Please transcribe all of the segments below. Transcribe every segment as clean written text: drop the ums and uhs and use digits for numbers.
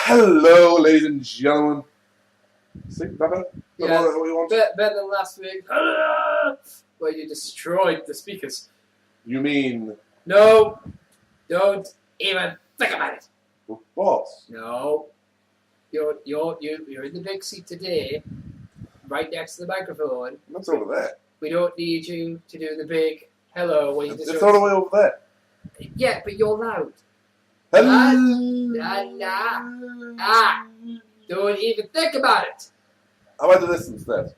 Hello, ladies and gentlemen. See, better? Yeah, What you want? better than last week, where you destroyed the speakers. You mean No, don't even think about it. the boss? No, you're in the big seat today, right next to the microphone. That's over there. We don't need you to do the big hello when you It's all the way over there. Yeah, but you're loud. Don't even think about it. How about this instead?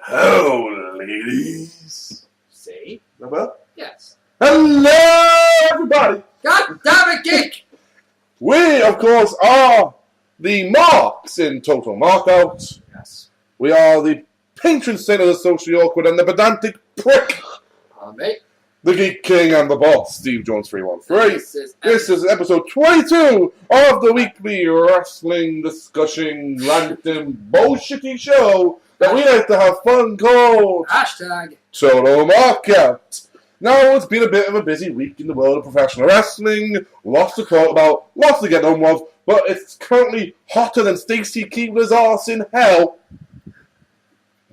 Hello, ladies. See? Well? Yes. Hello, everybody. God damn it, geek! We, of course, are the Marks in Total Markout. Yes. We are the patron saint of the socially awkward and the pedantic prick. Mate. The Geek King and the Boss, SteveJones313. This is episode 22 of the weekly wrestling discussion random bullshitty show that we like to have fun called Hashtag Total Markout. Now, it's been a bit of a busy week in the world of professional wrestling. Lots to talk about, lots to get on with, but it's currently hotter than Stacey Keebler's arse in hell.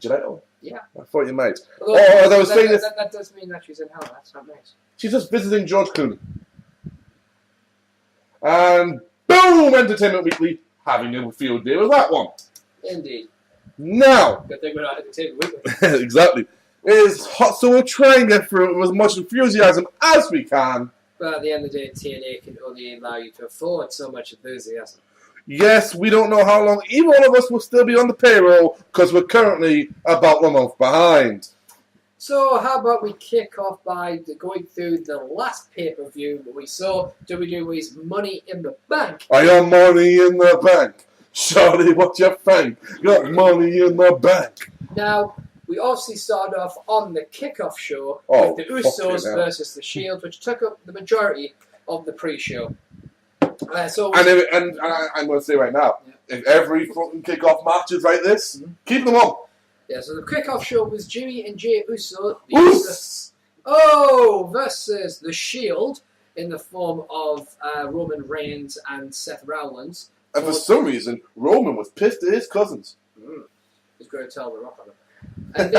Did I know? Yeah. I thought you might. Although, As I was saying this, that does mean that she's in hell. That's not nice. she's just visiting George Clooney. And boom, Entertainment Weekly having a field day with that one. Indeed. Now, Good thing we're not Entertainment Weekly. exactly. It is hot, so we'll try and get through it with as much enthusiasm as we can. But at the end of the day, TNA can only allow you to afford so much enthusiasm. Yes, we don't know how long either one of us will still be on the payroll because we're currently about a month behind. So how about we kick off by going through the last pay-per-view that we saw, WWE's Money in the Bank. I got money in the bank. Shawty, what you think? Got money in the bank. Now, we obviously started off on the kickoff show Oh, with the Usos versus the Shield, which took up the majority of the pre-show. And I'm going to say right now, if every fucking kickoff match is like this, keep them on. Yeah, so the kickoff show was Jimmy and Jey Uso versus the Shield in the form of Roman Reigns and Seth Rollins. And for some reason, Roman was pissed at his cousins. He's going to tell the Rock on them. And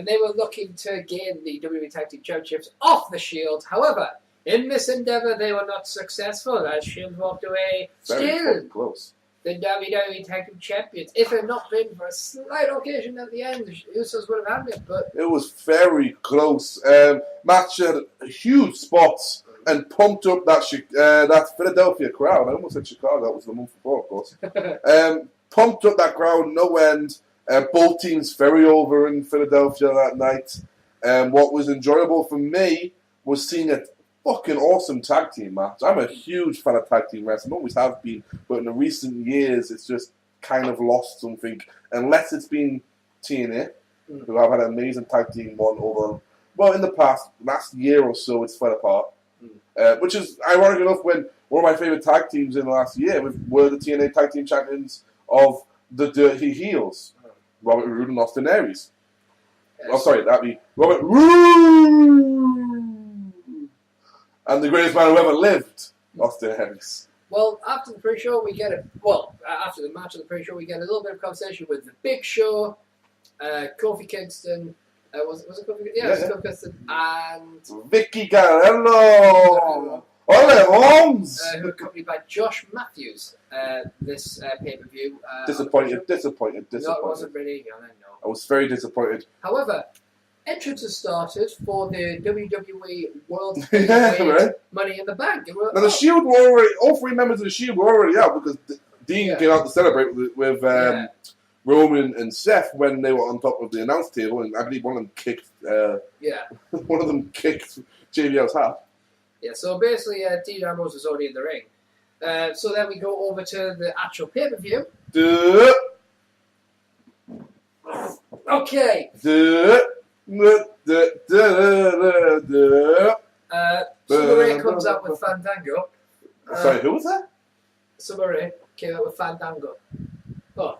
they were looking to gain the WWE Tag Team Championships off the Shield. However, in this endeavour, they were not successful as Shield walked away. Very close. The WWE Tag Team Champions. If it had not been for a slight occasion at the end, the Usos would have had it. But it was very close. Match had huge spots and pumped up that Philadelphia crowd. I almost said Chicago. That was the month before, of course. Pumped up that crowd, no end. Both teams very over in Philadelphia that night. What was enjoyable for me was seeing a fucking awesome tag team match. I'm a huge fan of tag team wrestling, always have been, but in the recent years it's just kind of lost something. Unless it's been TNA, who have had an amazing tag team one over, well, in the last year or so it's fell apart. Which is ironic enough when one of my favourite tag teams in the last year were the TNA tag team champions of the Dirty Heels, Robert Roode and Austin Aries. Oh, sorry, that'd be Robert Roode and the greatest man who ever lived, Austin Aries. Well, after the pre-show, after the match of the pre-show, we get a little bit of conversation with the Big Show, Kofi Kingston. Was it Kofi? Yeah, it was Kofi Kingston and Vicky Carello. Ole Holmes. Who accompanied by Josh Matthews. This pay-per-view. Disappointed. No, it wasn't really. I was very disappointed. However, entrances started for the WWE World Right. Money in the Bank. Now the Shield were already, all three members of the Shield were already out because Dean came out to celebrate with Roman and Seth when they were on top of the announce table, and I believe one of them kicked. One of them kicked JBL's hat. Yeah, so basically, Dean Ambrose was already in the ring. So then we go over to the actual pay-per-view. Okay. Summer Rae comes out with Fandango. Sorry, who was that? Summer Rae came out with Fandango. Oh.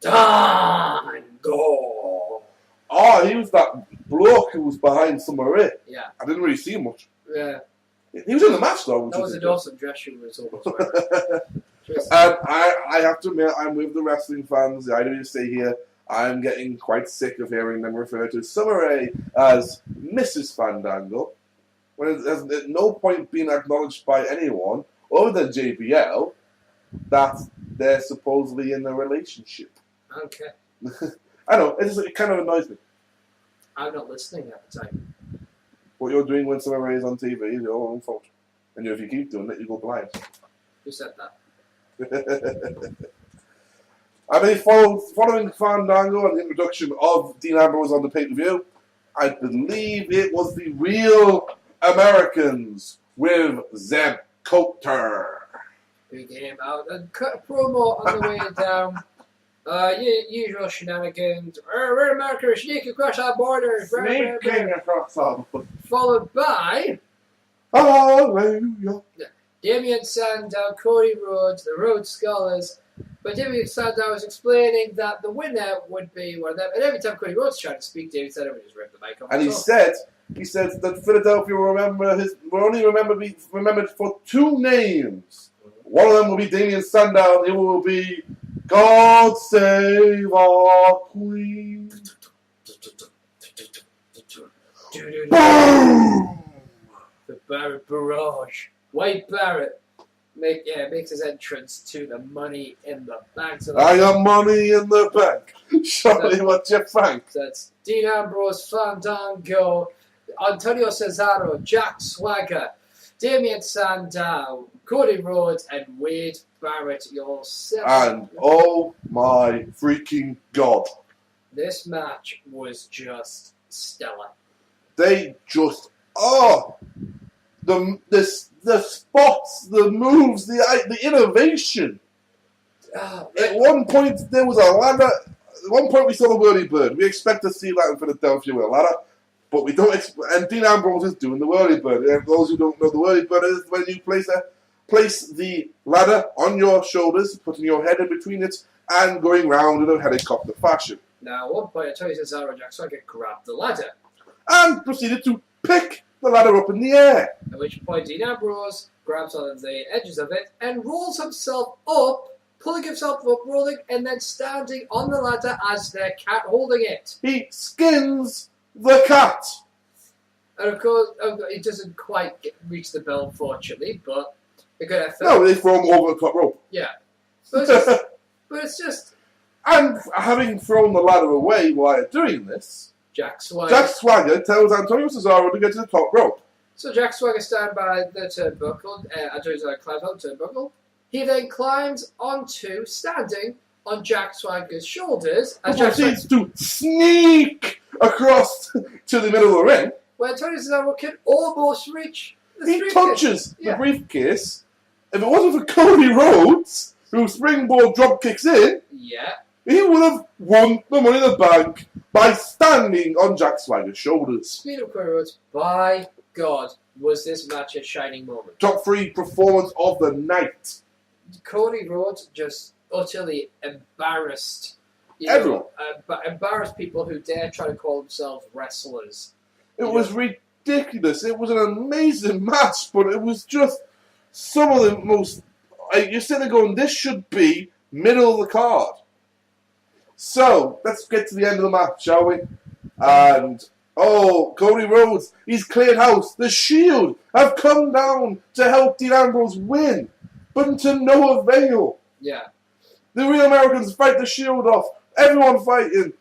Fandango. Oh, he was that bloke who was behind Summer Rae. Yeah. I didn't really see him much. Yeah. He was in the match though. That was an awesome dress she was almost wearing. I have to admit, I'm with the wrestling fans. I do say here, I'm getting quite sick of hearing them refer to Summer Rae as Mrs. Fandango, when there's at no point being acknowledged by anyone other than JBL that they're supposedly in a relationship. Okay. I know, it kind of annoys me. I'm not listening at the time. What you're doing when Summer Rae is on TV is your own fault. And if you keep doing it, you go blind. Who said that? I mean, following Fandango and the introduction of Dean Ambrose on the pay-per-view, I believe it was the Real Americans with Zeb Coulter. Who came out and cut a promo on the way down. Usual shenanigans. We're America, sneaking across our borders. Sneaking across our borders. Followed by Hallelujah. Damien Sandow, Cody Rhodes, the Rhodes Scholars. But Damien Sandow was explaining that the winner would be one of them. And every time Cody Rhodes tried to speak, Damien Sandow would just rip the mic off. And he said that Philadelphia will only be remembered for two names. One of them will be Damien Sandow, and the other will be God Save Our Queen. Boom! The Barrett Barrage. Wade Barrett makes his entrance to the Money in the Bank. So I got money in the bank. Show me what you think. That's Dean Ambrose, Fandango, Antonio Cesaro, Jack Swagger, Damien Sandow, Cody Rhodes, and Wade Barrett. And oh my freaking god. This match was just stellar. They just, the spots, the moves, the innovation. At one point, there was a ladder. At one point, we saw the whirly bird. We expect to see that in Philadelphia with a ladder, but we don't. And Dean Ambrose is doing the whirly bird. And those who don't know, the whirly bird is when you place the ladder on your shoulders, putting your head in between it, and going round in a helicopter fashion. Now, at one point, I told you Cesaro and Jack Swagger grabbed the ladder and proceeded to pick the ladder up in the air. At which point, Dean Ambrose grabs on the edges of it and rolls himself up, pulling himself up, rolling, and then standing on the ladder as the cat holding it. He skins the cat. And of course, it doesn't quite reach the bell, unfortunately, but a good effort. No, they throw him over the top rope. Yeah. But it's just... And having thrown the ladder away while doing this, Jack Swagger tells Antonio Cesaro to get to the top rope. So Jack Swagger stands by the turnbuckle. Antonio Cesaro climbs on the turnbuckle. He then climbs standing on Jack Swagger's shoulders. As Jack proceeds to sneak across to the middle of the ring. Where Antonio Cesaro can almost reach the He touches the briefcase. If it wasn't for Cody Rhodes, who springboard drop kicks in, he would have won the Money in the Bank by standing on Jack Swagger's shoulders. Speaking of Cody Rhodes, by God, was this match a shining moment. Top 3 performance of the night. Cody Rhodes just utterly embarrassed everyone. Embarrassed people who dare try to call themselves wrestlers. It was ridiculous. It was an amazing match, but it was just some of the most... You're sitting there going, this should be middle of the card. So, let's get to the end of the match, shall we? And, Cody Rhodes, he's cleared house. The Shield have come down to help Dean Ambrose win, but to no avail. Yeah. The Real Americans fight the Shield off. Everyone fighting.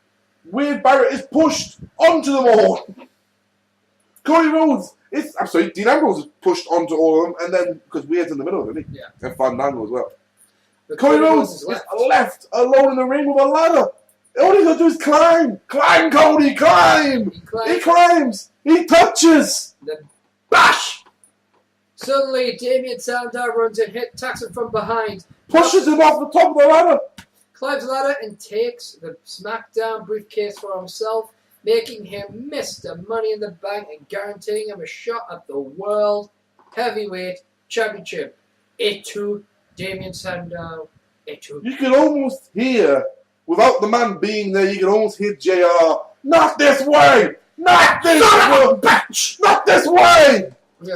Wade Barrett is pushed onto them all. Cody Rhodes, Dean Ambrose is pushed onto all of them, and then, because Wade's in the middle of it, and Fandango as well. But Cody Rhodes is left alone in the ring with a ladder. All he's got to do is climb. Climb, Cody, climb. He climbs. He touches. Then bash. Suddenly, Damien Sandow runs and attacks him from behind. Pushes him off the top of the ladder. Climbs the ladder and takes the SmackDown briefcase for himself, making him Mr. Money in the Bank and guaranteeing him a shot at the World Heavyweight Championship. It to Damien Sandow. You can almost hear, without the man being there, you can almost hear JR, not this way! Not this way! Not this way! Yeah.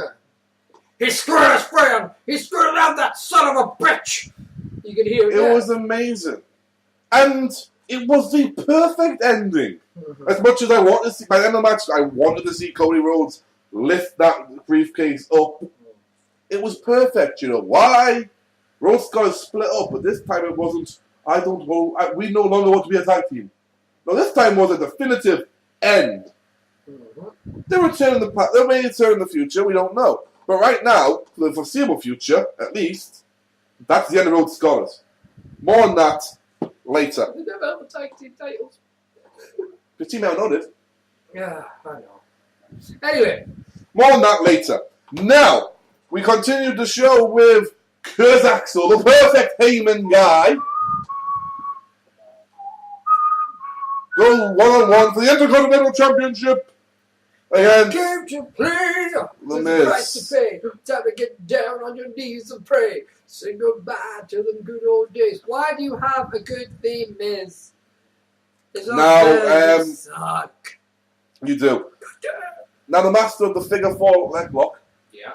He screwed his friend! He screwed around that son of a bitch! You can hear it. It was amazing. And it was the perfect ending. Mm-hmm. As much as I wanted to see, by the end of the match, I wanted to see Cody Rhodes lift that briefcase up. It was perfect, you know. Why? Rhodes got us split up, but this time it wasn't, we no longer want to be a tag team. No, this time was a definitive end. Mm-hmm. They may return in the future, we don't know. But right now, for the foreseeable future, at least, that's the end of Rhodes Scholars. More on that later. They never have the tag team titles. The team out nodded. Yeah, I know. Anyway. More on that later. Now, we continue the show with Kurt Axel, the perfect Heyman guy. Go one-on-one for the Intercontinental Championship against Came to play The with Miz. the price to pay. Time to get down on your knees and pray. Say goodbye to them good old days. Why do you have a good theme, Miz? Now, suck. You do. Now, the master of the figure four leg lock. Yeah.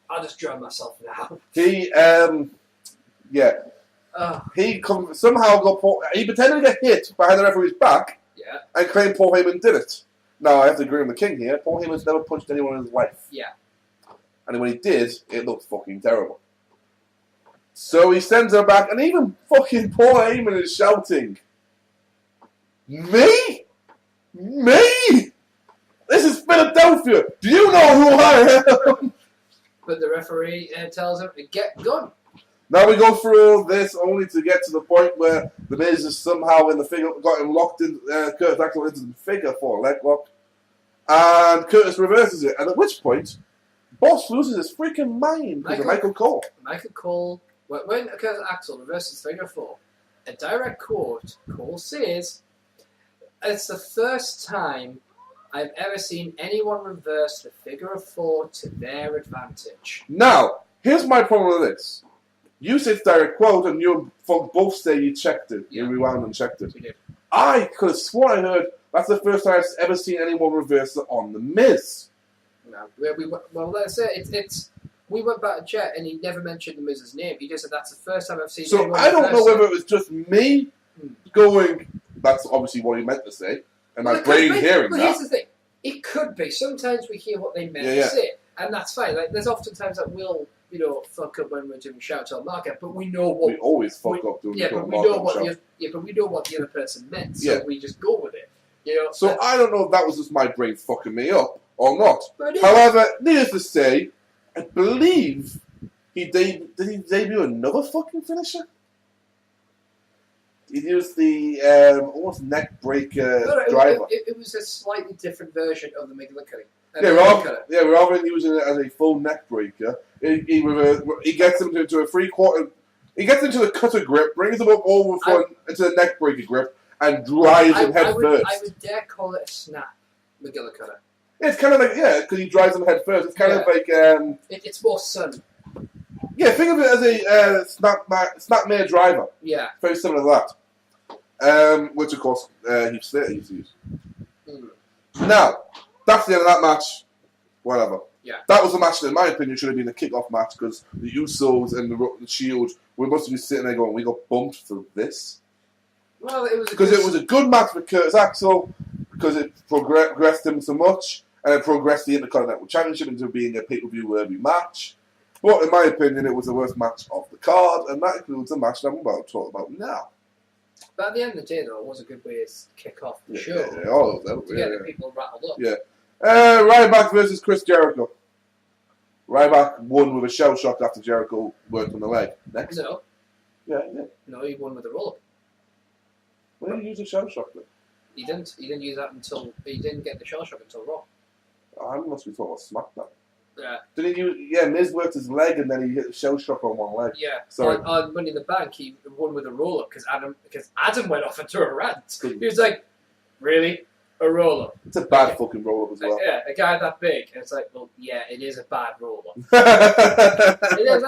I'll just drown myself now. He somehow he pretended to get hit behind the referee's back. Yeah. And claimed Paul Heyman did it. Now, I have to agree with the king here. Paul Heyman's never punched anyone in his life. Yeah. And when he did, it looked fucking terrible. So he sends her back, and even fucking Paul Heyman is shouting, Me? Me? This is Philadelphia. Do you know who I am? But the referee tells him to get gone. Now we go through all this only to get to the point where the Miz is somehow in the figure, got him locked in, Curtis Axel into the figure four leg lock, and Curtis reverses it, and at which point, Boss loses his freaking mind because of Michael Cole. Michael Cole, when Curtis Axel reverses figure four, a direct quote, Cole says, "It's the first time I've ever seen anyone reverse the figure of four to their advantage." Now, here's my problem with this. You say it's direct quote, and you both say you checked it. Yeah. You rewound and checked it. We did. I could have sworn I heard that's the first time I've ever seen anyone reverse it on The Miz. No, let's say it's. We went back and checked, and he never mentioned The Miz's name. He just said that's the first time I've seen. So I don't know whether it was just me going. That's obviously what he meant to say, and my brain hearing that. But here's the thing: it could be. Sometimes we hear what they meant to say, and that's fine. Like there's oftentimes that we'll. Fuck up when we're doing shout out market, but we know what we always fuck up doing. But we know what the other person meant, so we just go with it. So I don't know if that was just my brain fucking me up or not. However, needless to say, I believe did he debut another fucking finisher? He used the almost neck breaker driver. It was a slightly different version of the McLickety. Rather than using it as a full neck breaker, he gets him into a 3/4. He gets into the cutter grip, brings him up over front into the neck breaker grip, and drives him head first. I would dare call it a snap McGillicuddy. It's kind of like because he drives him head first. It's kind of like it's more sun. Yeah, think of it as a snapmare driver. Yeah, very similar to that. Which of course Heath Slater used to use. Now. That's the end of that match. Whatever. Yeah. That was a match that, in my opinion, should have been a kick-off match because the Usos and the Shield were must be sitting there going, "We got bumped for this." Well, it was because it was a good match for Curtis Axel because it progressed him so much and it progressed the Intercontinental Championship into being a pay-per-view worthy match. But in my opinion, it was the worst match of the card, and that includes the match that I'm about to talk about now. But at the end of the day, though, it was a good way to kick off the show. To get the people rattled up. Yeah. Ryback versus Chris Jericho. Ryback won with a shell shock after Jericho worked on the leg. Next. No. Yeah. No, he won with a roll-up. When did he use a shell shock then? He didn't use that he didn't get the shell shock until Raw. I must be talking about SmackDown. Yeah. Did he use? Yeah, Miz worked his leg and then he hit the shell shock on one leg. Yeah. Sorry. On Money in the Bank, he won with a roll-up because Adam went off into a rant. He was like, "Really, a roll-up? It's a bad fucking roll-up as well." Yeah, a guy that big, and it's like, well, yeah, it is a bad roll-up. It is.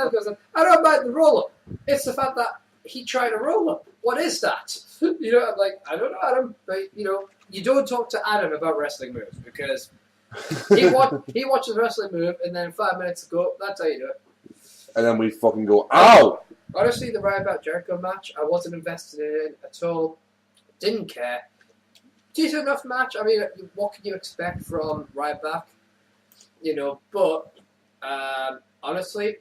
I don't mind the roll-up. It's the fact that he tried a roll-up. What is that? I'm like, I don't know, Adam, but you don't talk to Adam about wrestling moves because He watches wrestling move, and then 5 minutes ago, that's how you do it. And then we fucking go, ow! Honestly, the Ryback Jericho match, I wasn't invested in it at all. Didn't care. Decent enough match. I mean, what can you expect from Ryback? But honestly,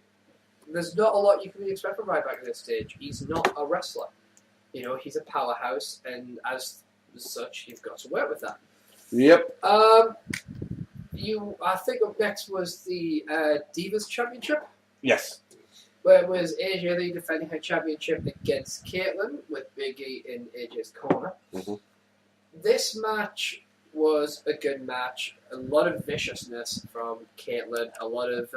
there's not a lot you can really expect from Ryback at this stage. He's not a wrestler. He's a powerhouse, and as such, you've got to work with that. Yep. I think up next was the Divas Championship. Yes. Where it was AJ Lee defending her championship against Caitlyn with Big E in AJ's corner. Mm-hmm. This match was a good match. A lot of viciousness from Caitlyn. A lot of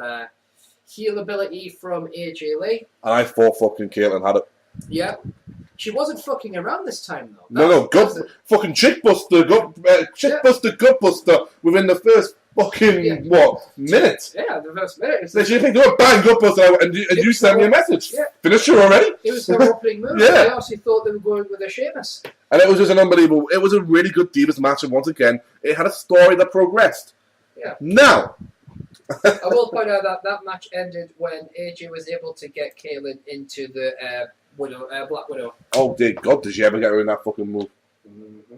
heel ability from AJ Lee. And I thought fucking Caitlyn had it. Yeah. She wasn't fucking around this time, though. Fucking chick buster, gut buster within the first fucking, minute? Yeah, the first minute. So she picked up, bang, gut buster, and you sent me a message. Yeah. Finished her already? It was her opening move. Yeah. I actually thought they were going with a Sheamus. And it was just an unbelievable, it was a really good Divas match, and once again, it had a story that progressed. Yeah. Now, I will point out that match ended when AJ was able to get Caitlyn into the Black Widow. Oh dear God, did she ever get her in that fucking move? Mm-hmm.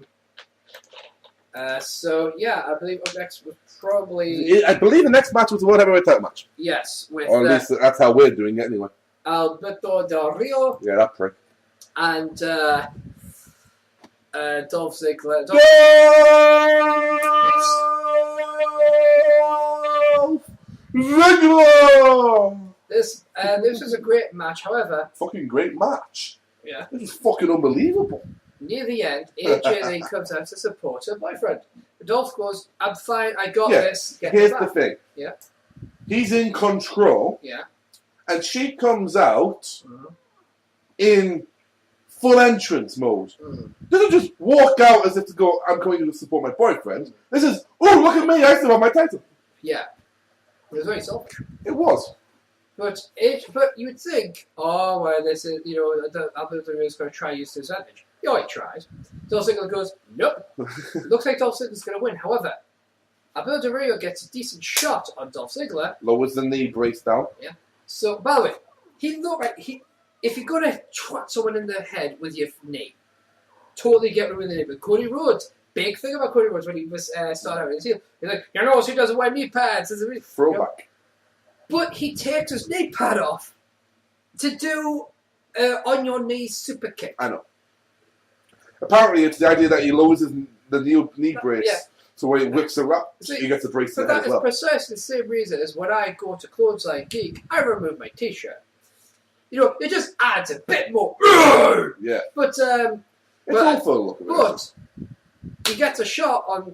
I believe up next was probably... I believe the next match was the World Heavyweight title match. Yes, with... Or at least that's how we're doing it anyway. Alberto Del Rio. Yeah, that prick. And Dolph Ziggler. Dolph Ziggler! This was a great match, however... Fucking great match. Yeah. This is fucking unbelievable. Near the end, AJ Lee comes out to support her boyfriend. Dolph goes, I'm fine, I got this. Here's the thing. Yeah. He's in control. Yeah. And she comes out in full entrance mode. Doesn't just walk out as if to go, I'm going to support my boyfriend. This is, oh, look at me, I still have my title. Yeah. It was very selfish. It was. But you would think, this is, Alberto is going to try use to his advantage. He tried. Dolph Ziggler goes, nope. Looks like Dolph Ziggler's going to win. However, Alberto Del Rio gets a decent shot on Dolph Ziggler. Lowers the knee, breaks down. Yeah. So, by the way, he looked like if you're going to twat someone in the head with your knee, totally get rid of the knee. But Cody Rhodes, big thing about Cody Rhodes when he was started out in his heel, he's like, he doesn't wear knee pads. Throwback. But he takes his knee pad off to do on your knee super kick. I know. Apparently, it's the idea that he lowers the knee brace, so when he whips her up, he gets a brace to the head as well. That is precisely the same reason as when I go to Clothesline Geek, I remove my t-shirt. It just adds a bit more. Yeah. But it's all for the look of it. But he gets a shot on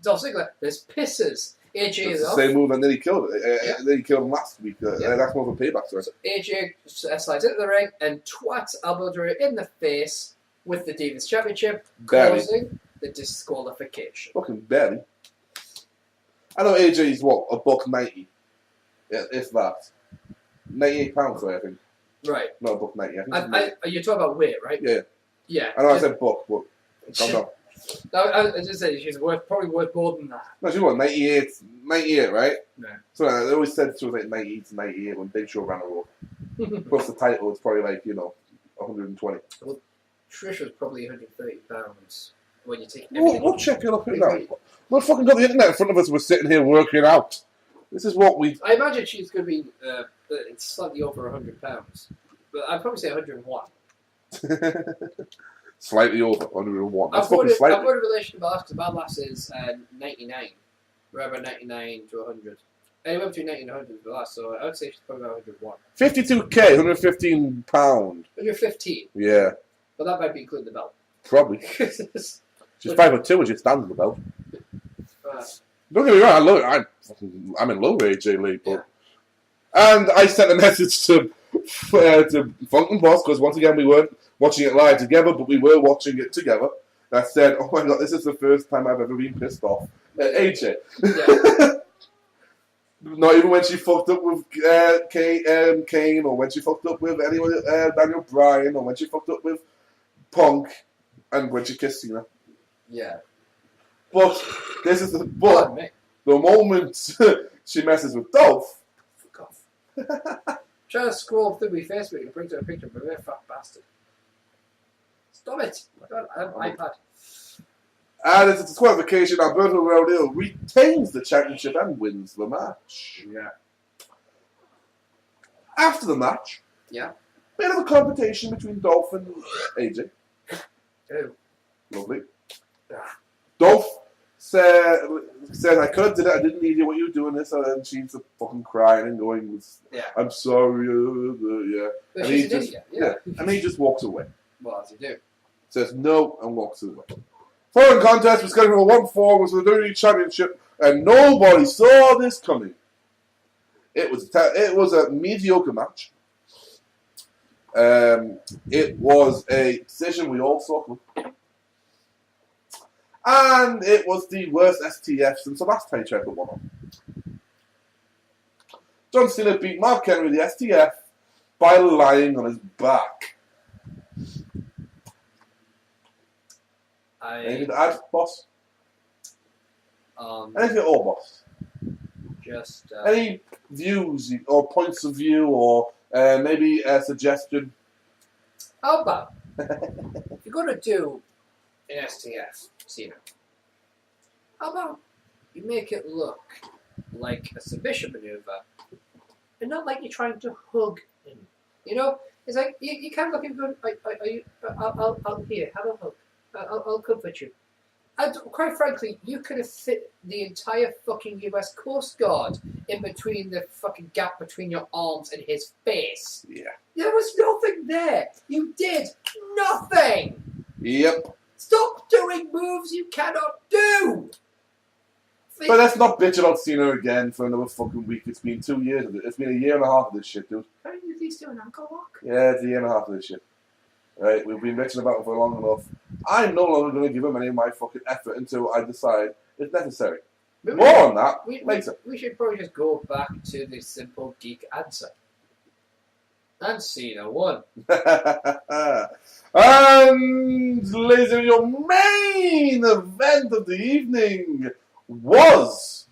Dolph Ziggler. This pisses AJ off. Off. Same move, and then he killed it. Then he killed him last week. That's more of a payback. Sorry. So AJ slides into the ring and twats Alberto in the face with the Divas Championship, causing the disqualification. Fucking barely. I know AJ's $1.90. Yeah, if that. £98, I think. Right. Not $1.90. You're talking about weight, right? Yeah. Yeah. I know I said buck, but calm down. No, I just said she's probably worth more than that. No, she was 98, right? No. So they always said she was like 90 to 98 when Big Show ran a road. Plus the title was probably like, 120. Well, Trish was probably 130 pounds when you take everything. We'll check it up now. We've fucking got the internet in front of us. We're sitting here working out. This is what we... I imagine she's going to be slightly over 100 pounds. But I'd probably say 101. Slightly over 101. That's I've fucking slightly. I've got a relation to my last, because my last is 99. Rather 99 to 100. Anywhere between 90 and 100 is the last, so I would say she's probably about 101. 52k, £115. 115? Yeah. But that might be including the belt. Probably. She's 5'2" and she stands on the belt. Don't get me wrong, I'm in love with AJ Lee, but... Yeah. And I sent a message to Funk and Boss, because once again we weren't watching it live together, but we were watching it together. That said, oh my God, this is the first time I've ever been pissed off at AJ. Yeah. Not even when she fucked up with Kane, or when she fucked up with anyone, Daniel Bryan, or when she fucked up with Punk, and when she kissed Cena. Yeah. But this is the The moment she messes with Dolph, Fuck off. Trying to scroll through my Facebook and bring to a picture of a very fat bastard. Stop it. I have an iPad. and it's a disqualification. Alberto Del Rio retains the championship and wins the match. Yeah. After the match, bit of a competition between Dolph and AJ. Ew. Lovely. Dolph said I could have did it. I didn't need you. What you were doing this, and she's fucking crying and going, "I'm sorry." Yeah. But And she's he an just idiot. Yeah. and he just walks away. What does he do? Says no and walks away. Following contest was scheduled for 1-4 was the WWE Championship, and nobody saw this coming. It was a mediocre match. It was a decision we all saw coming. And it was the worst STF since the last time he tried to one on. John Cena beat Mark Henry, the STF, by lying on his back. Anything to add, boss? Anything at all, boss? Just any views or points of view or maybe a suggestion? how about if you're gonna do an STF, Cena? How about you make it look like a submission maneuver, and not like you're trying to hug him? You know, it's like you can't look at him going, "Are you? I'll here, have a hug. I'll comfort you." And quite frankly, you could have fit the entire fucking US Coast Guard in between the fucking gap between your arms and his face. Yeah. There was nothing there. You did nothing. Yep. Stop doing moves you cannot do. But let's not bitch about Cena again for another fucking week. It's been 2 years of it. It's been a year and a half of this shit, dude. How do you do an ankle lock? Yeah, it's a year and a half of this shit. Right, we've been bitching about it for long enough. I'm no longer going to give him any of my fucking effort until I decide it's necessary. More on that later. We should probably just go back to the simple geek answer. And Cena won. And, ladies and gentlemen, your main event of the evening was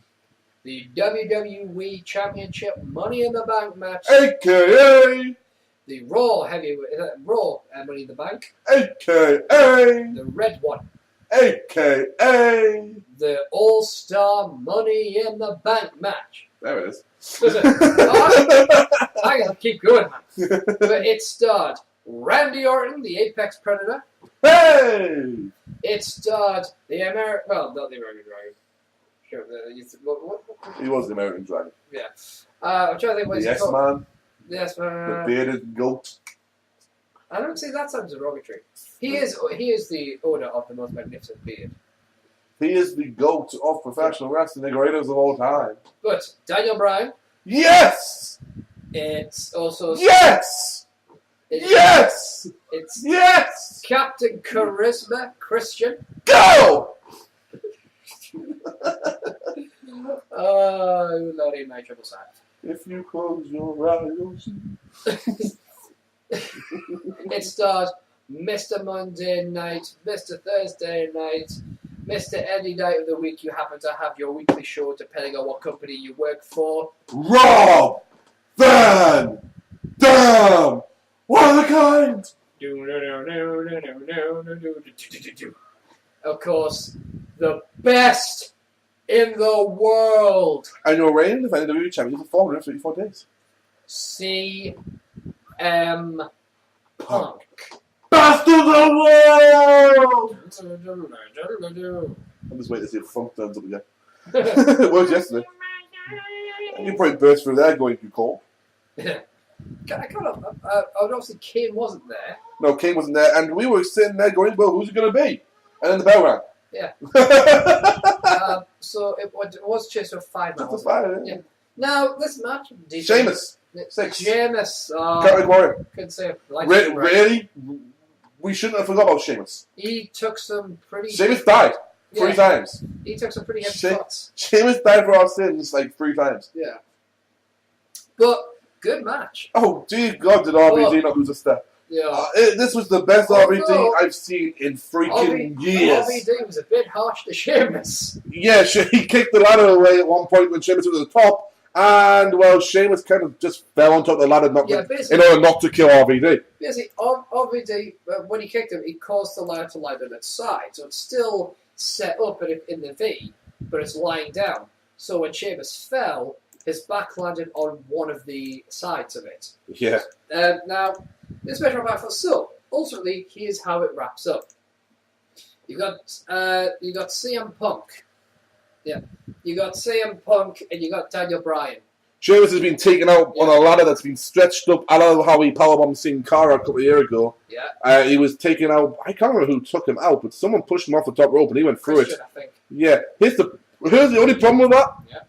the WWE Championship Money in the Bank match. AKA the Raw Money in the Bank. AKA the red one. AKA the All-Star Money in the Bank match. There it is. I gotta keep going, man. But it starred Randy Orton, the Apex Predator. Hey! It starred the American... Well, not the American Dragon. Sure, He was the American Dragon. Yeah. I'm trying to think what he's called. Man. Yes, man. The bearded goat. I don't see that sounds derogatory. He is the owner of the most magnificent beard. He is the GOAT of professional wrestling, the greatest of all time. But Daniel Bryan. Yes! It's also... Yes! Yes! It's yes! Captain Charisma Christian. Go! Loading my triple side. If you close your eyes, you'll see. It stars Mr. Monday Night, Mr. Thursday Night, Mr. Any night of the week you happen to have your weekly show, depending on what company you work for. Rob Van Dam! One of a kind! Of course, the best in the world. And your reigning defending WWE champion for 434 days. CM Punk. Best of the world! I'm just waiting to see if Funk turns up again. It worked yesterday. You probably burst through there going, you call. Obviously, Kane wasn't there. No, Kane wasn't there, and we were sitting there going, well, who's it going to be? And then the bell rang. Yeah. So it was just for 5 Just minutes. a 5, yeah. Now, this match... Sheamus. 6. Sheamus. Celtic Warrior. Couldn't say it. Really? We shouldn't have forgot about Sheamus. He took some pretty... Sheamus died 3 times. He took some pretty heavy shots. Sheamus died for our sins like 3 times. Yeah. But, good match. Oh, dear God, did RBG not lose a step? Yeah. This was the best RVD I've seen in freaking years. RVD was a bit harsh to Sheamus. Yeah, he kicked the ladder away at one point when Sheamus was at the top, and well, Sheamus kind of just fell on top of the ladder in order not to kill RVD. Basically, RVD, when he kicked him, he caused the ladder to lie on its side, so it's still set up in the V, but it's lying down. So when Sheamus fell, his back landed on one of the sides of it. Yeah. Now, this measure back for so ultimately, here's how it wraps up. You got CM Punk. Yeah. You got CM Punk and you got Daniel Bryan. Sheamus has been taken out on a ladder that's been stretched up. I don't know how he powerbombed Sin Cara a couple of years ago. Yeah. He was taken out. I can't remember who took him out, but someone pushed him off the top rope and he went through Christian, it. I think. Yeah. Here's the only problem with that. Yeah.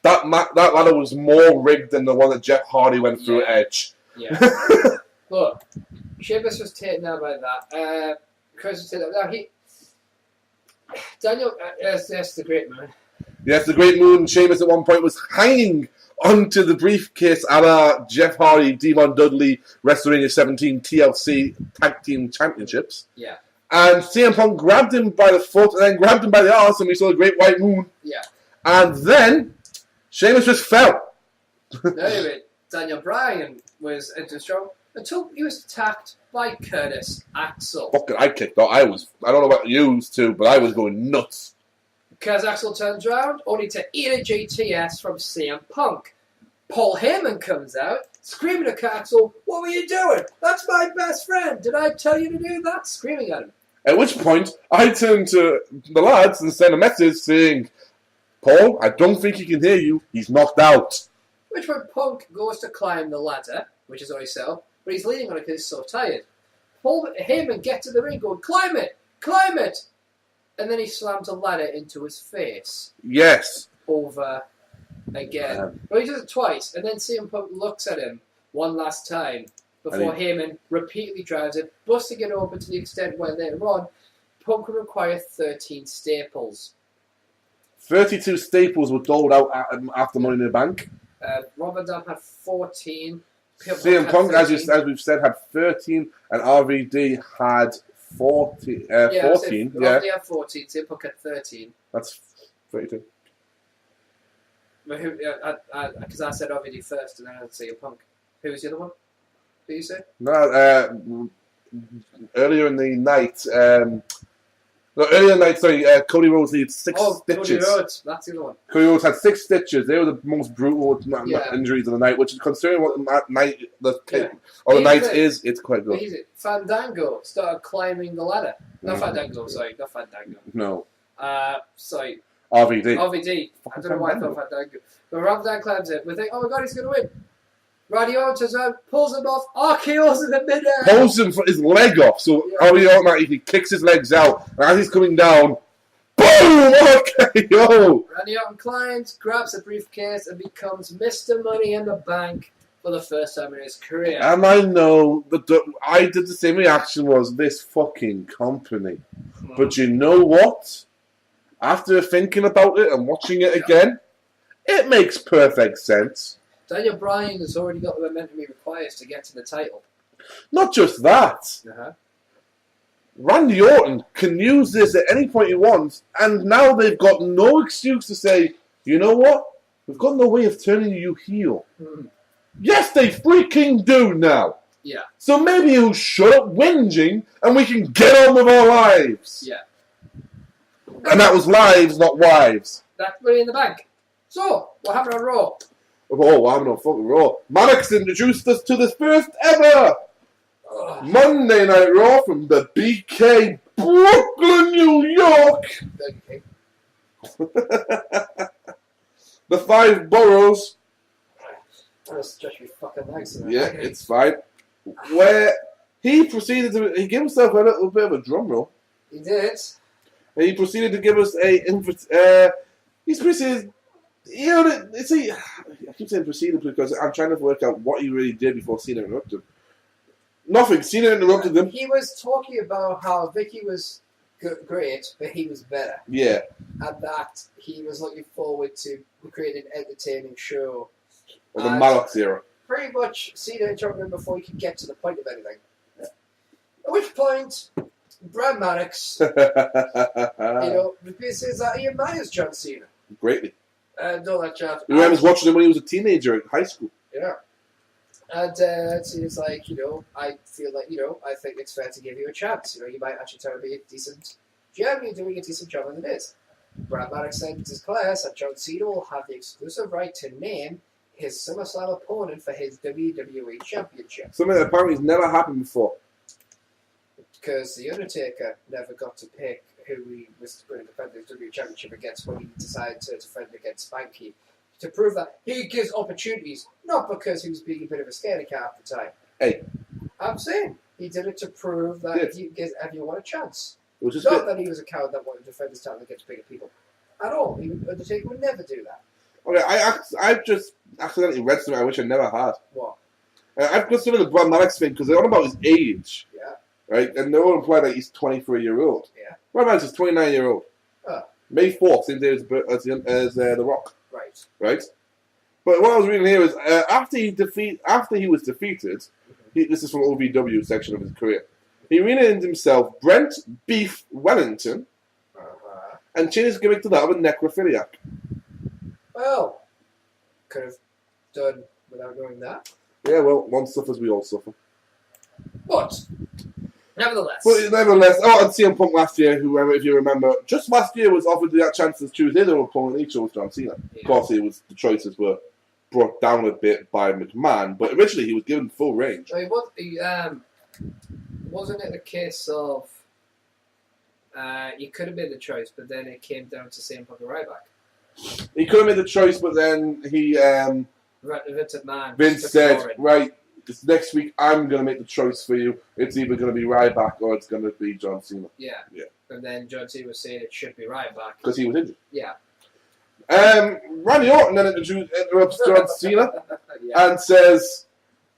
That ladder was more rigged than the one that Jeff Hardy went through Edge. Yeah. Look, Sheamus was taken out by that. Chris was taken out. Now Daniel, that's the great man. Yes, the great moon. Sheamus at one point was hanging onto the briefcase a la Jeff Hardy, Devon Dudley, WrestleMania 17 TLC Tag Team Championships. Yeah. And CM Punk grabbed him by the foot and then grabbed him by the arse, and we saw the great white moon. Yeah. And then Sheamus just fell. Anyway, Daniel Bryan was into strong until he was attacked by Curtis Axel. Fucking, I kicked out. I don't know about you two, but I was going nuts. Because Axel turns around, only to eat a GTS from CM Punk. Paul Heyman comes out, screaming at Axel, "What were you doing? That's my best friend. Did I tell you to do that?" Screaming at him. At which point, I turned to the lads and sent a message saying, "Paul, I don't think he can hear you. He's knocked out." Which when Punk goes to climb the ladder, which is already so, but he's leaning on it because he's so tired. Paul Heyman gets to the ring going, "Climb it! Climb it!" And then he slams a ladder into his face. Yes. Over again. Well, he does it twice, and then CM Punk looks at him one last time before Heyman repeatedly drives it, busting it open to the extent where later on, Punk would require 13 staples. 32 staples were doled out after Money in the Bank. Rob Van Dam had 14. CM Punk, as we've said, had 13, and RVD had 14. 14, yeah. RVD had 14, CM Punk had 13. That's 32. Because I said RVD first, and then I said CM Punk. Who was the other one? Who you say? No, earlier in the night. Cody Rhodes needed 6 stitches. Cody Rhodes, that's the other one. Cody Rhodes had 6 stitches. They were the most brutal injuries of the night, which is considering what the night is, it's quite good. Fandango started climbing the ladder. Not Fandango. No. Sorry. RVD. I don't know why I thought Fandango. But Rob Van Dam climbs it. We think, oh my god, he's going to win. Randy Orton turns around, pulls him off, RKO's in the midair. Pulls him for his leg off, so Randy Orton he kicks his legs out, and as he's coming down, boom! RKO! Randy Orton climbs, grabs a briefcase, and becomes Mr. Money in the Bank for the first time in his career. And I know that I did the same reaction was this fucking company. But you know what? After thinking about it and watching it again, it makes perfect sense. Daniel Bryan has already got the momentum he requires to get to the title. Not just that. Randy Orton can use this at any point he wants, and now they've got no excuse to say, you know what? We've got no way of turning you heel. Yes, they freaking do now. Yeah. So maybe you'll shut up whinging, and we can get on with our lives. Yeah. And that was lives, not wives. That's Money in the Bank. So, what happened on Raw? Oh, what happened on fucking Raw? Maddox introduced us to the first ever Monday Night Raw from the BK, Brooklyn, New York. The 5 boroughs. That's just your fucking legs. Yeah, it's fine. Where he proceeded to, he gave himself a little bit of a drum roll. He did. And he proceeded to give us he's proceeded. You know, I keep saying proceeded because I'm trying to work out what he really did before Cena interrupted. Nothing. Cena interrupted him. He was talking about how Vicky was great, but he was better. Yeah. And that he was looking forward to creating an entertaining show. Or the Maddox era. Pretty much Cena interrupted him before he could get to the point of anything. At which point, Brad Maddox, says that he admires John Cena. Greatly. And all that chat. He remembers watching him when he was a teenager in high school. Yeah. And he's like, I feel like, I think it's fair to give you a chance. You might actually turn out to be a decent GM. You're doing a decent job as it is. Brad Maddox said to Claire that John Cena will have the exclusive right to name his SummerSlam opponent for his WWE Championship. Something that apparently has never happened before. Because The Undertaker never got to pick who he was going to defend his WWE Championship against when he decided to defend against Spanky. To prove that he gives opportunities, not because he was being a bit of a scaredy cat at the time. Hey. I'm saying he did it to prove that if you want a chance. It was just not that he was a coward that wanted to defend his title against bigger people. At all. Undertaker would never do that. Okay, I've just accidentally read something I wish I never had. What? I've got some of the Brad Maddox thing because they're on about his age. Yeah. Right? And they're all implied that he's 23-year-old. Yeah. Brad Maddox is 29-year-old. Oh. May 4th, same day as The Rock. Right. Right? But what I was reading here is after he was defeated, this is from OVW section of his career, he renamed himself Brent Beef Wellington and changed his gimmick to that of a necrophiliac. Well, could have done without doing that. Yeah, well, one suffers, we all suffer. But, nevertheless. And CM Punk last year, whoever, if you remember, just last year was offered that chance to choose his own opponent, he chose John Cena. Yeah. Of course, the choices were brought down a bit by McMahon, but originally he was given full range. Wasn't it a case of he could have made the choice, but then it came down to CM Punk and Ryback? He could have made the choice, but then Vince said, right, this next week I'm going to make the choice for you. It's either going to be Ryback or it's going to be John Cena. Yeah. And then John Cena was saying it should be Ryback. Because he was injured. Yeah. Randy Orton then interrupts John Cena and says,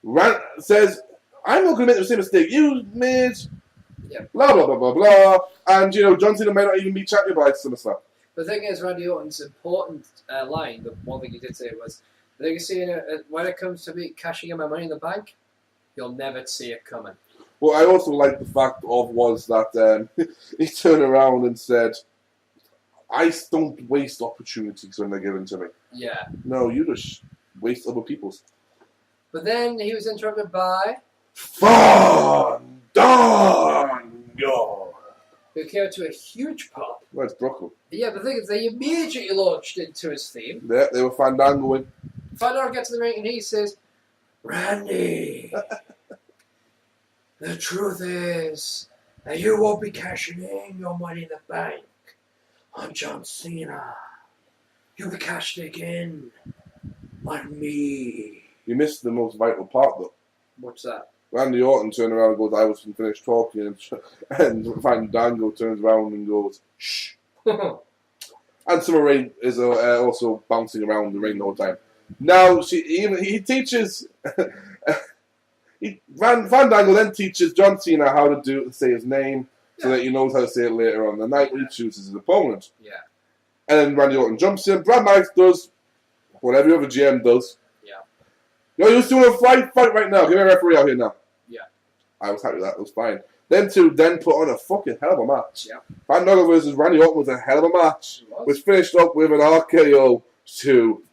I'm not going to make the same mistake you made. Yeah. Blah, blah, blah, blah, blah. And, John Cena may not even be champion by SummerSlam. The thing is, Randy Orton's important line, the one thing he did say was, the thing you see, when it comes to me cashing in my money in the bank, you'll never see it coming. Well, I also like the fact that he turned around and said, I don't waste opportunities when they're given to me. Yeah. No, you just waste other people's. But then he was interrupted by Fandango, who came to a huge pop. Well, it's Brooklyn. Yeah, the thing is, they immediately launched into his theme. Yeah, they were Fandangoing. Fandango gets to the ring and he says, Randy, the truth is that you won't be cashing in your money in the bank on John Cena. You'll be cashing it in on me. You missed the most vital part, though. What's that? Randy Orton turned around and goes, I wasn't finished talking. And Fandango turns around and goes, shh. And Summer Rae is also bouncing around the ring the whole time. Now, he teaches... Fandango then teaches John Cena how to say his name so that he knows how to say it later on the night when he chooses his opponent. Yeah. And then Randy Orton jumps in. Brad Maddox does what every other GM does. Yeah. You're doing a fight right now. Give me a referee out here now. Yeah. I was happy with that. It was fine. Them two then put on a fucking hell of a match. Yeah. Fandango versus Randy Orton was a hell of a match. Which finished up with an RKO to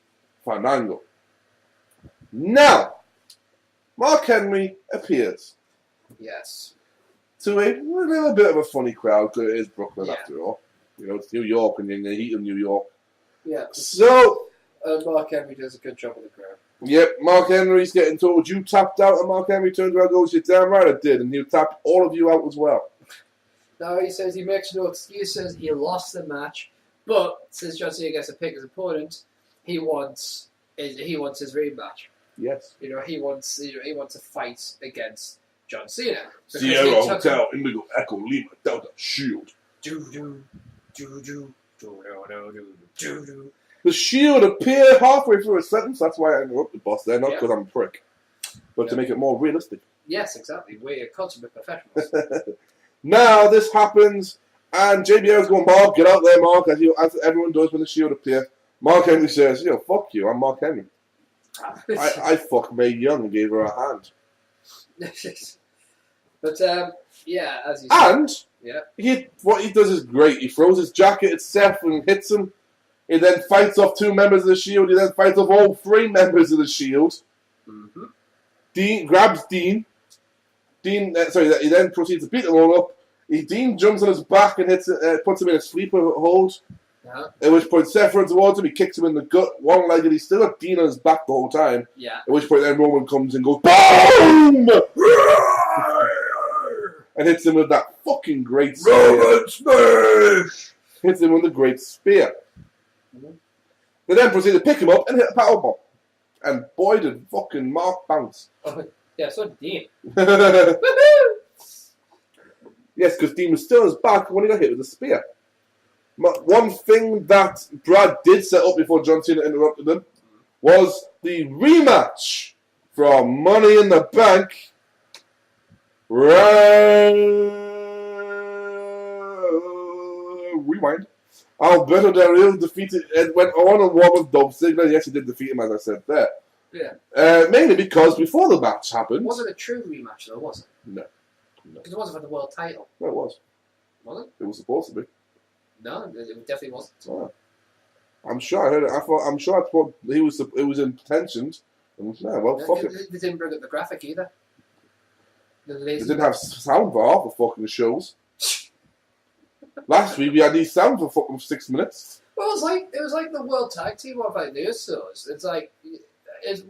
Fandango. Now, Mark Henry appears. Yes. To a little bit of a funny crowd, because it is Brooklyn Yeah. after all. It's New York and in the heat of New York. Yeah. So, Mark Henry does a good job with the crowd. yep, Mark Henry's getting told you tapped out, and Mark Henry turns around and goes, you're damn right I did, and he'll tap all of you out as well. Now he says he makes no excuses, he lost the match, but since John Cena gets to pick his opponent, he wants his rematch. Yes. He wants a fight against John Cena. Sierra Hotel, Indigo Echo, Lima, Delta, Shield. Do. The Shield appear halfway through a sentence, that's why I interrupt the boss there, not because I'm a prick, but to make it more realistic. Yes, exactly. We're consummate professionals. Now this happens, and JBL's going, Mark, get out there, Mark, as everyone does when the Shield appear. Mark Henry says, fuck you, I'm Mark Henry. I fucked Mae Young and gave her a hand. But yeah, as you said, And yeah, what he does is great. He throws his jacket at Seth and hits him. He then fights off 2 members of the Shield. He then fights off all 3 members of the Shield. mm-hmm. Dean grabs Dean. He then proceeds to beat them all up. Dean jumps on his back and puts him in a sleeper hold. Yeah. At which point Seth runs towards him. He kicks him in the gut, one-legged. He's still got Dean on his back the whole time. Yeah. At which point then Roman comes and goes BOOM! And hits him with that fucking great spear. Roman smash! Hits him with a great spear. Mm-hmm. They then proceed to pick him up and hit a powerbomb. And boy did fucking Mark bounce. Oh, yeah, so did Dean. Yes, because Dean was still on his back when he got hit with a spear. One thing that Brad did set up before John Cena interrupted him was the rematch from Money in the Bank. Rewind. Alberto Del Rio defeated and went on and won with Dolph Ziggler. Yes, he did defeat him, as I said there. Yeah. Mainly because before the match happened... Was it a true rematch, though, was it? No. Because it wasn't for the world title. No, it was. Was it? It was supposed to be. No, it definitely wasn't. Oh. I'm sure I heard it. I'm sure I thought it was in tensions. Fuck it. They didn't bring up the graphic either. They didn't have sound for half the fucking shows. Last week we had these sounds for fucking 6 minutes. Well, it was like the World Tag Team one fight news shows. It's like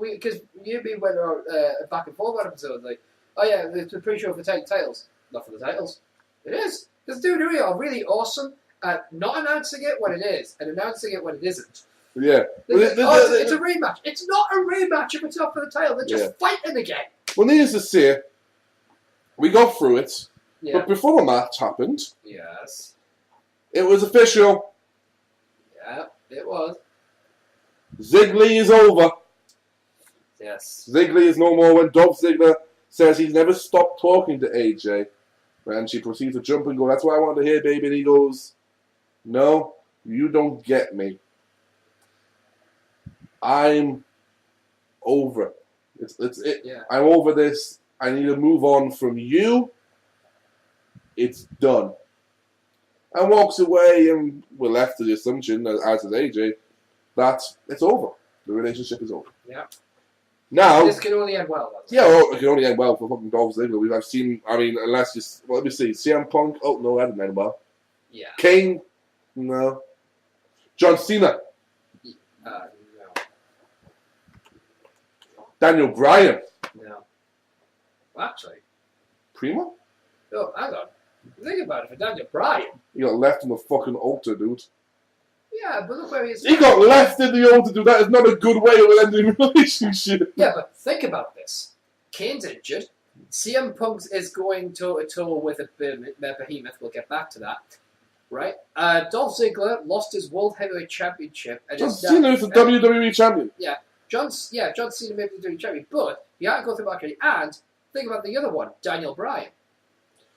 because you and me went back and forth on episodes like, oh yeah, it's a pre-show for titles, not for the titles. It is because WWE are really awesome at not announcing it when it is and announcing it when it isn't. Yeah, it's a rematch. It's not a rematch if it's not for the title. They're just fighting again. Well, needless to say, we got through it, Yeah. but before the match happened, Yes. it was official. Yeah, it was. Ziggler is over. Yes. Ziggler is no more. When Dolph Ziggler says he's never stopped talking to AJ, and she proceeds to jump and go, "That's what I wanted to hear, baby." And he goes, "No, you don't get me. I'm over. It's it. Yeah. I'm over this. I need to move on from you. It's done." And walks away, and we're left to the assumption, as is AJ, that it's over. The relationship is over. Yeah. Now, This can only end well. yeah, well, it can only end well for fucking Dolph Ziggler. I've seen, unless you, let me see, CM Punk, oh no, that didn't end well. Yeah. Kane, no. John Cena, No. Daniel Bryan, No. Well, actually, Primo? no, hang on. Think about it. For Daniel Bryan. He got left in the fucking altar, dude. Yeah, but look where he is. He got left in the altar, dude. That is not a good way of ending a relationship. Yeah, but think about this. Kane's injured. CM Punk is going toe-to-toe with a behemoth. We'll get back to that. Right? Dolph Ziggler lost his World Heavyweight Championship. And John Cena is the WWE champion. John Cena may be the WWE champion, but he had to go through marketing. And think about the other one, Daniel Bryan.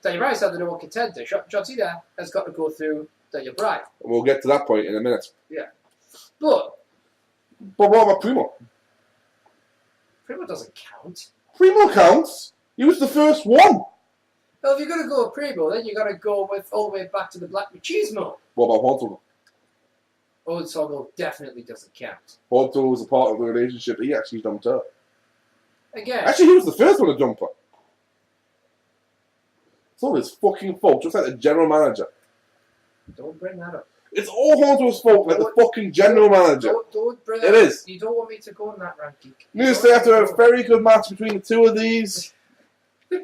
Daniel Bryan's had the number one contender. John Cena has got to go through Daniel Bryan. We'll get to that point in a minute. Yeah. But what about Primo? Primo doesn't count. Primo counts. He was the first one. Well, if you're going to go with Primo, then you've got to go with all the way back to the Black Machismo. What about Hornswoggle? Hornswoggle definitely doesn't count. Hornswoggle was a part of the relationship. He actually dumped her. Again. Actually, he was the first one to dump her. It's all his fucking fault, just like the general manager. Don't bring that up. It's all Hornswoggle's fault, like the fucking general manager. Don't bring It up. is. You don't want me to go on that ranking. Needless to say, after a very good match between the two of these, the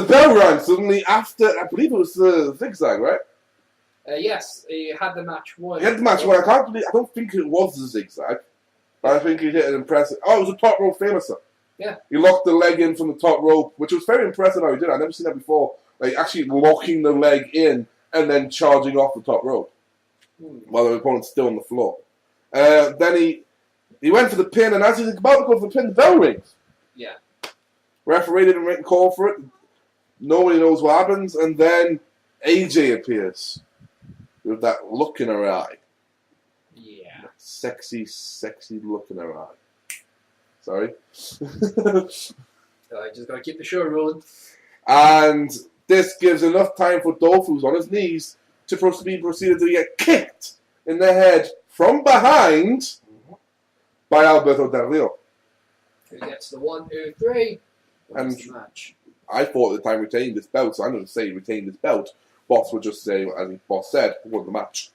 bell rang suddenly after, I believe it was the zigzag, right? Yes, he had the match won. He had the match won. I don't think it was the zigzag. But I think he hit an impressive. Oh, it was a top rope famouser. Yeah. He locked the leg in from the top rope, which was very impressive how he did. I've never seen that before. Like actually locking the leg in and then charging off the top rope while the opponent's still on the floor. Then he went for the pin, and as he's about to go for the pin, the bell rings. Yeah. Referee didn't call for it. Nobody knows what happens, and then AJ appears with that look in her eye. Yeah. That sexy look in her eye. Sorry. I just got to keep the show rolling. And this gives enough time for Dolph, who's on his knees, to proceed to get kicked in the head from behind by Alberto Del Rio. He gets the 1, 2, 3. And the match. I thought at the time retained this belt, so I'm going to say he retained his belt. Boss would just say, as the boss said, won the match.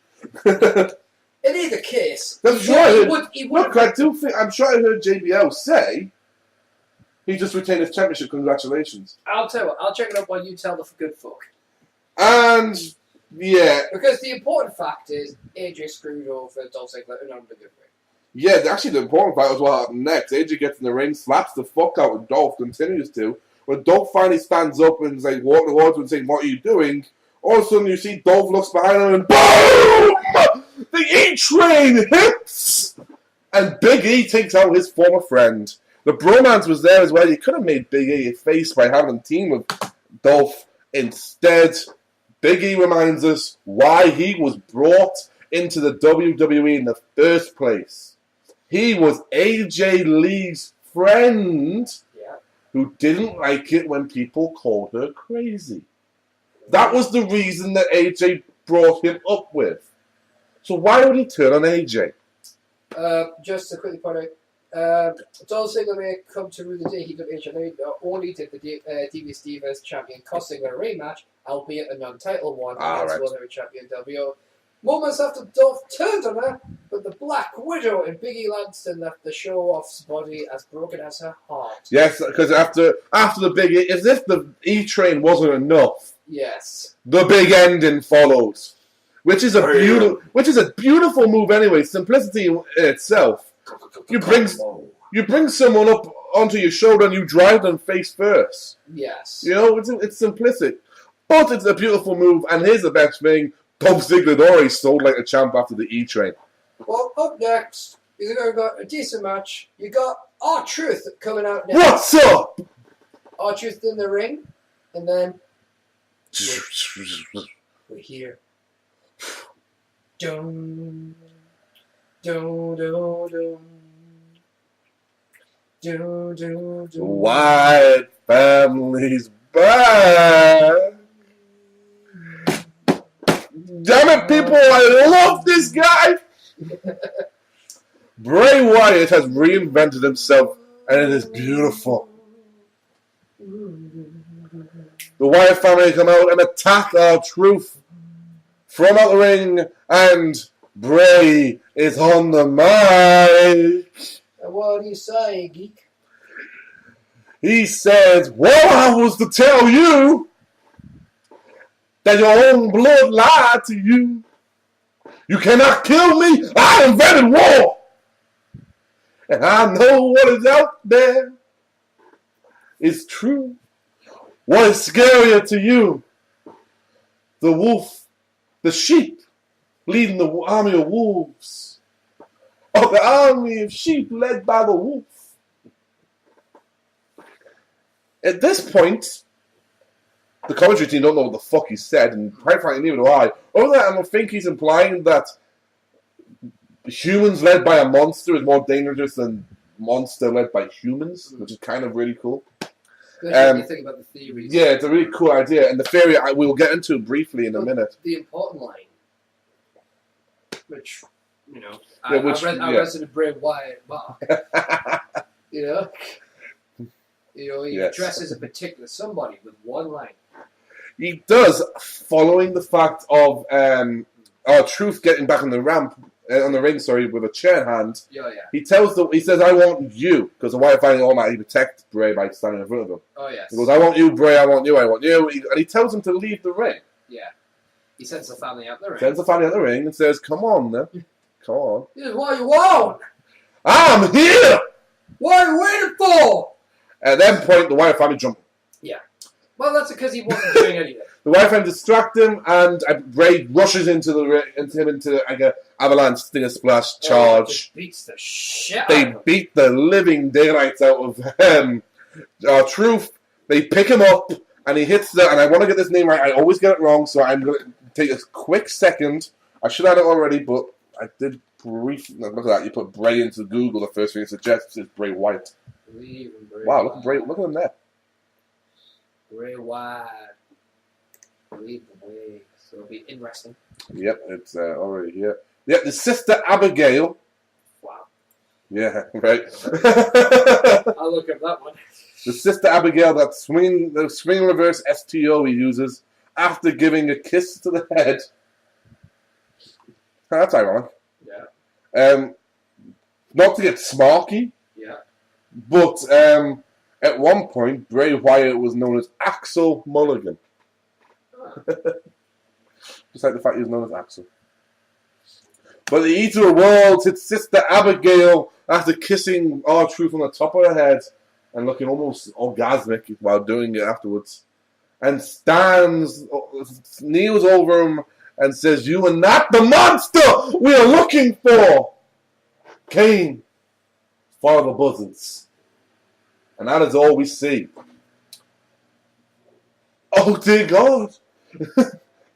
In either case, That's right. Look, I'm sure I heard JBL say he just retained his championship. Congratulations. I'll tell you what, I'll check it up while you tell the good fuck. And, yeah. Because the important fact is, AJ screwed over Dolph Ziggler and under the good way. Yeah, actually the important fact was what happened next. AJ gets in the ring, slaps the fuck out of Dolph, continues to. When Dolph finally stands up and is like walking towards him and saying, "What are you doing?" All of a sudden you see Dolph looks behind him and BOOM! The E-Train hits! And Big E takes out his former friend. The bromance was there as well. You could have made Big E a face by having him team with Dolph. Instead, Big E reminds us why he was brought into the WWE in the first place. He was AJ Lee's friend who didn't like it when people called her crazy. That was the reason that AJ brought him up with. So why would he turn on AJ? Just to quickly point out, Dolph Ziggler may come to rue the day he got AJ only did the DB Steve as champion, costing a rematch, albeit a non-title one, against World Heavyweight Champion Del. Moments after Dolph turned on her, but the Black Widow and Biggie Langston left the show-off's body as broken as her heart. Yes, because after the big, as if the E-Train wasn't enough. Yes. The big ending followed, which is a beautiful move anyway. Simplicity in itself. You bring someone up onto your shoulder and you drive them face first. Yes. You know, it's simplistic, but it's a beautiful move. And here's the best thing. Dolph Ziggler already sold like a champ after the E-Train. Well, up next, you're going to got a decent match. You got R-Truth coming out next. What's up? R-Truth in the ring, and then we're here. Dum, dum, dum, dum. Dum, dum, dum. White family's back. Damn it, people, I love this guy! Bray Wyatt has reinvented himself, and it is beautiful. The Wyatt family come out and attack R-Truth from out the ring, and Bray is on the mic. What do you say, geek? He says, "Well, I was to tell you that your own blood lied to you. You cannot kill me. I invented war. And I know what is out there is true. What is scarier to you? The wolf, the sheep, leading the army of wolves. Or the army of sheep led by the wolf." At this point, the commentary team don't know what the fuck he said, and quite frankly, neither do I. Over that, I think he's implying that humans led by a monster is more dangerous than monster led by humans, which is kind of really cool. Especially you think about the theories. Yeah, it's a really cool idea, and the theory we will get into briefly in a minute. The important line, which, you know, Yeah, I read in Bray Wyatt bar. You know, he addresses a particular somebody with one line. He does, following the fact of R-Truth getting back on the ramp, on the ring, with a chair in hand. Yeah. He says, "I want you," because the Wyatt family automatically protect Bray by standing in front of him. Oh, yes. He goes, "I want you, Bray, I want you, I want you." And he tells him to leave the ring. Yeah. He sends the family out the ring. Sends the family out the ring and says, "Come on, then. Come on." He says, "What do you want? I'm here! What are you waiting for?" At that point, the Wyatt family jump. Yeah. Well, that's because he wasn't doing anything. The Wyatt family distract him, and Bray rushes into like a avalanche stinger splash charge. Beats the shit They out of him. beat the living daylights out of Truth. They pick him up, and he hits and I want to get this name right. I always get it wrong, so I'm going to take a quick second. I should have it already, but I did briefly. Look at that. You put Bray into Google, the first thing it suggests is Bray Wyatt. Wow, look at Bray. Look at him there. Bray Wyatt. Lead the way. So it'll be interesting. Yep, it's already here. Yep, the sister Abigail. Wow. Yeah, right. I'll look at that one. The sister Abigail, the swing reverse STO he uses after giving a kiss to the head. That's ironic. Yeah. Not to get smarky, Yeah. but at one point, Bray Wyatt was known as Axel Mulligan. Just like the fact he was known as Axel. But the Eater of Worlds hit Sister Abigail after kissing R-Truth on the top of her head and looking almost orgasmic while doing it afterwards. And kneels over him and says, "You are not the monster we are looking for. Kane, Father Buzzards." And that is all we see. Oh dear God.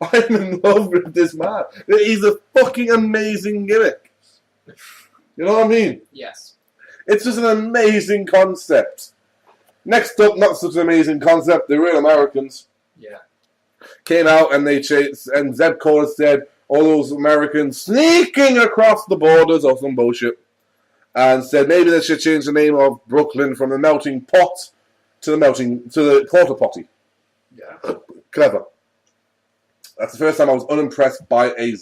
I'm in love with this man. He's a fucking amazing gimmick. You know what I mean? Yes. It's just an amazing concept. Next up, not such an amazing concept, the Real Americans Yeah. came out and they chased, and Zeb Cole said, all those Americans sneaking across the borders or some bullshit, and said maybe they should change the name of Brooklyn from the melting pot to the porta potty. Yeah. Clever. That's the first time I was unimpressed by a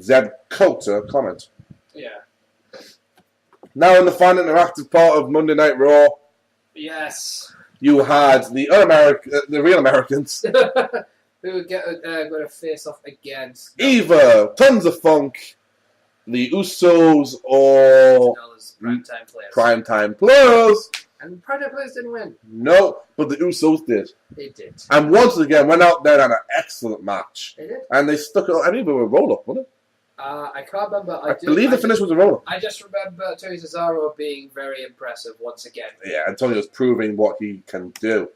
Zeb Coulter comment. Yeah. Now in the fun interactive part of Monday Night Raw, Yes. you had the Real Americans, Who would get going to face off against either Tons of Funk, the Usos, or primetime players. Primetime Players. And primetime players didn't win. No, but the Usos did. They did. And once again, went out there and had an excellent match. They did. And they stuck it, I think it was a roll-up, wasn't it? I can't remember. I believe the finish was a roll-up. I just remember Tony Cesaro being very impressive once again. Yeah, Antonio's proving what he can do.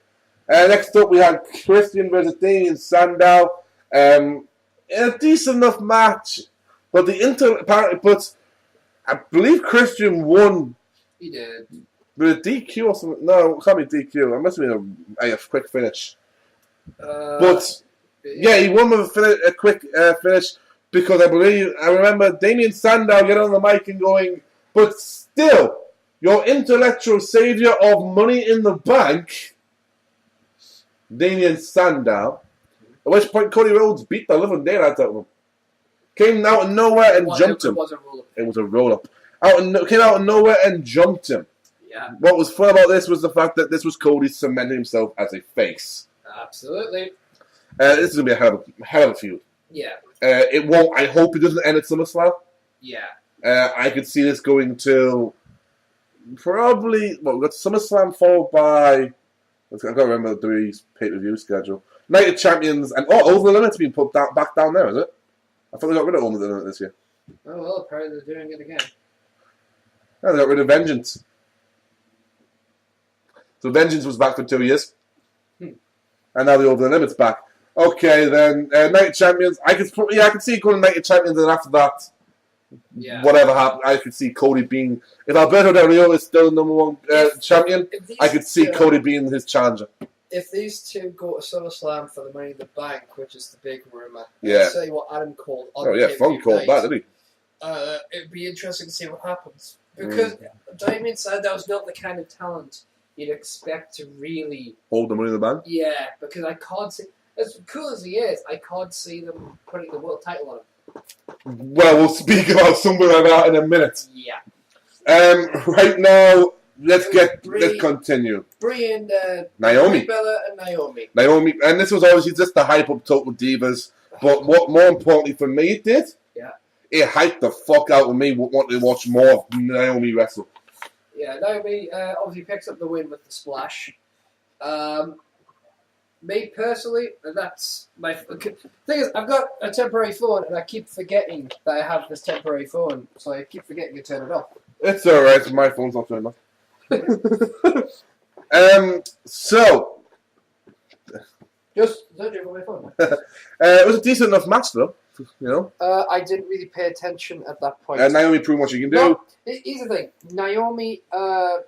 Next up, we had Christian versus Damien Sandow. In a decent enough match, but but I believe Christian won. He did. With a DQ or something. No, it can't be DQ. It must have been a quick finish. But yeah, he won with a quick finish because I remember Damien Sandow getting on the mic and going, "But still, your intellectual savior of Money in the Bank, Damien Sandow." At which point Cody Rhodes beat the living daylights out of him. Came out of nowhere and jumped him. It was a roll-up. Came out of nowhere and jumped him. Yeah. What was fun about this was the fact that this was Cody cementing himself as a face. Absolutely. This is going to be a hell of a feud. Yeah. It won't. I hope it doesn't end at SummerSlam. Yeah. I could see this going till probably, we've got SummerSlam followed by, I've got to remember the WWE's pay-per-view schedule. Night of Champions, and Over the Limit's been put back down there, is it? I thought they got rid of Over the Limit this year. Oh, well, apparently they're doing it again. No, they got rid of Vengeance. So Vengeance was back for 2 years. And now the Over the Limit's back. Okay, then, Night of Champions, I could see calling Night of Champions, and after that, whatever happened, I could see Cody being, if Alberto Del Rio is still the number one champion, I could see Cody being his challenger. If these two go to SummerSlam for the Money in the Bank, which is the big rumour, yeah. say what Adam called on Funk called that, didn't he? It'd be interesting to see what happens. Because Damien Sandow's not the kind of talent you'd expect to really hold the Money in the Bank? Yeah, because I can't see, as cool as he is, I can't see them putting the world title on him. Well, we'll speak about something like that in a minute. Yeah. Right now, let's continue. Brie and Naomi. Bella and Naomi. Naomi, and this was obviously just to hype up Total Divas, but what more importantly for me it did, it hyped the fuck out of me wanting to watch more of Naomi wrestle. Yeah, Naomi obviously picks up the win with the splash. Me personally, and that's my thing is, I've got a temporary phone, and I keep forgetting that I have this temporary phone, so I keep forgetting to turn it off. It's alright, my phone's not turned off. So, just don't do it on my phone. it was a decent enough match, though. You know, I didn't really pay attention at that point. Naomi proved what she can do. No, here's the thing: Naomi,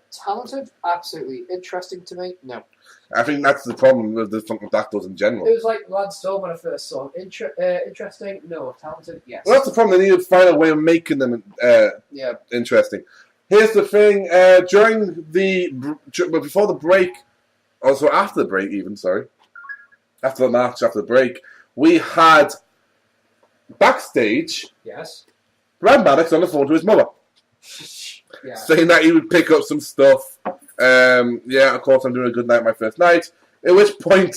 talented, absolutely interesting to me. No. I think that's the problem with the Funk McDactyls in general. It was like Lance Storm when I first saw him. Interesting? No. Talented? Yes. Well, that's the problem. They need to find a way of making them interesting. Here's the thing. Before the break, also after the break even, sorry. After the match, after the break, we had backstage Yes. Brad Maddox on the phone to his mother. Yeah. Saying that he would pick up some stuff. Of course, I'm doing a good night my first night. At which point...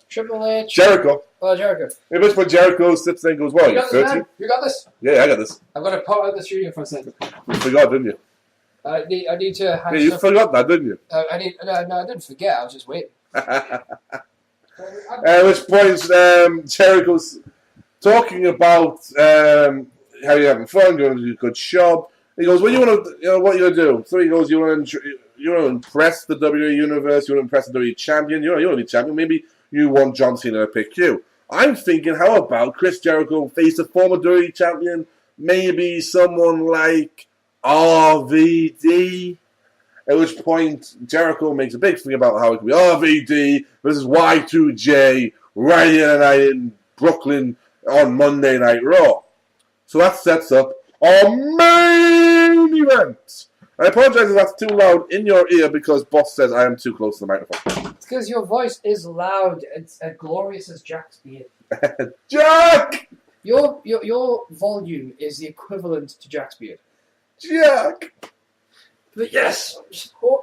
Triple H. Jericho. Oh, Jericho. At which point Jericho sits there and goes, well, You you're got this, 30. man. You got this. Yeah, I got this. I'm going to pop out the studio for a second. You forgot, didn't you? I need to hang Yeah, you stuff. forgot that, didn't you? No, I didn't forget. I was just waiting. At which point Jericho's talking about how you're having fun, going to do a good job. He goes, "Well, what you gonna do?" So he goes, "You want to impress the WWE universe? You want to impress the WWE champion? You want to be champion? Maybe you want John Cena to pick you." I'm thinking, how about Chris Jericho face a former WWE champion? Maybe someone like RVD. At which point Jericho makes a big thing about how it could be RVD versus Y2J right here tonight in Brooklyn on Monday Night Raw. So that sets up our main event. I apologize if that's too loud in your ear because Boss says I am too close to the microphone. It's because your voice is loud. It's glorious as Jack's beard. Jack! Your volume is the equivalent to Jack's beard. Jack! But yes.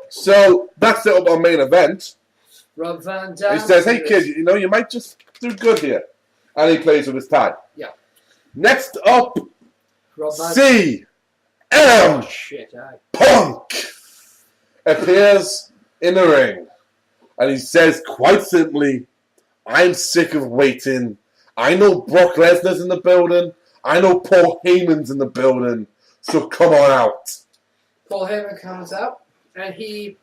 So that set up our main event. Rob Van Dam. He says, "Hey kid, you might just do good here." And he plays with his tie. Yeah. Next up, Rob Van CM Oh, shit, aye. Punk appears in the ring. And he says quite simply, "I'm sick of waiting. I know Brock Lesnar's in the building. I know Paul Heyman's in the building. So come on out." Paul Heyman comes out, and he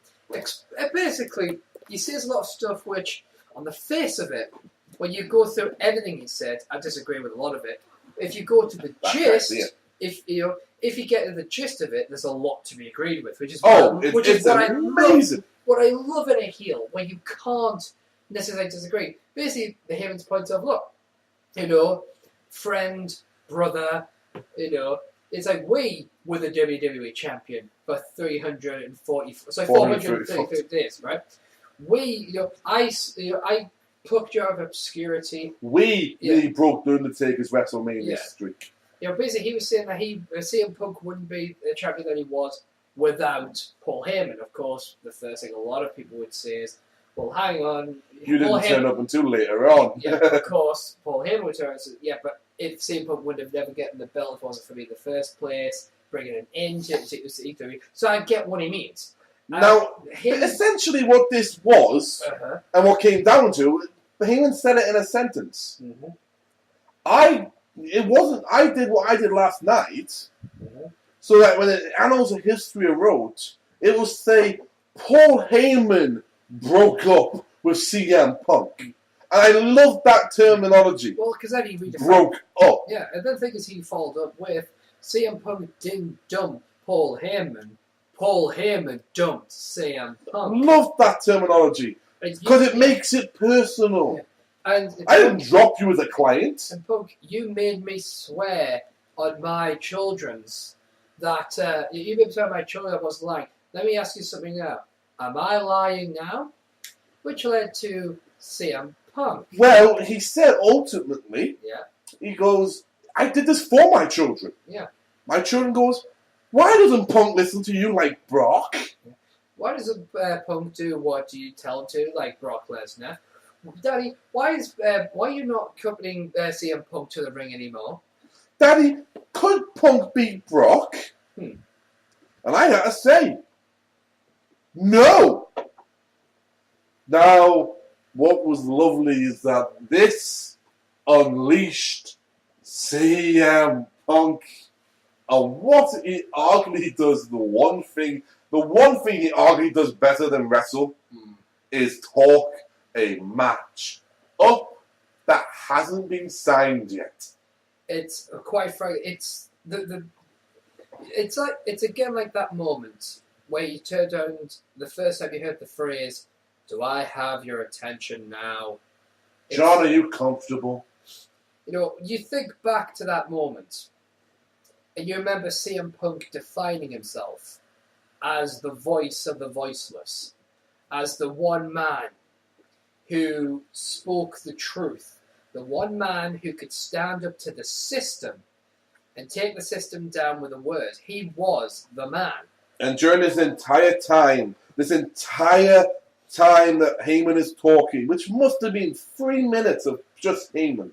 basically says a lot of stuff which, on the face of it, when you go through everything he said, I disagree with a lot of it. If you go to the gist, if you get to the gist of it, there's a lot to be agreed with, which is it's amazing. What I love in a heel, when you can't necessarily disagree. Basically, the Heyman's point of, look, friend, brother, it's like we were the WWE champion for 433 days, right? I plucked you out of obscurity. We nearly broke the Undertaker's WrestleMania streak. Basically, he was saying that CM Punk wouldn't be the champion that he was without Paul Heyman. Of course, the first thing a lot of people would say is, well, hang on. You didn't turn up until later on. Yeah, of course, Paul Heyman would turn and say, yeah, but if CM Punk would have never gotten the belt if it wasn't for me in the first place, bringing an end to it. So I get what he means. Now, essentially what this was, and what came down to, Heyman said it in a sentence. Mm-hmm. I did what I did last night, so that when the Annals of History wrote, it will say, Paul Heyman broke up with CM Punk. And I love that terminology. Well, because then he broke up. Yeah, and the thing is, he followed up with CM Punk didn't dump Paul Heyman. Paul Heyman dumped CM Punk. Love that terminology because it makes it personal. Yeah. And I didn't drop you as a client. And Punk, you made me swear on my children's that you made me swear on my children I was lying. Let me ask you something now. Am I lying now? Which led to CM Punk. Well, he said ultimately, he goes, I did this for my children. Yeah. My children goes, why doesn't Punk listen to you like Brock? Yeah. Why doesn't Punk do what you tell him to, like Brock Lesnar? Daddy, why are you not accompanying CM Punk to the ring anymore? Daddy, could Punk beat Brock? And I had to say, no. Now, what was lovely is that this unleashed CM Punk, and what he arguably does, the one thing he arguably does better than wrestle is talk a match up that hasn't been signed yet. It's quite frankly, it's again like that moment where you turned around the first time you heard the phrase, "Do I have your attention now?" John, are you comfortable? You know, you think back to that moment, and you remember CM Punk defining himself as the voice of the voiceless, as the one man who spoke the truth, the one man who could stand up to the system and take the system down with a word. He was the man. And during this entire time that Heyman is talking, which must have been 3 minutes of just Heyman,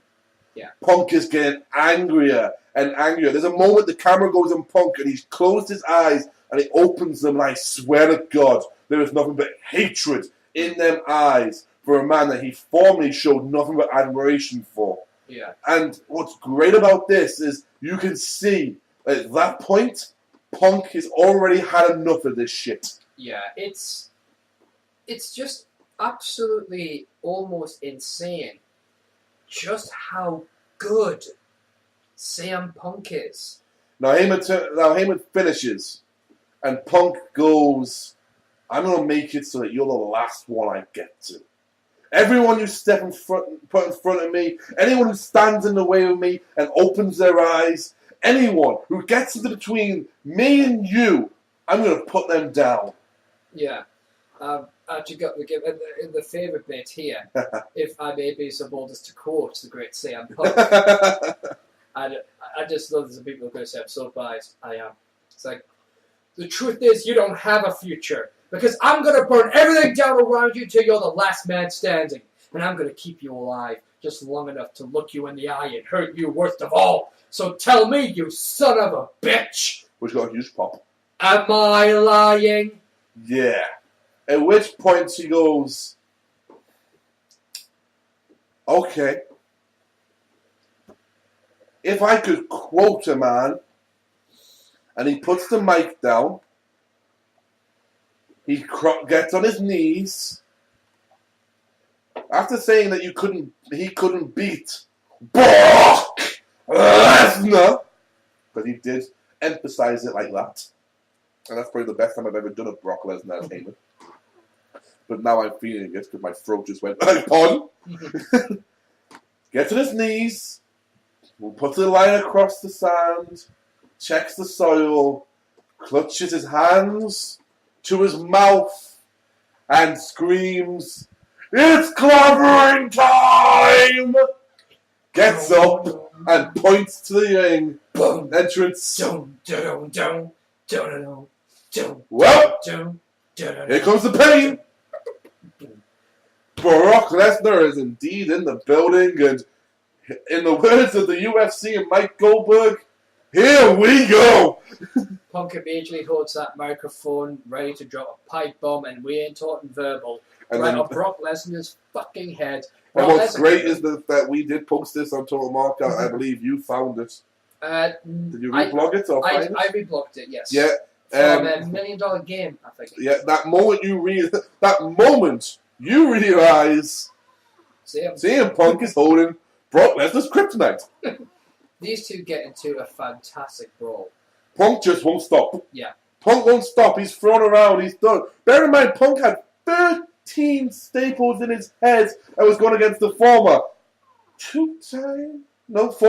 Punk is getting angrier and angrier. There's a moment the camera goes on Punk and he's closed his eyes and he opens them, and I swear to God, there is nothing but hatred in them eyes for a man that he formerly showed nothing but admiration for. Yeah. And what's great about this is you can see at that point, Punk has already had enough of this shit. Yeah, it's just absolutely almost insane just how good CM Punk is. Now Heyman finishes, and Punk goes, "I'm going to make it so that you're the last one I get to. Everyone you put in front of me, anyone who stands in the way of me and opens their eyes, anyone who gets into between me and you, I'm going to put them down." Yeah. Actually got to give in the favourite bit here, if I may be so bold as to quote the great CM Punk. I just love the people who are going to say I'm so biased. I am. It's like, the truth is you don't have a future, because I'm going to burn everything down around you till you're the last man standing, and I'm going to keep you alive just long enough to look you in the eye and hurt you worst of all. So tell me, you son of a bitch! Which got a huge pop. Am I lying? Yeah. At which point she goes, "Okay, if I could quote a man," and he puts the mic down, he gets on his knees, after saying that he couldn't beat Brock Lesnar, but he did emphasize it like that, and that's probably the best time I've ever done a Brock Lesnar as Heyman. But now I'm feeling it because my throat just went, pardon? Gets on his knees, puts the line across the sand, checks the soil, clutches his hands to his mouth, and screams, "It's clobbering time!" Gets up and points to the ring entrance. Well, here comes the pain. Brock Lesnar is indeed in the building, and in the words of the UFC and Mike Goldberg, here we go. Punk immediately holds that microphone ready to drop a pipe bomb, and we ain't talking verbal. And right then, on Brock Lesnar's fucking head. And what's great is that we did post this on Total Markout. I believe you found it. Did you reblog it or find it? I reblogged it, yes. Yeah. From a $1 Million Game, I think. Yeah, that moment you realize CM Punk is holding Brock Lesnar's kryptonite. These two get into a fantastic brawl. Punk just won't stop. Yeah. Punk won't stop. He's thrown around. He's done. Bear in mind, Punk had 13 staples in his head and was going against the former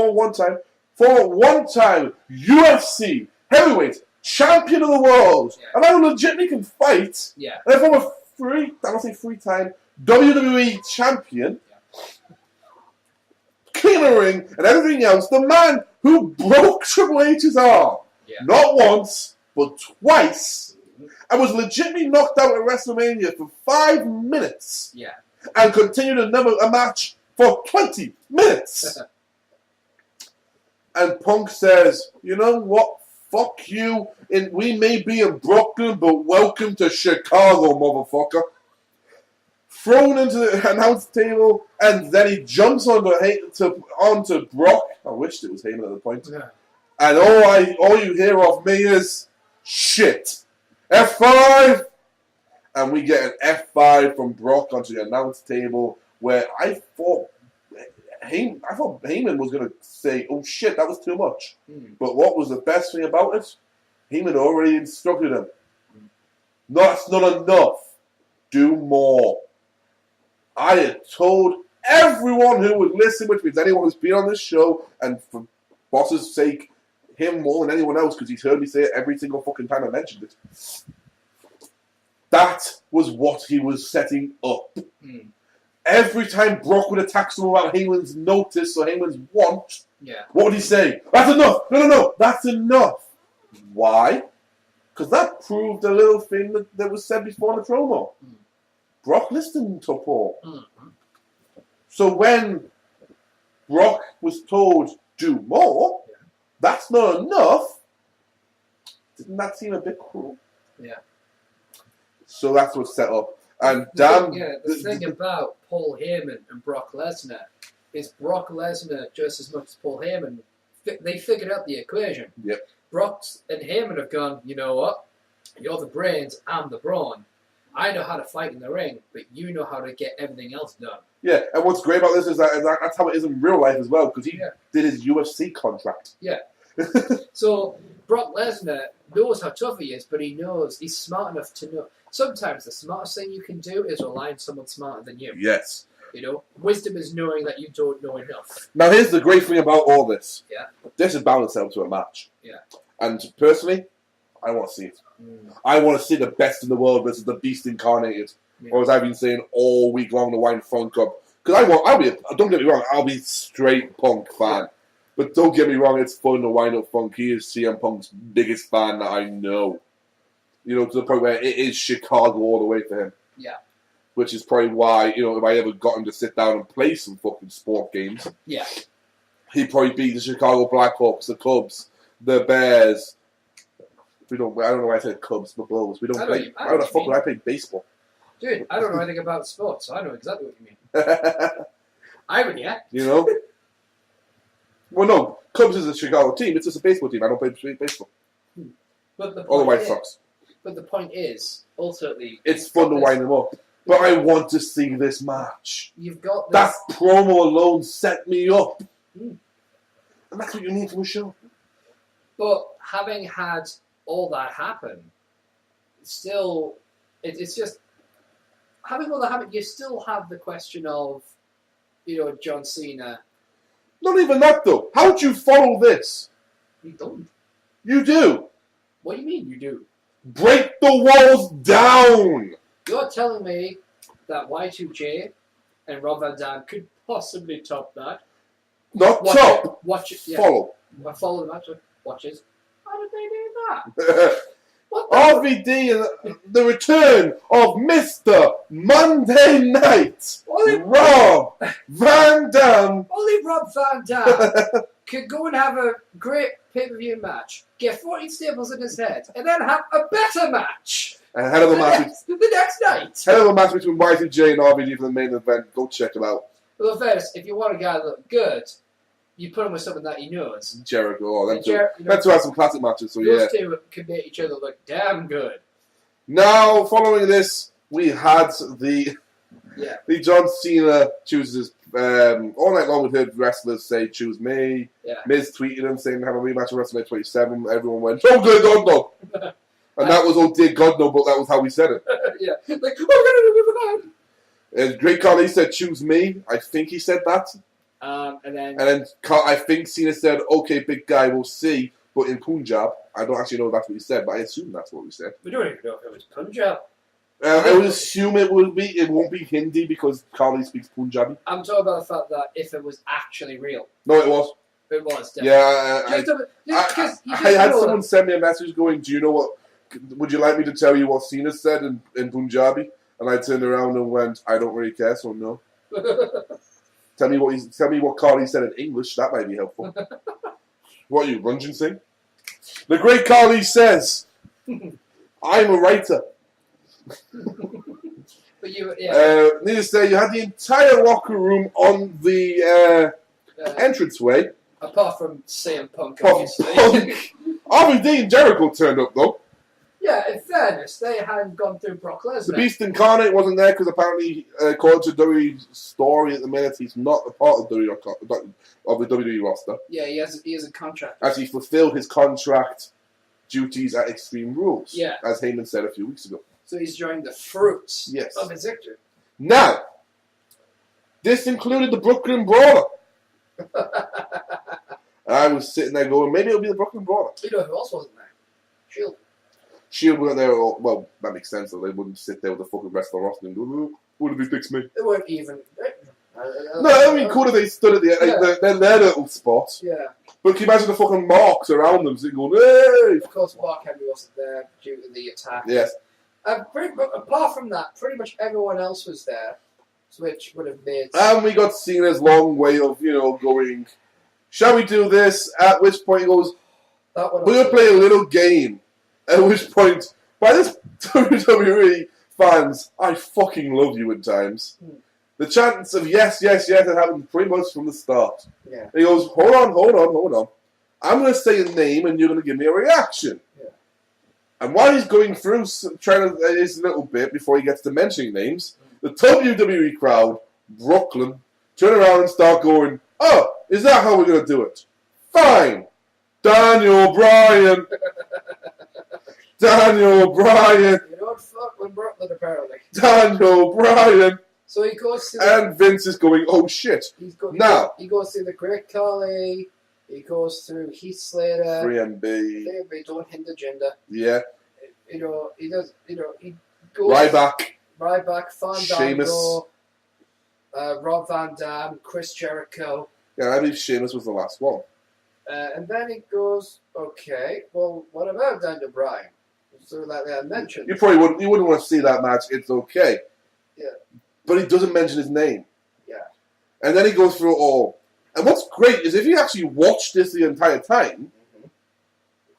one-time UFC heavyweight champion of the world. Yeah. And I legitimately can fight. Yeah. And if I'm a three-time WWE champion, king of the ring, and everything else, the man who broke Triple H's arm, not once, but twice, and was legitimately knocked out at WrestleMania for 5 minutes, and continued a match for 20 minutes. And Punk says, "You know what? Fuck you. We may be in Brooklyn, but welcome to Chicago, motherfucker." Thrown into the announce table, and then he jumps onto Brock. I wished it was Heyman at the point. Yeah. And all you hear of me is shit. F5, and we get an F5 from Brock onto the announce table, where I thought Heyman was going to say, "Oh shit, that was too much." But what was the best thing about it? Heyman already instructed him. That's not enough. Do more. I had told everyone who would listen, which means anyone who's been on this show, and for boss's sake, him more than anyone else, because he's heard me say it every single fucking time I mentioned it. That was what he was setting up. Every time Brock would attack someone about Heyman's notice or Heyman's want, what would he say? That's enough! No, that's enough! Why? Because that proved a little thing that was said before in the promo. Brock listened to Paul. So when Brock was told, do more, that's not enough, didn't that seem a bit cruel? Yeah. So that's what's set up. And the thing about Paul Heyman and Brock Lesnar is Brock Lesnar, just as much as Paul Heyman, they figured out the equation. Yep. Brock and Heyman have gone, you know what? You're the brains, I'm the brawn. I know how to fight in the ring, but you know how to get everything else done. Yeah, and what's great about this is that's how it is in real life as well, because he did his UFC contract. Yeah. So Brock Lesnar knows how tough he is, but he knows he's smart enough to know. Sometimes the smartest thing you can do is rely on someone smarter than you. Yes. You know, wisdom is knowing that you don't know enough. Now, here's the great thing about all this. Yeah. This is balanced out to a match. Yeah. And personally, I want to see it. I want to see the best in the world versus the beast incarnated. Yeah. Or as I've been saying all week long, the Wine Funk Club. Because don't get me wrong, I'll be straight Punk fan. Yeah. But don't get me wrong, it's fun to wind up Funk. He is CM Punk's biggest fan that I know. You know, to the point where it is Chicago all the way for him. Yeah. Which is probably why, you know, if I ever got him to sit down and play some fucking sport games, he'd probably beat the Chicago Blackhawks, the Cubs, the Bears. I don't know why I said Cubs, the Bulls. We don't play. How the fuck would I play baseball? Dude, I don't know anything about sports, so I know exactly what you mean. Irony, yeah? You know? Well, no. Cubs is a Chicago team. It's just a baseball team. I don't play baseball. But the or the White Sox. But the point is, ultimately... It's fun to wind them up. But I want to see this match. You've got this... That promo alone set me up. And that's what you need from a show. But having had all that happen, still... It's just... Having all that happen, you still have the question of, you know, John Cena... Not even that, though. How do you follow this? You don't. You do. What do you mean you do? Break the walls down! You're telling me that Y2J and Rob Van Dam could possibly top that? Not top. Watch it. Yeah. Follow. Follow the match. Watches. How did they do that? RVD and the return of Mr. Monday Night. Rob Van Dam. Only Rob Van Dam could go and have a great pay-per-view match, get 14 staples in his head, and then have a better match. And hell of a match the next night. Hell of a match between Y2J and RVD for the main event. Go check it out. Well, first, if you want a guy to look good, you put him with someone that he knows. Jericho. Oh, them two have some classic matches, so those two can make each other look damn good. Now, following this, we had the John Cena chooses all night long. We heard wrestlers say choose me. Yeah. Miz tweeted him saying have a rematch of WrestleMania 27. Everyone went, oh good God no. And that was oh dear God no, but that was how we said it. Yeah. Like, oh God. And Great Khali said choose me. I think he said that. And then I think Cena said, okay, big guy, we'll see. But in Punjab, I don't actually know if that's what he said, but I assume that's what he said. We don't even know if it was Punjab. I would assume it will be. It won't be Hindi because Khali speaks Punjabi. I'm talking about the fact that if it was actually real. No, it was. It was, definitely. Yeah, I had someone send me a message going, do you know what, would you like me to tell you what Cena said in Punjabi? And I turned around and went, I don't really care, so no. Tell me what Khali said in English. That might be helpful. What are you, Runjin Singh? The Great Khali says, I'm a writer. But needless to say, you had the entire locker room on the entranceway. Apart from CM Punk, obviously. RVD and Jericho turned up, though. Yeah, in fairness, they hadn't gone through Brock Lesnar. The Beast Incarnate wasn't there because apparently, according to WWE's story at the minute, he's not a part of the WWE roster. Yeah, he has a contract. As he fulfilled his contract duties at Extreme Rules, yeah, as Heyman said a few weeks ago. So he's enjoying the fruits Yes. of his victory. Now, this included the Brooklyn Brawler. I was sitting there going, maybe it'll be the Brooklyn Brawler. You know who else wasn't there? Shield. Shield weren't there at all. Well, that makes sense, though. They wouldn't sit there with the fucking rest of the roster and go, what if he picks me? They weren't even. No, I mean, cool if they stood at their little spot. Yeah. But can you imagine the fucking marks around them sitting going, hey! Of course, Mark Henry wasn't there due to the attack. Yes. Apart from that, pretty much everyone else was there, which would have made. And we got Cena's long way of, going, shall we do this? At which point he goes, we're going to play a little game. At which point, by this WWE fans, I fucking love you at times. The chants of yes, yes, yes had happened pretty much from the start. Yeah. And he goes, hold on. I'm going to say a name and you're going to give me a reaction. Yeah. And while he's going through trying to his little bit before he gets to mentioning names, the WWE crowd, Brooklyn, turn around and start going, oh, is that how we're going to do it? Fine. Daniel Bryan. Daniel Bryan. You don't fuck with Brooklyn, apparently. Daniel Bryan. So he goes to And Vince is going, oh shit. He goes through the Great Khali. He goes through Heath Slater. 3MB. Don't hinder gender. Yeah. He does. He goes. Ryback. Fandango. Rob Van Dam. Chris Jericho. Yeah, I believe Sheamus was the last one. And then he goes, okay, well, what about Daniel Bryan? So like I mentioned. You wouldn't want to see that match. It's okay. Yeah. But he doesn't mention his name. Yeah. And then he goes through it all. And what's great is if you actually watch this the entire time,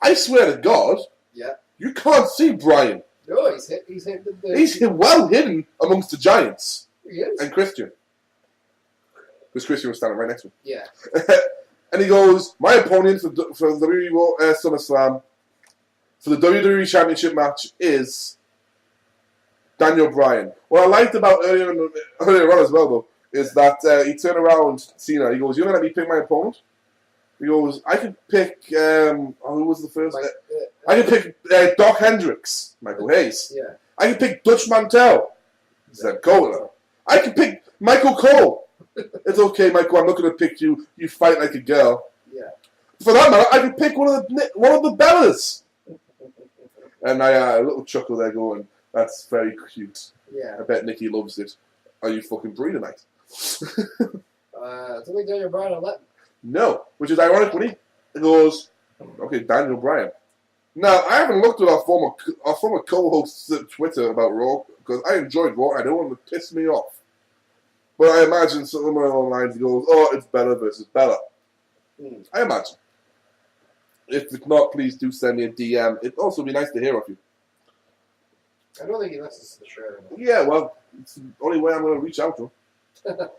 I swear to God, you can't see Bryan. No, he's well hidden amongst the giants. He is. And Christian. Because Christian was standing right next to him. Yeah. And he goes, my opponent for the WWE SummerSlam for the WWE Championship match is Daniel Bryan. What I liked about earlier on as well, though, is that he turned around Cena. He goes, you're going to let me pick my opponent? He goes, I could pick, who was the first? I could pick Doc Hendricks, Michael Hayes. Yeah. I could pick Dutch Mantel, Zeb Cola. I could pick Michael Cole. It's okay, Michael, I'm not going to pick you. You fight like a girl. Yeah. For that matter, I could pick one of the Bellas. And I a little chuckle there going, that's very cute. Yeah. I bet Nikki loves it. Are you fucking free tonight? I don't think Daniel Bryan will let him. No, which is ironic when he goes, okay, Daniel Bryan. Now, I haven't looked at our former co-host's Twitter about Raw, because I enjoyed Raw, I don't want to piss me off. But I imagine somewhere along the lines he goes, oh, it's Bella versus Bella. I imagine. If it's not, please do send me a DM. It'd also be nice to hear of you. I don't think he listens to the show anymore. Yeah, well, it's the only way I'm going to reach out to him.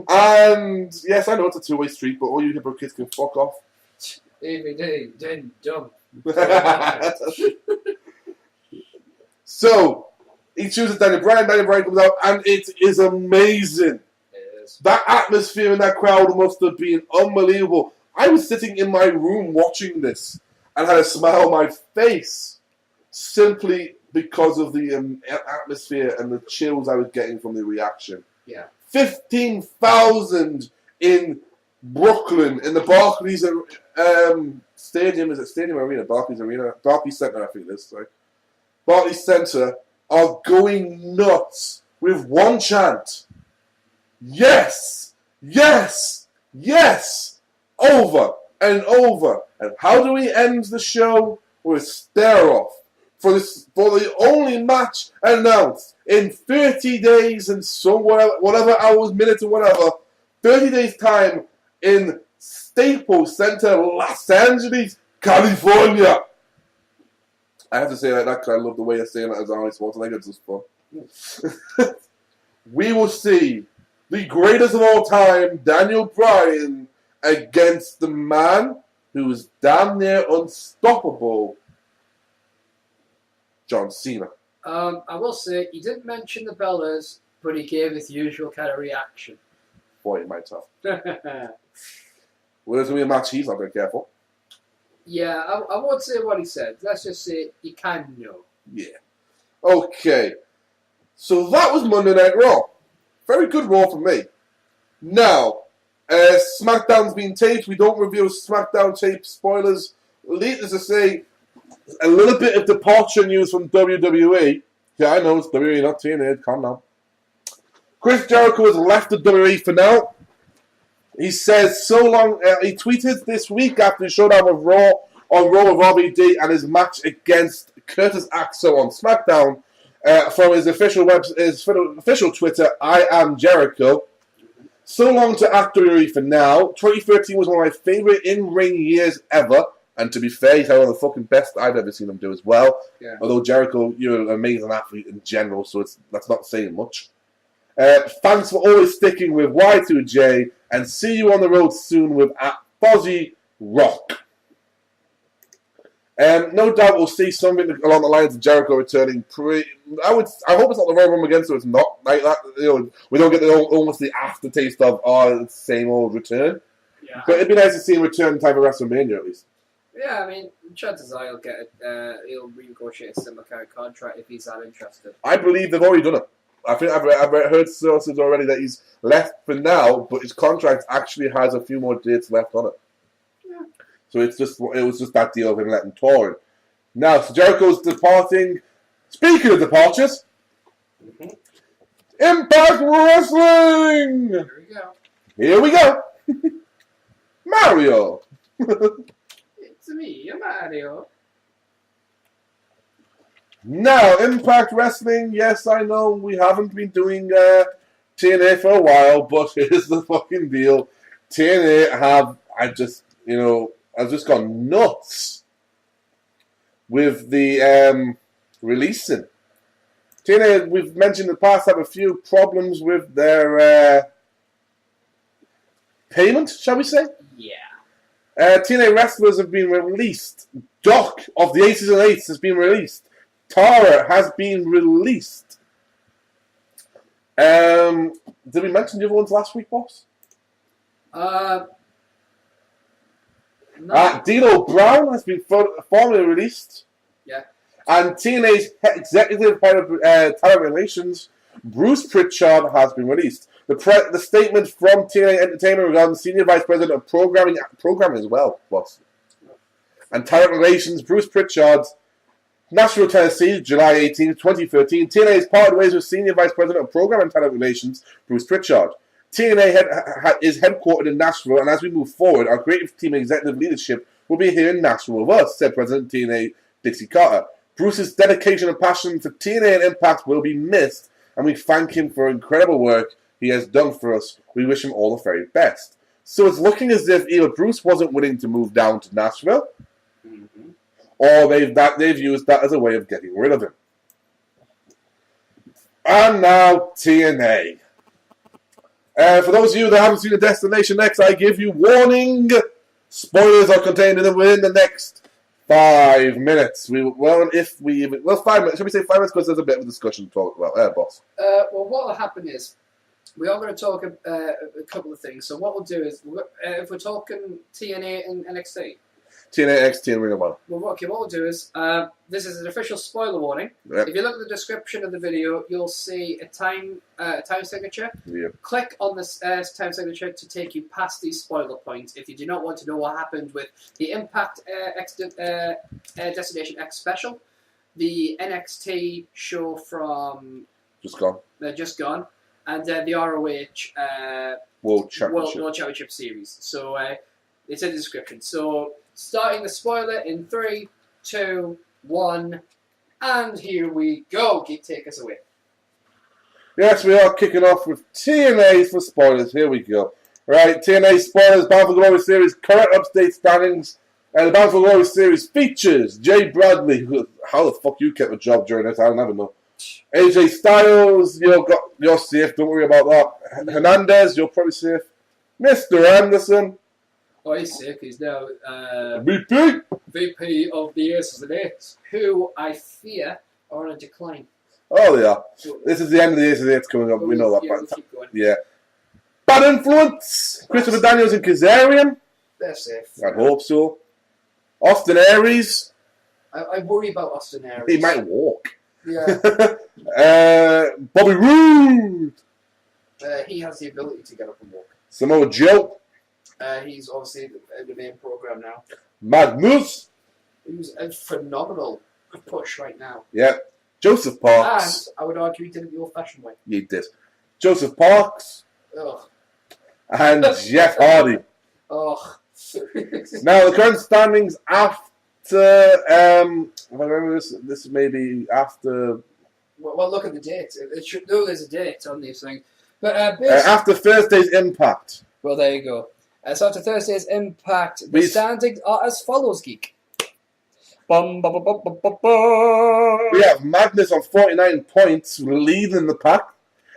And, yes, I know it's a two-way street, but all you hypocrites can fuck off. DVD, then dumb. So, he chooses Daniel Bryan. Daniel Bryan comes out, and it is amazing. It is. That atmosphere in that crowd must have been unbelievable. I was sitting in my room watching this and had a smile on my face simply because of the atmosphere and the chills I was getting from the reaction. Yeah. 15,000 in Brooklyn in the Barclays Stadium. Is it Stadium Arena? Barclays Arena? Barclays Center, I think it is. Sorry. Barclays Center are going nuts with one chant. Yes! Yes! Yes! Over and over. And how do we end the show? With a stare-off. For the only match announced in 30 days and whatever hours, minutes, or whatever, 30 days time in Staples Center, Los Angeles, California. I have to say it like that because I love the way you're saying that as Arnold Schwarzenegger. It's just fun. We will see the greatest of all time, Daniel Bryan, against the man who is damn near unstoppable, John Cena. I will say, he didn't mention the Bellas, but he gave his usual kind of reaction. Boy, it might have. Well, there's going to be a match he's not very careful. Yeah, I won't say what he said. Let's just say you kind of know. Yeah. Okay. So that was Monday Night Raw. Very good Raw for me. Now, SmackDown's been taped. We don't review SmackDown tape spoilers. Needless to say, a little bit of departure news from WWE. Yeah, I know it's WWE, not TNA. Calm down. Chris Jericho has left the WWE for now. He says so long. He tweeted this week after the showdown with Raw on Raw with RVD and his match against Curtis Axel on SmackDown. From his official official Twitter, I am Jericho. So long to WWE for now. 2013 was one of my favourite in-ring years ever. And to be fair, he's one of the fucking best I've ever seen him do as well. Yeah. Although Jericho, you're an amazing athlete in general, so that's not saying much. Thanks for always sticking with Y2J, and see you on the road soon with Fozzy Rock. No doubt we'll see something along the lines of Jericho returning. I hope it's not the Royal Rumble again, so it's not like that. We don't get almost the aftertaste of it's the same old return. Yeah. But it'd be nice to see him return time of WrestleMania at least. Yeah, I mean, chances are he'll renegotiate a similar kind of contract if he's that interested. I believe they've already done it. I think I've heard sources already that he's left for now, but his contract actually has a few more dates left on it. Yeah. So it was just that deal of him letting tour. Now, so Jericho's departing. Speaking of departures, Impact Wrestling! Here we go. Mario. It's me, Mario. Now, Impact Wrestling, yes, I know we haven't been doing TNA for a while, but here's the fucking deal. TNA I've just gone nuts with the releasing. TNA, we've mentioned in the past, have a few problems with their payment, shall we say? Yeah. TNA wrestlers have been released. Doc of the Aces and Eights has been released. Tara has been released. Did we mention the other ones last week, boss? No. D'Lo Brown has been formally released. Yeah. And TNA's executive head of talent relations, Bruce Pritchard, has been released. The statement from TNA Entertainment regarding Senior Vice President of Programming as well, boss. And talent relations, Bruce Pritchard, Nashville, Tennessee, July 18, 2013. TNA has parted ways with Senior Vice President of Program and Talent Relations, Bruce Pritchard. TNA is headquartered in Nashville, and as we move forward, our creative team and executive leadership will be here in Nashville with us, said President TNA Dixie Carter. Bruce's dedication and passion for TNA and Impact will be missed, and we thank him for incredible work he has done for us. We wish him all the very best. So it's looking as if either Bruce wasn't willing to move down to Nashville, or they've used that as a way of getting rid of him. And now TNA. For those of you that haven't seen the Destination X, I give you warning. Spoilers are contained within the next 5 minutes. 5 minutes. Should we say 5 minutes? Because there's a bit of a discussion to talk about. Boss. Well, what will happen is we are going to talk a couple of things. So what we'll do is, if we're talking TNA and NXT. TNA, NXT, and Ring of Honor. Well, okay, what we'll do is, this is an official spoiler warning. Yep. If you look at the description of the video, you'll see a time signature. Yep. Click on this time signature to take you past these spoiler points. If you do not want to know what happened with the Impact Destination X special, the NXT show from... Just gone. And the ROH World Championship. World Championship series. So it's in the description. So starting the spoiler in 3, 2, 1, and here we go. Take us away. Yes, we are kicking off with TNA for spoilers. Here we go. Right, TNA spoilers, Bound for Glory series, current update standings. And the Bound for Glory series features Jay Bradley. How the fuck you kept a job during this? I'll never know. AJ Styles, you're safe. Don't worry about that. Hernandez, you're probably safe. Mr. Anderson. Oh, he's sick. He's now VP of the Aces and Eights, who I fear are on a decline. Oh, they are. This is the end of the Aces and Eights coming up. We know that. We'll keep going. Yeah. Bad Influence. Christopher Daniels and Kazarian. They're safe. I hope so. Austin Aries. I worry about Austin Aries. He might walk. Yeah. Bobby Roode. He has the ability to get up and walk. Samoa Joe. He's obviously in the main program now. Magnus. Who's a phenomenal push right now. Yeah. Joseph Parks. And I would argue he did it the old-fashioned way. He did. Joseph Parks. Ugh. And Jeff Hardy. Ugh. Now, the current standings after, if I remember this may be after... Well, look at the date. It should know there's a date on these things. But after Thursday's Impact. Well, there you go. So after Thursday's Impact, the standings are as follows, Geek. Bum, bum, bum, bum, bum, bum, bum. We have Magnus on 49 points, leading the pack.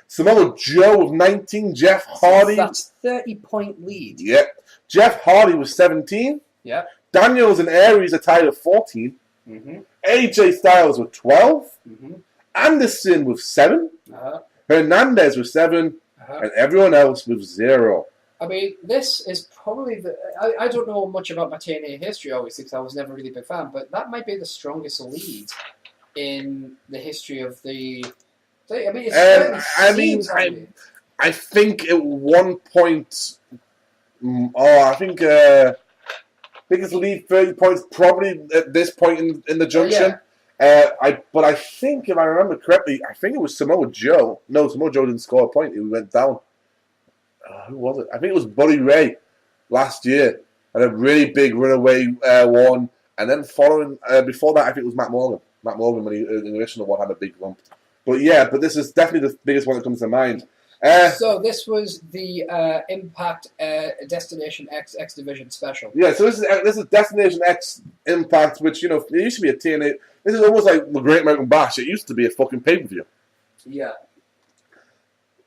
Samoa Joe with 19. Jeff Hardy. That's 30-point lead. Yeah. Jeff Hardy with 17. Yeah. Daniels and Aries are tied at 14. Mm-hmm. AJ Styles with 12. Mm-hmm. Anderson with 7. Uh-huh. Hernandez with 7. Uh-huh. And everyone else with 0. I mean, this is probably the... I don't know much about my TNA history, obviously, because I was never really a big fan, but that might be the strongest lead in the history of the... I mean, I think at one point... I think it's lead 30 points probably at this point in the junction. But I think, if I remember correctly, I think it was Samoa Joe. No, Samoa Joe didn't score a point. He went down. Who was it? I think it was Buddy Ray last year. Had a really big runaway one. And then following, before that, I think it was Matt Morgan. Matt Morgan, when he in the original one, had a big lump. But yeah, but this is definitely the biggest one that comes to mind. So this was the Impact Destination X Division special. Yeah, so this is Destination X Impact, which, it used to be a TNA. This is almost like the Great American Bash. It used to be a fucking pay-per-view. Yeah.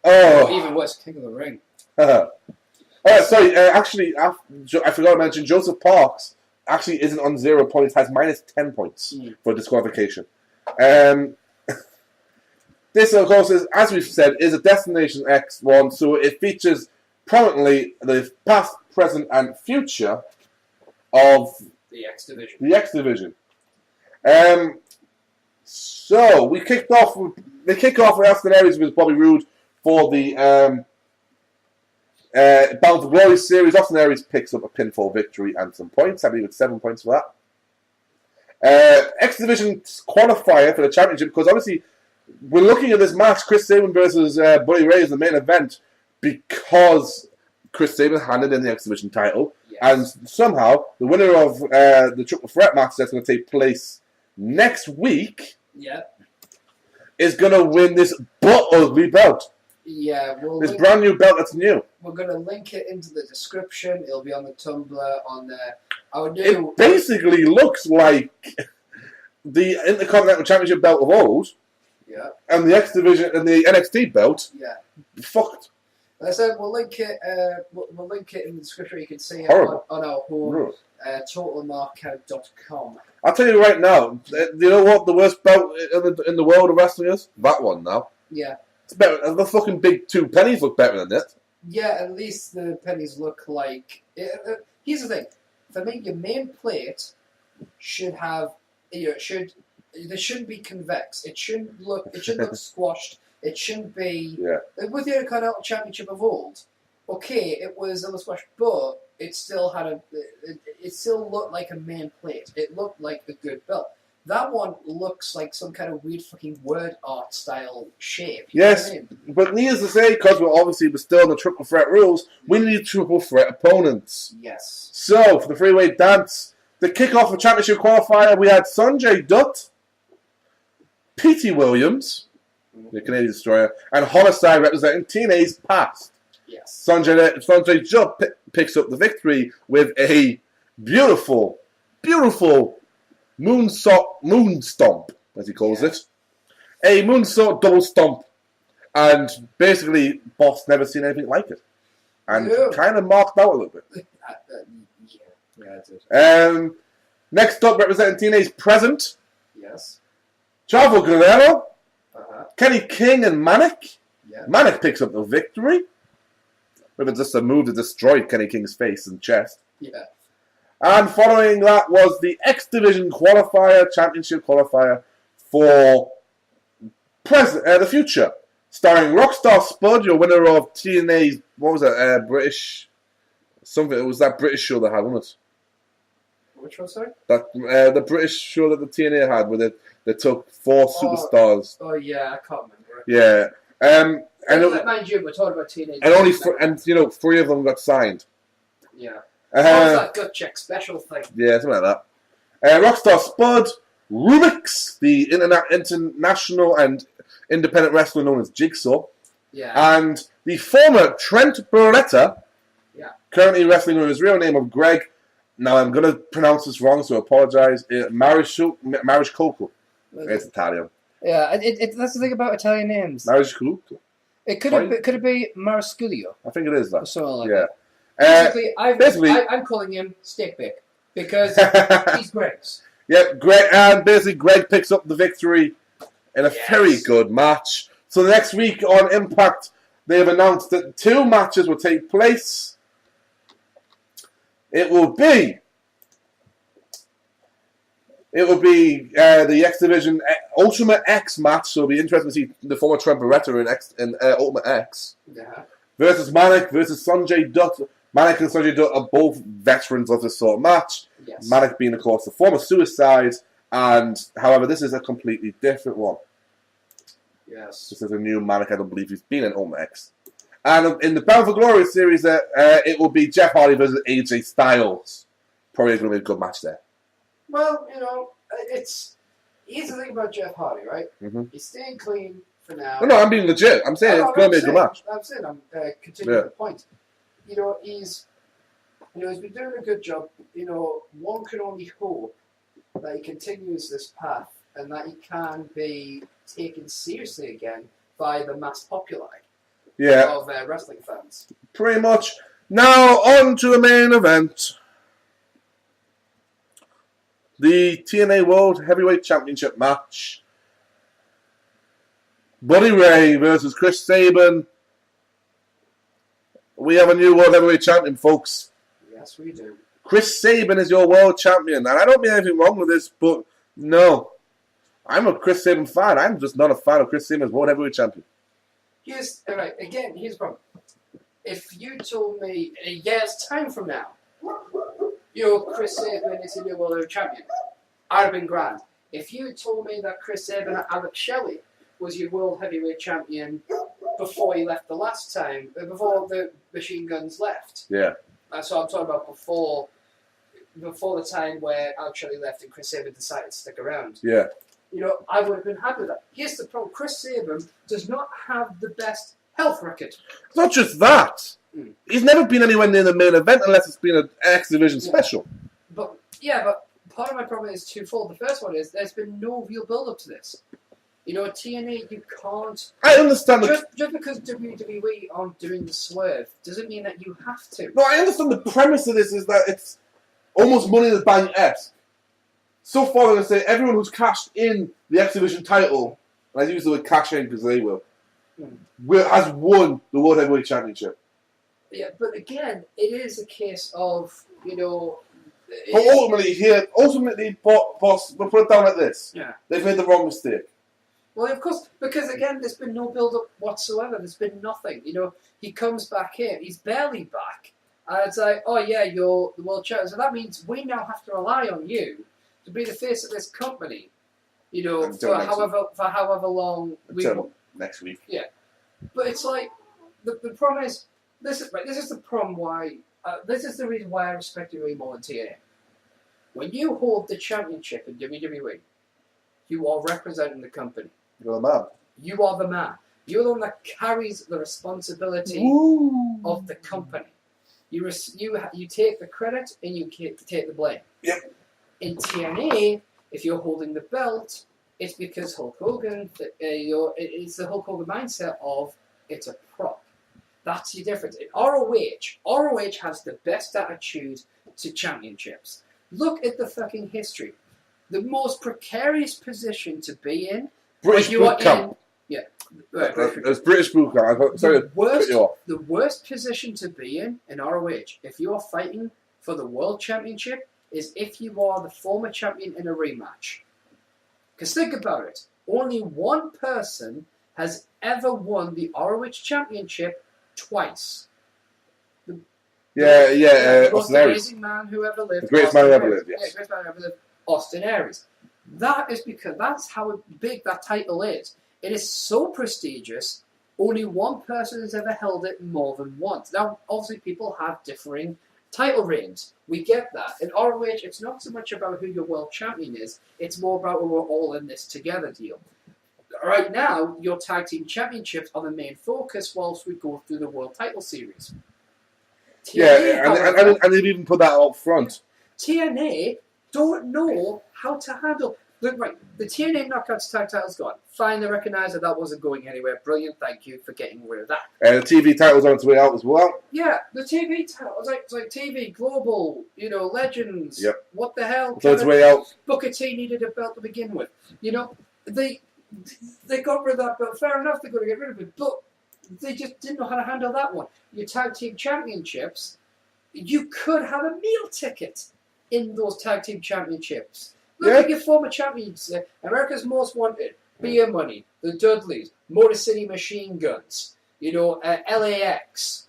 Oh. Or even worse, King of the Ring. Sorry, actually, I forgot to mention, Joseph Parks actually isn't on 0 points, has minus 10 points for disqualification. This, of course, as we've said, is a Destination X one, so it features prominently the past, present, and future of the X Division. The X Division. So we kicked off. They kick off with Austin Aries with Bobby Roode for the Bound for Glory series. Austin Aries picks up a pinfall victory and some points. I believe it's 7 points for that. X Division qualifier for the championship, because obviously we're looking at this match, Chris Sabin versus Buddy Ray, as the main event, because Chris Sabin handed in the X Division title, and somehow the winner of the triple threat match that's going to take place next week is going to win this ugly belt. Yeah, this brand new belt that's new. We're going to link it into the description. It'll be on the Tumblr, on our new... It basically looks like the Intercontinental Championship belt of old. Yeah. And the X Division and the NXT belt. Yeah. Fucked. I said we'll link it. We'll link it in the description. You can see it on our home, totalmarkout.com. I'll tell you right now. You know what the worst belt in the world of wrestling is? That one now. Yeah. It's better. The fucking big 2 pennies look better than it. Yeah, at least the pennies look like. Here's the thing. For me, your main plate should have. They shouldn't be convex. It shouldn't look squashed. It shouldn't be with the Intercontinental Championship of old. Okay, it was a little squashed, but it still had it still looked like a main plate. It looked like a good belt. That one looks like some kind of weird fucking word art style shape. Yes, but needless to say, because we're still in the triple threat rules, we need triple threat opponents. Yes. So for the freeway dance, the kickoff of championship qualifier, we had Sanjay Dutt, P.T. Williams, the Canadian Destroyer, and Homicide representing TNA's past. Yes. Sanjay Dutt picks up the victory with a beautiful moon stomp, as he calls it. A moonsault double stomp. And basically, Boss never seen anything like it. And kind of marked out a little bit. Yeah, it did. Next up, representing TNA's present. Yes. Chavo Guerrero, Kenny King, and Manic. Yeah. Manic picks up the victory. With just a move to destroy Kenny King's face and chest. Yeah. And following that was the X Division qualifier, championship qualifier for The future, starring Rockstar Spud, your winner of TNA's, what was it, British, something, it was that British show they had, wasn't it? Which one, sorry? That the British show that the TNA had, where they took 4 superstars. Oh yeah, I can't remember. Yeah. And mind you, we're talking about teenagers. And only 3 of them got signed. Yeah. What was that gut check special thing? Yeah, something like that. Rockstar Spud, Rubix, the international and independent wrestler known as Jigsaw. Yeah. And the former Trent Beretta, currently wrestling under his real name of Greg. Now I'm going to pronounce this wrong, so I apologise. Marish Coco. It's Italian. Yeah, that's the thing about Italian names. Marish Coco. Could it be Marisculio? I think it is that. Or something like that. Basically, I'm calling him Steak Bake because he's Greg's. Yeah, Greg, and basically Greg picks up the victory in a very good match. So next week on Impact, they have announced that 2 matches will take place. It will be the X Division Ultimate X match, so it'll be interesting to see the former Trent Beretta in Ultimate X versus Manik versus Sanjay Dutt. Manik and Sanjay Dutt are both veterans of this sort of match. Yes. Manik being, of course, the former Suicide, and however, this is a completely different one. Yes. This is a new Manik. I don't believe he's been in Ultimate X. And in the Bound for Glory series, it will be Jeff Hardy versus AJ Styles. Probably going to be a good match there. Well, here's the thing about Jeff Hardy, right? Mm-hmm. He's staying clean for now. No, I'm being legit. I'm saying it's going to be a good match. I'm continuing the point. He's been doing a good job. One can only hope that he continues this path and that he can be taken seriously again by the mass populi of wrestling fans. Pretty much. Now, on to the main event. The TNA World Heavyweight Championship match. Buddy Ray versus Chris Sabin. We have a new World Heavyweight Champion, folks. Yes, we do. Chris Sabin is your World Champion. And I don't mean anything wrong with this, but no. I'm a Chris Sabin fan. I'm just not a fan of Chris Sabin as World Heavyweight Champion. Here's the problem. If you told me a year's time from now, Chris Sabin is your World Heavyweight Champion, I'd have been grand. If you told me that Chris Sabin and Alex Shelley was your World Heavyweight Champion before he left the last time, before the Machine Guns left. Yeah. So I'm talking about before the time where Alex Shelley left and Chris Sabin decided to stick around. Yeah. I would have been happy with that. Here's the problem. Chris Sabin does not have the best health record. It's not just that. He's never been anywhere near the main event unless it's been an X Division special. But part of my problem is twofold. The first one is there's been no real build-up to this. TNA, you can't... I understand... Just because WWE aren't doing the swerve doesn't mean that you have to. No, I understand the premise of this is that it's almost Money in the Bank-esque. So far, I'm going to say everyone who's cashed in the X Division title, and I use the word cash in because they will, has won the World Heavyweight Championship. Yeah, but again, it is a case of, But ultimately, boss, we'll put it down like this. Yeah. They've made the wrong mistake. Well, of course, because again, there's been no build-up whatsoever. There's been nothing. He comes back here. He's barely back. And it's like, oh yeah, you're the world champion. So that means we now have to rely on you to be the face of this company. For however long until next week. Yeah. But it's like, the problem is, this is the problem why, this is the reason why I respect you way more than TNA. When you hold the championship in WWE, you are representing the company. You're the man. You are the man. You're the one that carries the responsibility of the company. You take the credit and you take the blame. Yep. In TNA, if you're holding the belt, it's because Hulk Hogan. It's the Hulk Hogan mindset of it's a prop. That's your difference. In ROH has the best attitude to championships. Look at the fucking history. The most precarious position to be in. British boot camp. It was British boot camp. The worst position to be in ROH, if you are fighting for the World Championship, is if you are the former champion in a rematch. Because think about it. only one person has ever won the ROH Championship twice. The most Austin Aries. amazing man who ever lived. The greatest man who ever lived, yes. Yeah, greatest man who ever lived, Austin Aries. That is because that's how big that title is. It is so prestigious, only one person has ever held it more than once. Now, obviously, people have differing title reigns. We get that. In ROH, it's not so much about who your world champion is, it's more about we're all in this together deal. Right now, your tag team championships are the main focus whilst we go through the world title series. TNA, and they've even put that up front. TNA don't know how to handle. Look, right, the TNA Knockouts tag title's gone. Fine, they recognise that wasn't going anywhere. Brilliant, thank you for getting rid of that. The TV title's on its way out as well. Yeah, the TV title. It's like TV, Global, Legends. Yep. What the hell? So its way out. Booker T needed a belt to begin with. They got rid of that belt. Fair enough, they're going to get rid of it. But they just didn't know how to handle that one. Your tag team championships, you could have a meal ticket in those tag team championships. Look at your former champions. America's Most Wanted, Beer Money, the Dudleys, Motor City Machine Guns, LAX,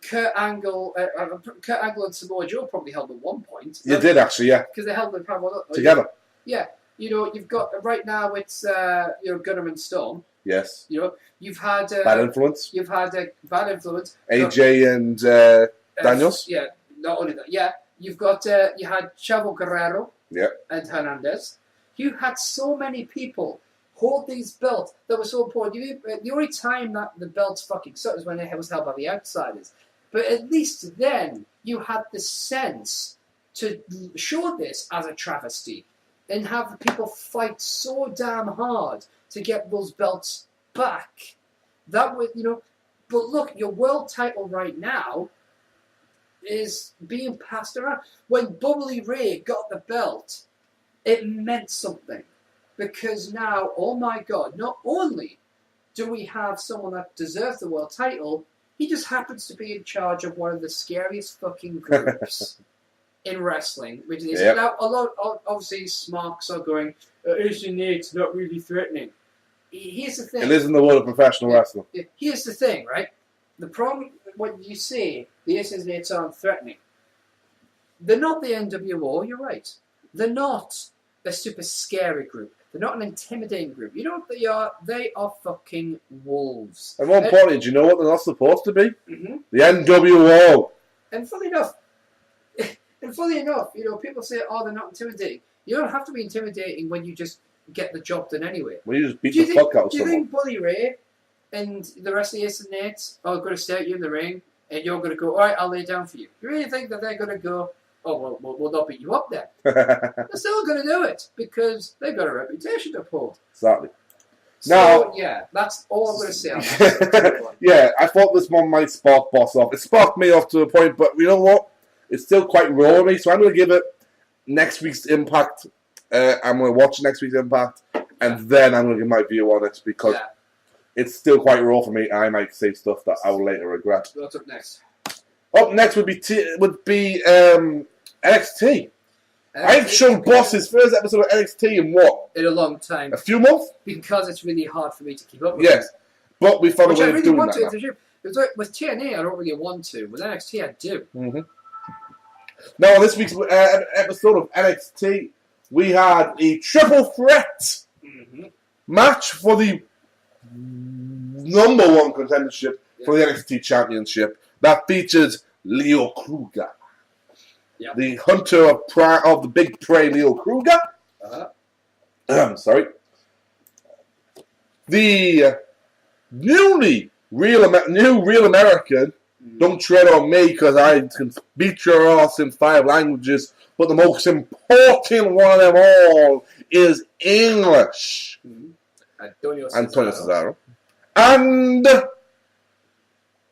Kurt Angle and Samoa Joe probably held at one point. You did actually, yeah. Because they held them together. Yeah. You've got, right now it's, Gunner and Storm. Yes. You've had... Bad Influence. You've had Bad Influence. AJ and Daniels. Yeah, not only that. Yeah. You've got, you had Chavo Guerrero and Hernandez. You had so many people hold these belts that were so important. The only time that the belts fucking sucked was when it was held by the outsiders. But at least then, you had the sense to show this as a travesty and have people fight so damn hard to get those belts back. That was, but look, your world title right now is being passed around. When Bubbly Ray got the belt, it meant something. Because now, oh my God, not only do we have someone that deserves the world title, he just happens to be in charge of one of the scariest fucking groups in wrestling. Which is now, obviously, smarks are going, it's not really threatening. Here's the thing. It is in the world of professional wrestling. Here's the thing, right? The problem, when you say the Aces and aren't threatening, they're not the NWO, you're right. They're not a super scary group. They're not an intimidating group. You know what they are? They are fucking wolves. And more importantly, do you know what they're not supposed to be? Mm-hmm. The NWO. And funny enough, people say, they're not intimidating. You don't have to be intimidating when you just get the job done anyway. When you just beat the fuck out of someone. Do you think Bully Ray and the rest of the Aces and Eights are going to stay at you in the ring and you're going to go, all right, I'll lay down for you? You really think that they're going to go, oh, we'll not beat you up then? They're still going to do it because they've got a reputation to uphold. Exactly. So, that's all I'm going to say on that. Yeah, I thought this one might spark Boss off. It sparked me off to a point, but you know what? It's still quite raw on me, so I'm going to give it next week's Impact. I'm going to watch next week's Impact, and then I'm going to give my view on it because it's still quite raw for me. I might say stuff that I will later regret. What's up next? Up next would be NXT. I've shown Boss his first episode of NXT in what? In a long time. A few months? Because it's really hard for me to keep up with. Yes. But we found a way of doing that. With TNA, I don't really want to. With NXT, I do. Mm-hmm. Now, on this week's episode of NXT, we had a triple threat match for the number one contendership for the NXT Championship that features Leo Kruger. Yep. The hunter of the big prey, Leo Kruger. Sorry. The new Real American, don't tread on me because I can beat your ass in 5 languages, but the most important one of them all is English. Antonio Cesaro. And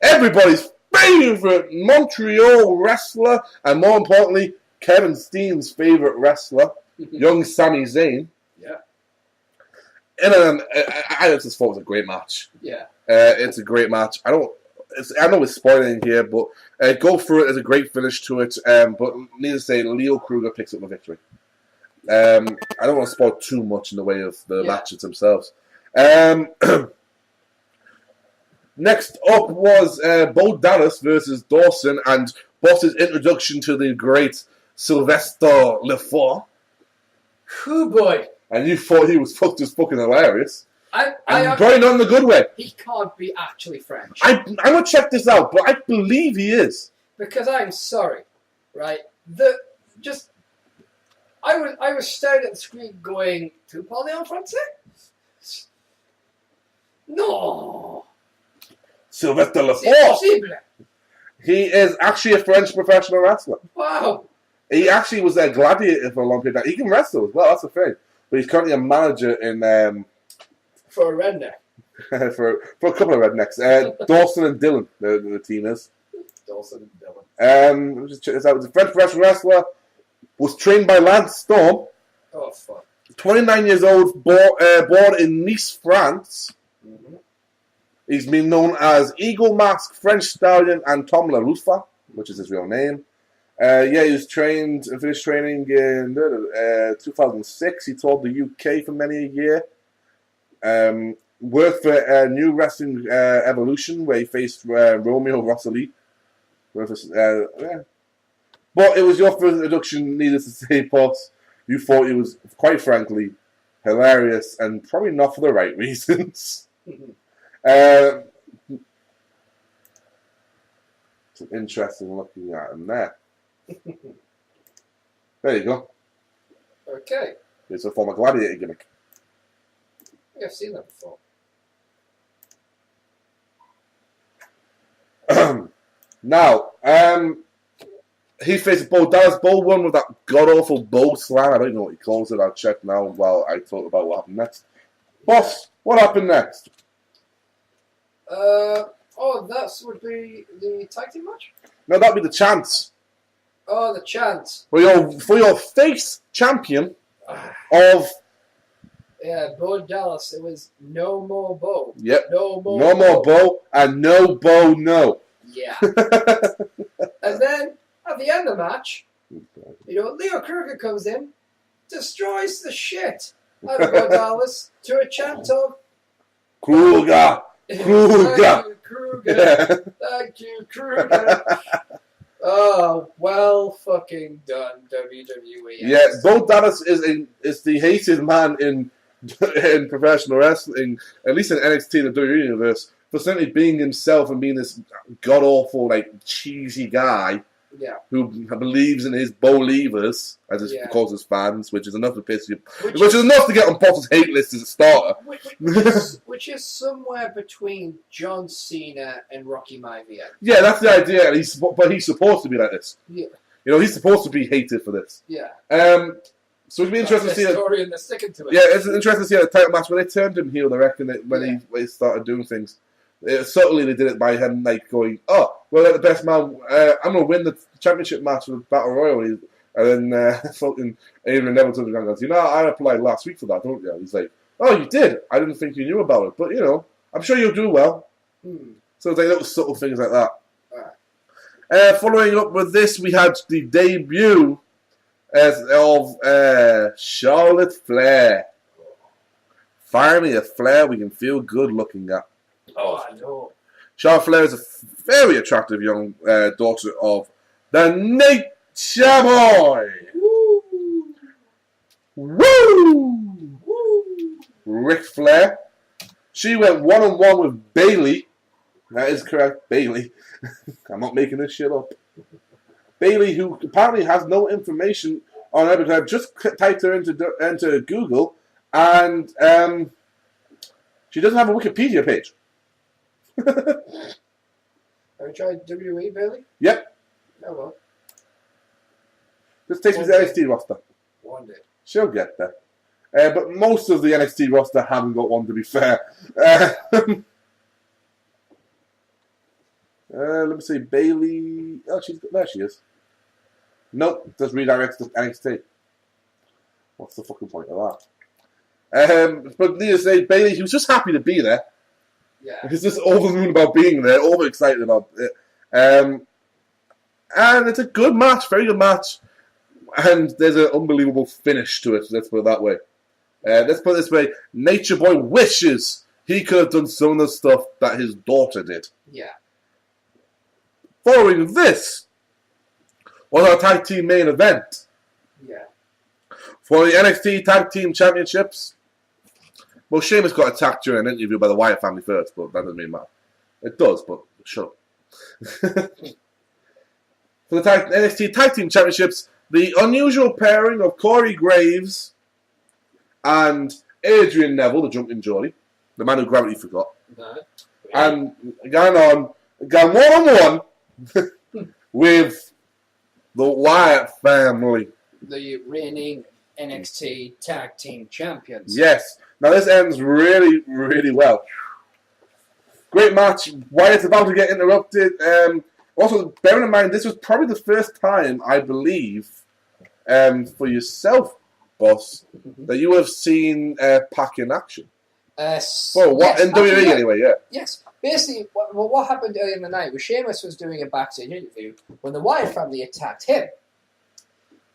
everybody's favorite Montreal wrestler, and more importantly, Kevin Steen's favorite wrestler, young Sami Zayn. Yeah. I just thought it was a great match. Yeah. It's a great match. I know it's spoiling here, but go through it. There's a great finish to it. But needless to say, Leo Kruger picks up the victory. I don't want to spoil too much in the way of the matches themselves. Next up was Bo Dallas versus Dawson and Boss's introduction to the great Sylvester Lefort. Oh boy. And you thought he was just fucking hilarious. I probably not in the good way. He can't be actually French. I'm going to check this out, but I believe he is. Because I'm sorry, right? I was staring at the screen going, "Tu parles en français?" No. Sylvester C'est Lefort. possible. He is actually a French professional wrestler. Wow. He actually was a gladiator for a long period of time. He can wrestle as well, that's the thing. But he's currently a manager in... For a redneck. for a couple of rednecks. Dawson and Dylan, the team is. Dawson and Dylan. Just check this out. He's a French professional wrestler. Was trained by Lance Storm. Oh, fuck. 29 years old, born in Nice, France. Mm-hmm. He's been known as Eagle Mask, French Stallion, and Tom La Rufa, which is his real name. He was finished training in 2006. He toured the UK for many a year. Worked for New Wrestling Evolution, where he faced Romeo Rosalie. But it was your first introduction, needless to say, boss. You thought he was, quite frankly, hilarious, and probably not for the right reasons. Some interesting looking at him there. There you go. Okay. It's a former gladiator gimmick. I've seen that before. Now, he faced Bo Dallas. Bo won with that god-awful Bo slam. I don't know what he calls it. I'll check now while I talk about what happened next. Boss, what happened next? That would be the tag team match? No, that'd be the chance. Oh, the chance. For your face champion of... Yeah, Bo Dallas. It was no more Bo. Yep. No more Bo, and no Bo, no. Yeah. And then, at the end of the match, Leo Kruger comes in, destroys the shit out of Bo Dallas to a chant of... Kruger! Thank you, Kruger. Thank you, Kruger. Oh, well fucking done, WWE. Yeah, Bo Dallas is the hated man in professional wrestling, at least in NXT, the WWE universe, for certainly being himself and being this god-awful, cheesy guy who believes in his Bo-levers, as he calls his fans, which is enough to piss you... Which is enough to get on Potter's hate list as a starter. Which is somewhere between John Cena and Rocky Maivia. Yeah, that's the idea, but he's supposed to be like this. Yeah. He's supposed to be hated for this. Yeah. So it'd be interesting to see... story and they're sticking to it. Yeah, it's interesting to see the title match. When they turned him heel, I reckon, when he started doing things. Subtly, they did it by him going, "Oh, well, the best man. I'm going to win the championship match with Battle Royal." And then fucking Adrian Neville turns around and goes, "I applied last week for that, don't you?" He's like, "Oh, you did? I didn't think you knew about it, but I'm sure you'll do well." So it's little subtle things like that. Following up with this, we had the debut of Charlotte Flair. Finally, a Flair we can feel good looking at. Oh, I know. Charlotte Flair is a very attractive young daughter of the Nature Boy. Woo! Ric Flair. She went one-on-one with Bayley. That is correct, Bayley. I'm not making this shit up. Bayley, who apparently has no information on her, because I've just typed her into Google, and she doesn't have a Wikipedia page. Have you tried WWE, Bailey? Yep. Oh, well. Just takes me to the NXT roster. One day. She'll get there. But most of the NXT roster haven't got one, to be fair. Let me see. Bayley. Oh, there she is. Nope. Just redirects to NXT. What's the fucking point of that? But needless to say, Bayley, he was just happy to be there. Yeah. He's just over the moon about being there, over excited about it. And it's a good match, very good match. And there's an unbelievable finish to it, let's put it that way. Let's put it this way, Nature Boy wishes he could have done some of the stuff that his daughter did. Yeah. Following this was our tag team main event. Yeah. For the NXT Tag Team Championships. Well, Sheamus got attacked during an interview by the Wyatt family first, but that doesn't mean much. It does, but sure. For the NXT Tag Team Championships, the unusual pairing of Corey Graves and Adrian Neville, the Jumping Geordie, the man who Gravity forgot, and gone one-on-one with the Wyatt family. The reigning NXT Tag Team Champions. Yes. Now this ends really, really well. Great match. Wyatt's about to get interrupted. Also, bearing in mind, this was probably the first time, I believe, for yourself, boss, that you have seen Pac in action. Well, what in WWE anyway? Yeah. Yes. Basically, what happened earlier in the night was Sheamus was doing a backstage interview when the Wyatt family attacked him.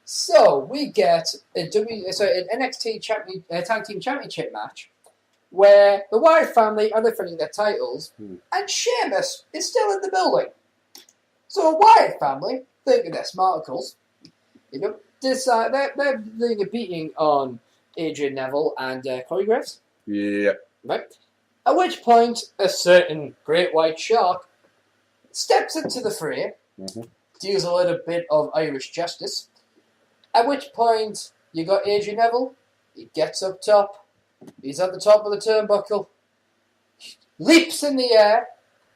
So we get an NXT Tag Team Championship match where the Wyatt family are defending their titles and Sheamus is still in the building. So the Wyatt family, thinking they're smarticles, decide they're doing a beating on Adrian Neville and Corey Graves. Yeah. Right. At which point, a certain great white shark steps into the fray, deals a little bit of Irish justice. At which point, you got Adrian Neville. He gets up top. He's at the top of the turnbuckle. Leaps in the air.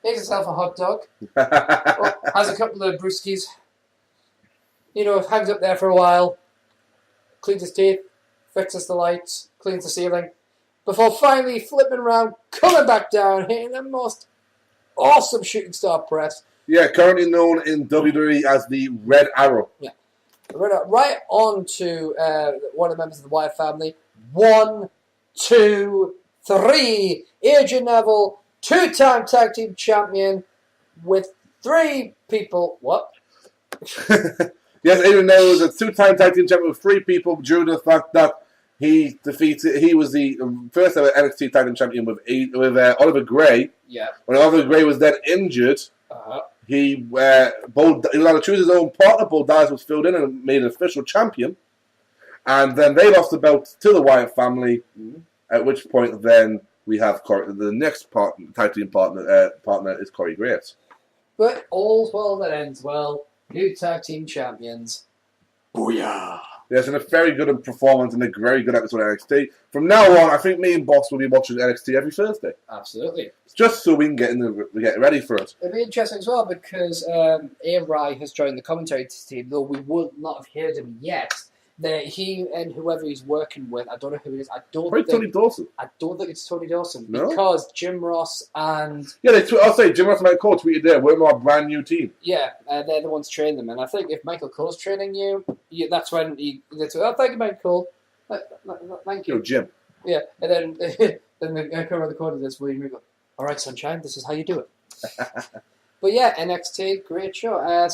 Makes himself a hot dog. Has a couple of brewskis. Hangs up there for a while. Cleans his teeth. Fixes the lights. Cleans the ceiling. Before finally flipping around, coming back down, hitting the most awesome shooting star press. Yeah, currently known in WWE as the Red Arrow. Yeah. Right on to one of the members of the Wyatt family. 1, 2, 3. Adrian Neville, 2-time tag team champion with 3 people. What? Yes, Adrian Neville was a 2-time tag team champion with 3 people due to the fact that he was the first ever NXT tag team champion with Oliver Gray. Yeah. When Oliver Gray was then injured, he allowed to choose his own partner. Bo Dallas was filled in and made an official champion. And then they lost the belt to the Wyatt family, at which point then we have the next tag team partner is Corey Graves. But all's well that ends well. New tag team champions. Booyah! Yes, and a very good performance and a very good episode of NXT. From now on, I think me and Boss will be watching NXT every Thursday. Absolutely. Just so we can get ready for it. It'll be interesting as well because A-Rai has joined the commentary team, though we would not have heard him yet. He and whoever he's working with, I don't know who it is. Probably Tony Dawson. I don't think it's Tony Dawson. No? Because Jim Ross and... Yeah, I'll say Jim Ross and Michael Cole tweeted there, we're our brand new team. Yeah, they're the ones training them. And I think if Michael Cole's training you, that's when thank you, Michael Cole. Thank you. Jim. Yeah, and then I come around the corner of this, William go, all right, sunshine, this is how you do it. But yeah, NXT, great show. I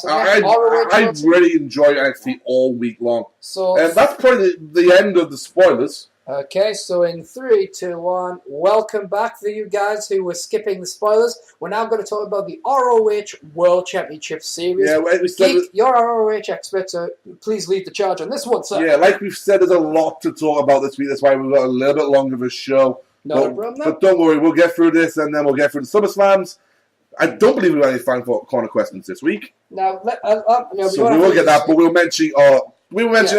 really enjoy NXT all week long. So that's probably the end of the spoilers. Okay, so in 3, 2, 1, welcome back for you guys who were skipping the spoilers. We're now going to talk about the ROH World Championship Series. Yeah, we said Geek, you're our ROH expert, so please lead the charge on this one, sir. Yeah, like we've said, there's a lot to talk about this week. That's why we've got a little bit longer of a show. But don't worry, we'll get through this, and then we'll get through the SummerSlams. I don't believe we have any fan corner questions this week. Now, we will get that, but we'll mention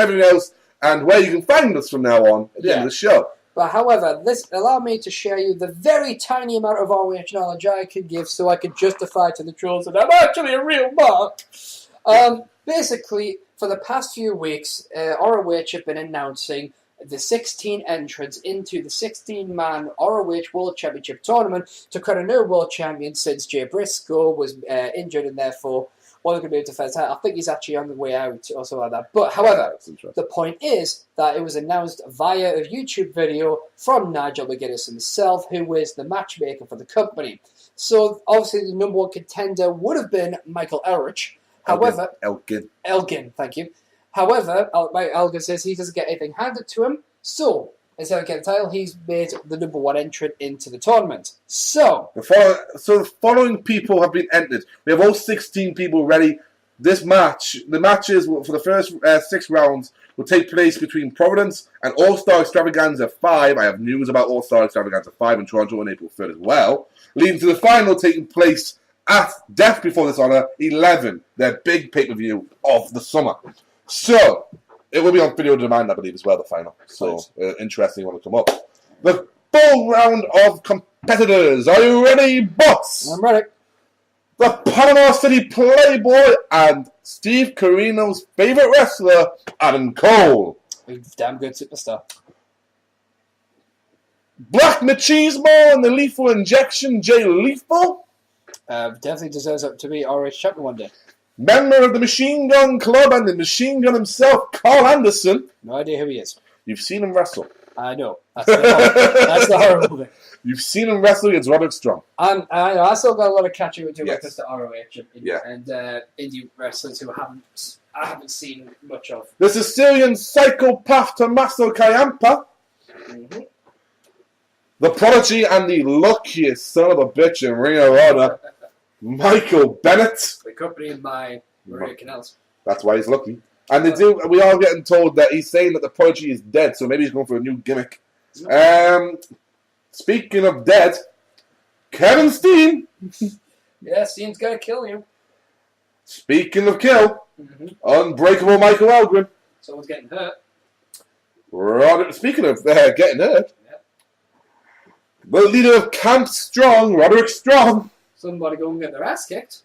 everything else and where you can find us from now on at the end of the show. But however, this allowed me to share you the very tiny amount of ROH knowledge I could give so I could justify to the trolls that I'm actually a real mark. Basically, for the past few weeks, ROH have been announcing the 16 entrants into the 16-man ROH World Championship tournament to crown a new world champion since Jay Briscoe was injured and therefore wasn't going to be able to defend. I think he's actually on the way out or something like that. But however, the point is that it was announced via a YouTube video from Nigel McGuinness himself, who is the matchmaker for the company. So obviously the number one contender would have been Michael Elrich. However, Elgin, thank you. However, Mike Elgin says he doesn't get anything handed to him, so instead of getting a title, he's made the number 1 entrant into the tournament. So the following people have been entered. We have all 16 people ready. The matches for the first 6 rounds will take place between Providence and All-Star Extravaganza 5. I have news about All-Star Extravaganza 5 in Toronto on April 3rd as well. Leading to the final taking place at Death Before Dishonor 11, their big pay-per-view of the summer. So, it will be on video demand, I believe, as well, the final. So, interesting one to come up. The full round of competitors. Are you ready, bots? I'm ready. The Panama City Playboy and Steve Carino's favorite wrestler, Adam Cole. Damn good superstar. Black Machismo and the Lethal Injection, Jay Lethal. Definitely deserves up to be ROH Champion one day. Member of the Machine Gun Club and the Machine Gun himself, Carl Anderson. No idea who he is. You've seen him wrestle. I know. That's the horrible thing. You've seen him wrestle against Roderick Strong. And I still got a lot of catching to do when it comes to ROH and indie wrestlers who I haven't seen much of. The Sicilian psychopath Tommaso Ciampa. Mm-hmm. The prodigy and the luckiest son of a bitch in Ring of Honor, Michael Bennett. Accompanied by Maria Canals. That's why he's lucky. And we are getting told that he's saying that the prodigy is dead, so maybe he's going for a new gimmick. Speaking of dead, Kevin Steen. Yeah, Steen's going to kill you. Speaking of kill, Unbreakable Michael Elgin. Someone's getting hurt. Speaking of getting hurt, the leader of Camp Strong, Roderick Strong. Somebody go and get their ass kicked.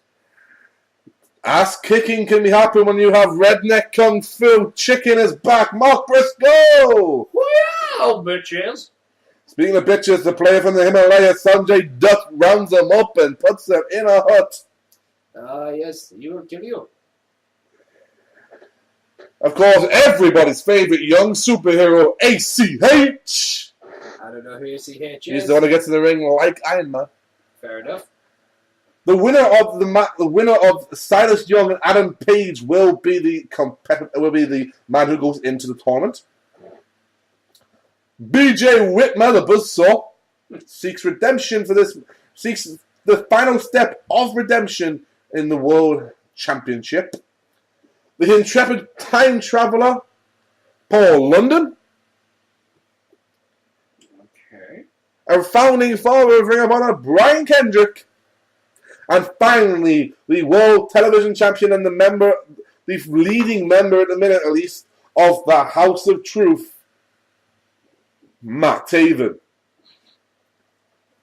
Ass kicking can be happen when you have redneck kung fu. Chicken is back. Mark Briscoe. Wow, bitches. Speaking of bitches, the player from the Himalayas, Sanjay Dutt, rounds them up and puts them in a hut. Yes, you will kill you. Of course, everybody's favorite young superhero, ACH. I don't know who ACH is. He's the one who gets in the ring like Iron Man. Fair enough. The winner of Silas Young and Adam Page will be the man who goes into the tournament. BJ Whitmer, the Buzzsaw, seeks the final step of redemption in the World Championship. The intrepid time traveler, Paul London. Okay. Our founding father of Ring of Honor, Brian Kendrick. And finally, the World Television Champion and the leading member at the minute at least, of the House of Truth, Matt Taven.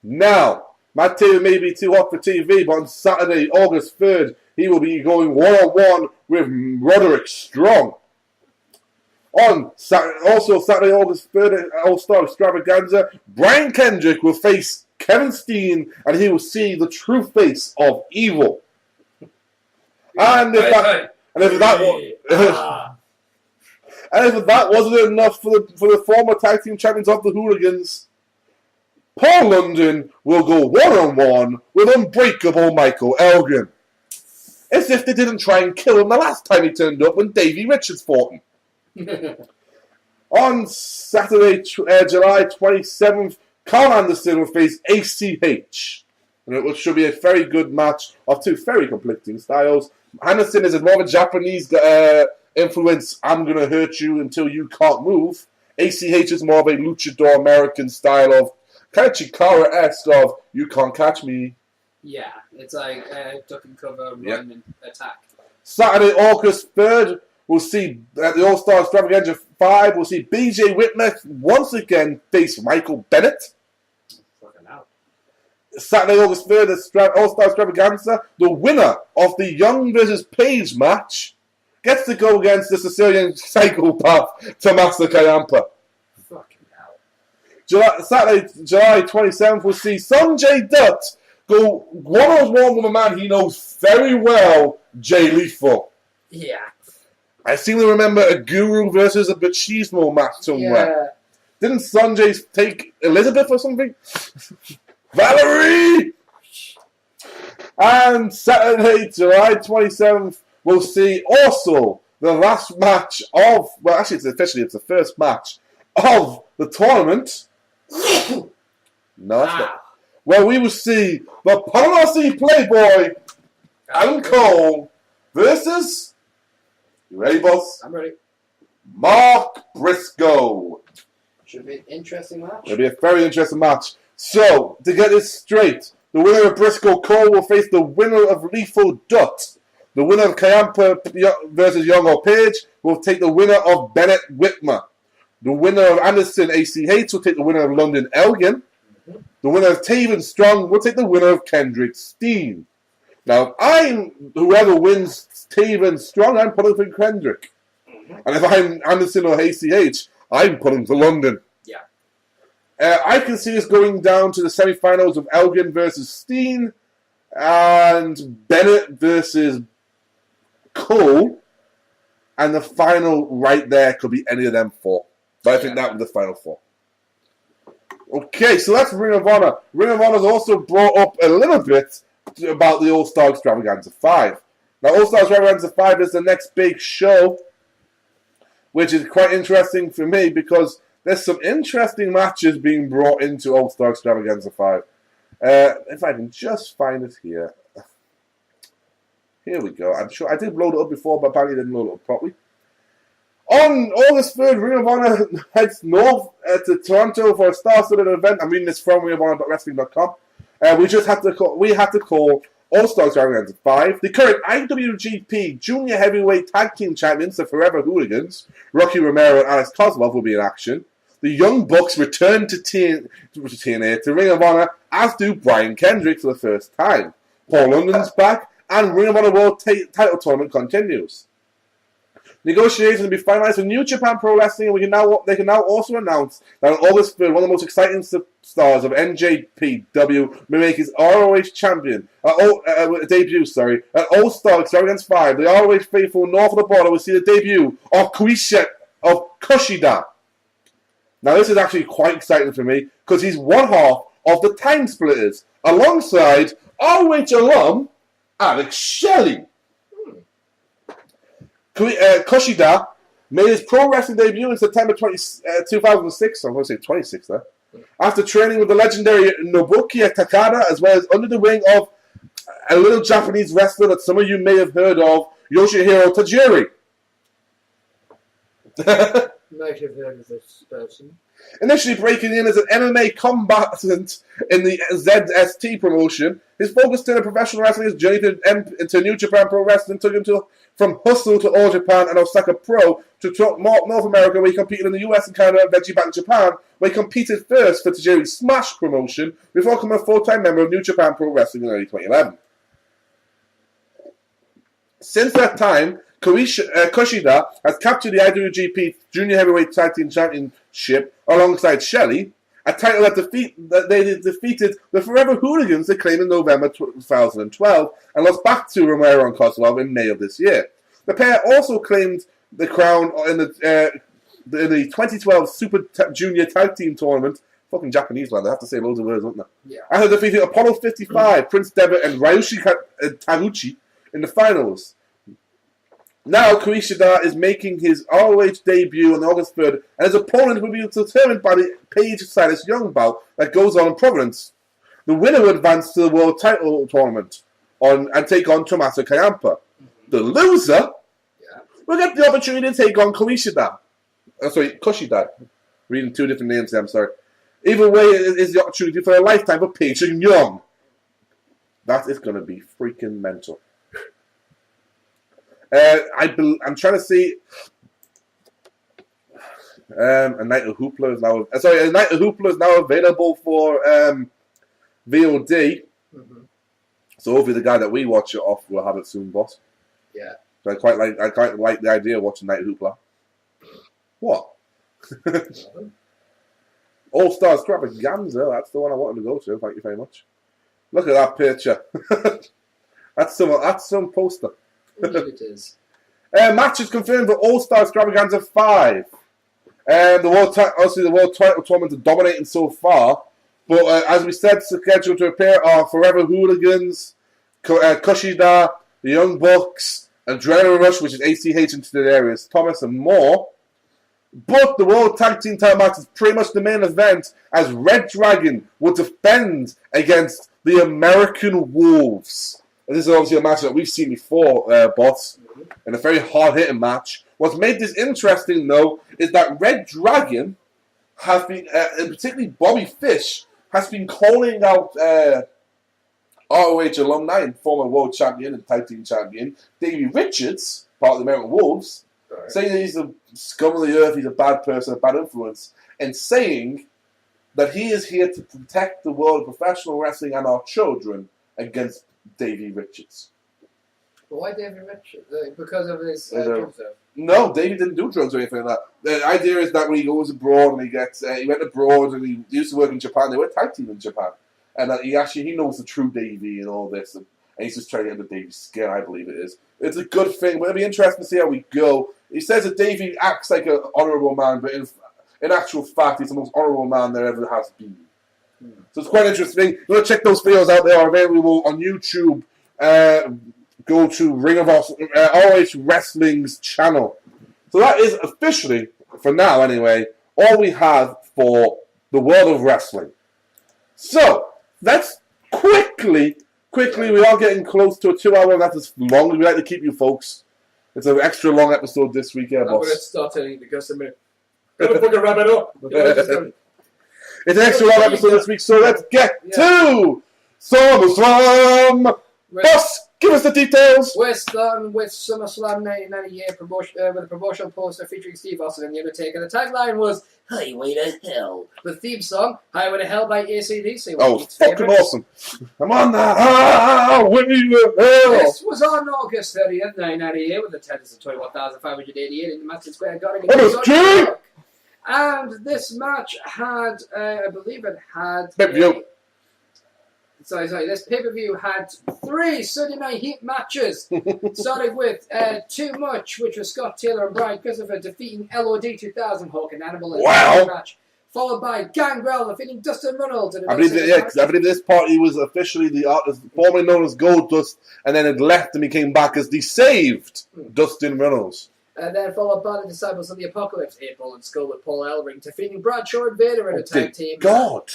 Now, Matt Taven may be too hot for TV, but on Saturday, August 3rd, he will be going one-on-one with Roderick Strong. Also Saturday, August 3rd, All-Star Extravaganza, Brian Kendrick will face Kevin Steen, and he will see the true face of evil. And if that wasn't enough for the former tag team champions of the Hooligans, Paul London will go one-on-one with Unbreakable Michael Elgin. As if they didn't try and kill him the last time he turned up when Davey Richards fought him. On Saturday, July 27th, Carl Anderson will face ACH. And it should be a very good match of two very conflicting styles. Anderson is more of a Japanese influence, I'm going to hurt you until you can't move. ACH is more of a luchador American style of kind of Chikara-esque of you can't catch me. Yeah, it's like duck and cover, run and attack. Saturday, August 3rd, we'll see at the All-Star Extravaganza 5, we'll see BJ Whitmer once again face Michael Bennett. Fucking hell. Saturday, August 3rd, All-Star Extravaganza, the winner of the Young vs. Page match gets to go against the Sicilian psychopath, Tommaso Ciampa. Fucking hell. Saturday, July 27th, we'll see Sanjay Dutt go one-on-one with a man he knows very well, Jay Lethal. Yeah. I seem to remember a Guru versus a Machismo match somewhere. Yeah. Didn't Sanjay take Elizabeth or something? Valerie! And Saturday, July 27th, we'll see also the last match of, well, actually, it's the first match of the tournament. No, that's not. Well, we will see the Panama Playboy, Adam Cole, versus, you ready, boss? I'm ready. Mark Briscoe. Should be an interesting match. It'll be a very interesting match. So, to get this straight, the winner of Briscoe Cole will face the winner of Lethal Dutt. The winner of Ciampa versus Young or Page will take the winner of Bennett Whitmer. The winner of Anderson ACH will take the winner of London Elgin. The winner of Taven Strong will take the winner of Kendrick Steen. Now, whoever wins Taven Strong, I'm putting for Kendrick. And if I'm Anderson or ACH, I'm putting for London. Yeah. I can see this going down to the semi-finals of Elgin versus Steen and Bennett versus Cole. And the final right there could be any of them four. But I think that was the final four. Okay, so that's Ring of Honor. Ring of Honor has also brought up a little bit about the All-Star Extravaganza 5. Now, All-Star Extravaganza 5 is the next big show, which is quite interesting for me because there's some interesting matches being brought into All-Star Extravaganza 5. If I can just find it here. Here we go. I'm sure I did load it up before, but apparently I didn't load it up properly. On August 3rd, Ring of Honor heads north to Toronto for a star-studded event. I'm reading this from ringofhonor.wrestling.com. We had to call All-Star Extravaganza 5. The current IWGP Junior Heavyweight Tag Team Champions, the Forever Hooligans, Rocky Romero and Alex Kozlov will be in action. The Young Bucks return to TNA, to Ring of Honor, as do Brian Kendrick for the first time. Paul London's back, and Ring of Honor World Title Tournament continues. Negotiations will be finalized for New Japan Pro Wrestling, and they can now also announce that on August 3rd, one of the most exciting stars of NJPW will make his ROH champion debut. At All-Star Extravaganza 5, the ROH faithful north of the border will see the debut of Kushida. Now, this is actually quite exciting for me because he's one half of the Time Splitters, alongside ROH alum Alex Shelley. Kushida made his pro wrestling debut in September 2006. I'm going to say 26 there. After training with the legendary Nobuki Takada, as well as under the wing of a little Japanese wrestler that some of you may have heard of, Yoshihiro Tajiri. Might have heard of this person. Initially breaking in as an MMA combatant in the ZST promotion, his focus turned to professional wrestling. His journey to New Japan Pro Wrestling took him from Hustle to All Japan and Osaka Pro to North America, where he competed in the US and Canada, and eventually back in Japan, where he competed first for Tajiri's Smash promotion before becoming a full-time member of New Japan Pro Wrestling in early 2011. Since that time, Kushida has captured the IWGP Junior Heavyweight Tag Team Championship alongside Shelley, a title that they defeated the Forever Hooligans to claim in November 2012 and lost back to Romero and Kozlov in May of this year. The pair also claimed the crown in the 2012 Super Junior Tag Team Tournament. Fucking Japanese man, they have to say loads of words, don't they? Yeah. After defeating Apollo 55, Prince Devitt and Ryushi Taguchi in the finals. Now, Kushida is making his ROH debut on August 3rd, and his opponent will be determined by the Page Silas Young bout that goes on in Providence. The winner will advance to the World Title Tournament and take on Tommaso Ciampa. The loser will get the opportunity to take on Kushida. Reading two different names there, I'm sorry. Either way, it is the opportunity for a lifetime for Page and Young. That is going to be freaking mental. I'm trying to see. A Night of Hoopla is now. A Night of Hoopla is now available for VOD. Mm-hmm. So hopefully the guy that we watch it off will have it soon, boss. Yeah. So I quite like the idea of watching Night of Hoopla. What? All Stars Extravaganza. That's the one I wanted to go to. Thank you very much. Look at that picture. That's some poster. It is. Match is confirmed for All-Star Extravaganza 5. The World Title Tournament is dominating so far. But as we said, scheduled to appear are Forever Hooligans, Kushida, the Young Bucks, Adrenaline Rush, which is ACH into the areas, Thomas and more. But the World Tag Team title match is pretty much the main event, as Red Dragon will defend against the American Wolves. And this is obviously a match that we've seen before, bots, and a very hard-hitting match. What's made this interesting, though, is that Red Dragon has been, and particularly Bobby Fish, has been calling out ROH alumni and former World Champion and Tag Team Champion Davey Richards, part of the American Wolves, saying that he's a scum of the earth, he's a bad person, a bad influence, and saying that he is here to protect the world of professional wrestling and our children against Davey Richards. But why Davey Richards? Because of his drugs? No, Davey didn't do drugs or anything like that. The idea is that when he goes abroad and he went abroad and he used to work in Japan, they were tag team in Japan. And that he knows the true Davey and all this. And he's just trying to get under Davey's skin, I believe it is. It's a good thing, but it'll be interesting to see how we go. He says that Davey acts like an honourable man, but in actual fact, he's the most honourable man there ever has been. So it's quite interesting. You want to check those videos out, they are available on YouTube. Go to Ring of ROH Wrestling's channel. So that is officially, for now anyway, all we have for the world of wrestling. So, let's quickly, we are getting close to a 2 hour, and that's as long as we like to keep you folks. It's an extra long episode this week, boss. I'm going to start telling the customer, gotta fucking wrap it up. It's an extra long episode this week, so let's get to SummerSlam. Boss, give us the details. We're starting with SummerSlam 1998 with a promotional poster featuring Steve Austin and The Undertaker. The tagline was Highway to Hell. The theme song, Highway to Hell by AC/DC. Oh, fucking awesome. I'm on the highway to hell. This was on August 30th, 1998, with attendance of 21,588 in the Madison Square Garden. And this match had, I believe it had... This pay-per-view had 3 Sunday Night Heat matches, starting with Too Much, which was Scott Taylor and Brian Christopher defeating LOD 2000, Hawk and Animal in a match, followed by Gangrel defeating Dustin Runnels. I believe this party was officially the artist formerly known as Goldust, and then it left and he came back as the saved Dustin Runnels. And then followed by the Disciples of the Apocalypse, April and Skull with Paul Ellering defeating Bradshaw and Vader in a tag team. God!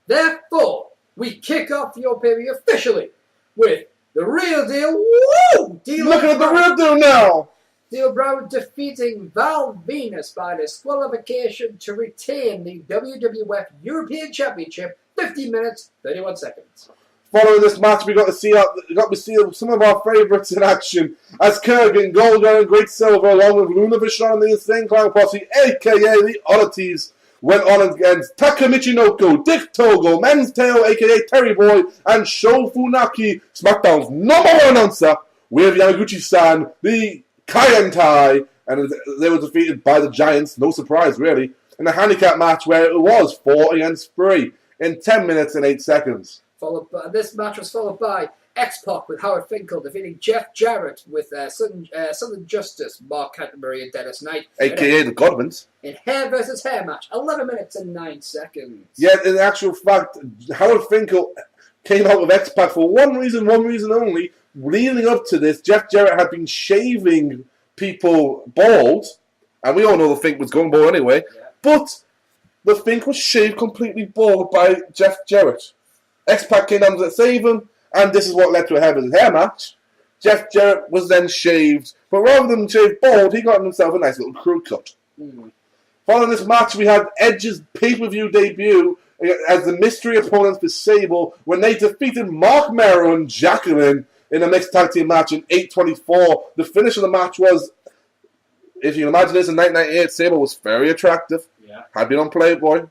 Therefore, we kick off your pay-per-view officially with the Real Deal. Woo! Looking at the Real Deal now! D'Lo Brown defeating Val Venus by disqualification to retain the WWF European Championship. 15 minutes, 31 seconds. Following this match, we got to see some of our favourites in action as Kurgan, Goldberg, and Great Silver, along with Luna Vachon and the Insane Clown Posse, aka the Oddities, went on against Taka Michinoku, Dick Togo, Men's Tail, aka Terry Boy, and Sho Funaki, SmackDown's #1 announcer, with Yamaguchi-san, the Kaientai, and they were defeated by the Giants, no surprise really, in a handicap match where it was 4 against 3 in 10 minutes and 8 seconds. This match was followed by X-Pac with Howard Finkel defeating Jeff Jarrett with Southern Justice, Mark Canterbury and Dennis Knight. A.K.A. the Godwins. In hair versus hair match, 11 minutes and 9 seconds. Yeah, in actual fact, Howard Finkel came out with X-Pac for one reason only. Leading up to this, Jeff Jarrett had been shaving people bald, and we all know the Fink was going bald anyway, but the Fink was shaved completely bald by Jeff Jarrett. X-Pac came down to save him, and this is what led to a hair versus hair match. Jeff Jarrett was then shaved, but rather than shave bald, he got himself a nice little crew cut. Following this match, we had Edge's pay-per-view debut as the mystery opponents for Sable when they defeated Mark Mero and Jacqueline in a mixed tag team match in 8:24. The finish of the match was, if you can imagine this, in 1998, Sable was very attractive. Yeah. Had been on Playboy.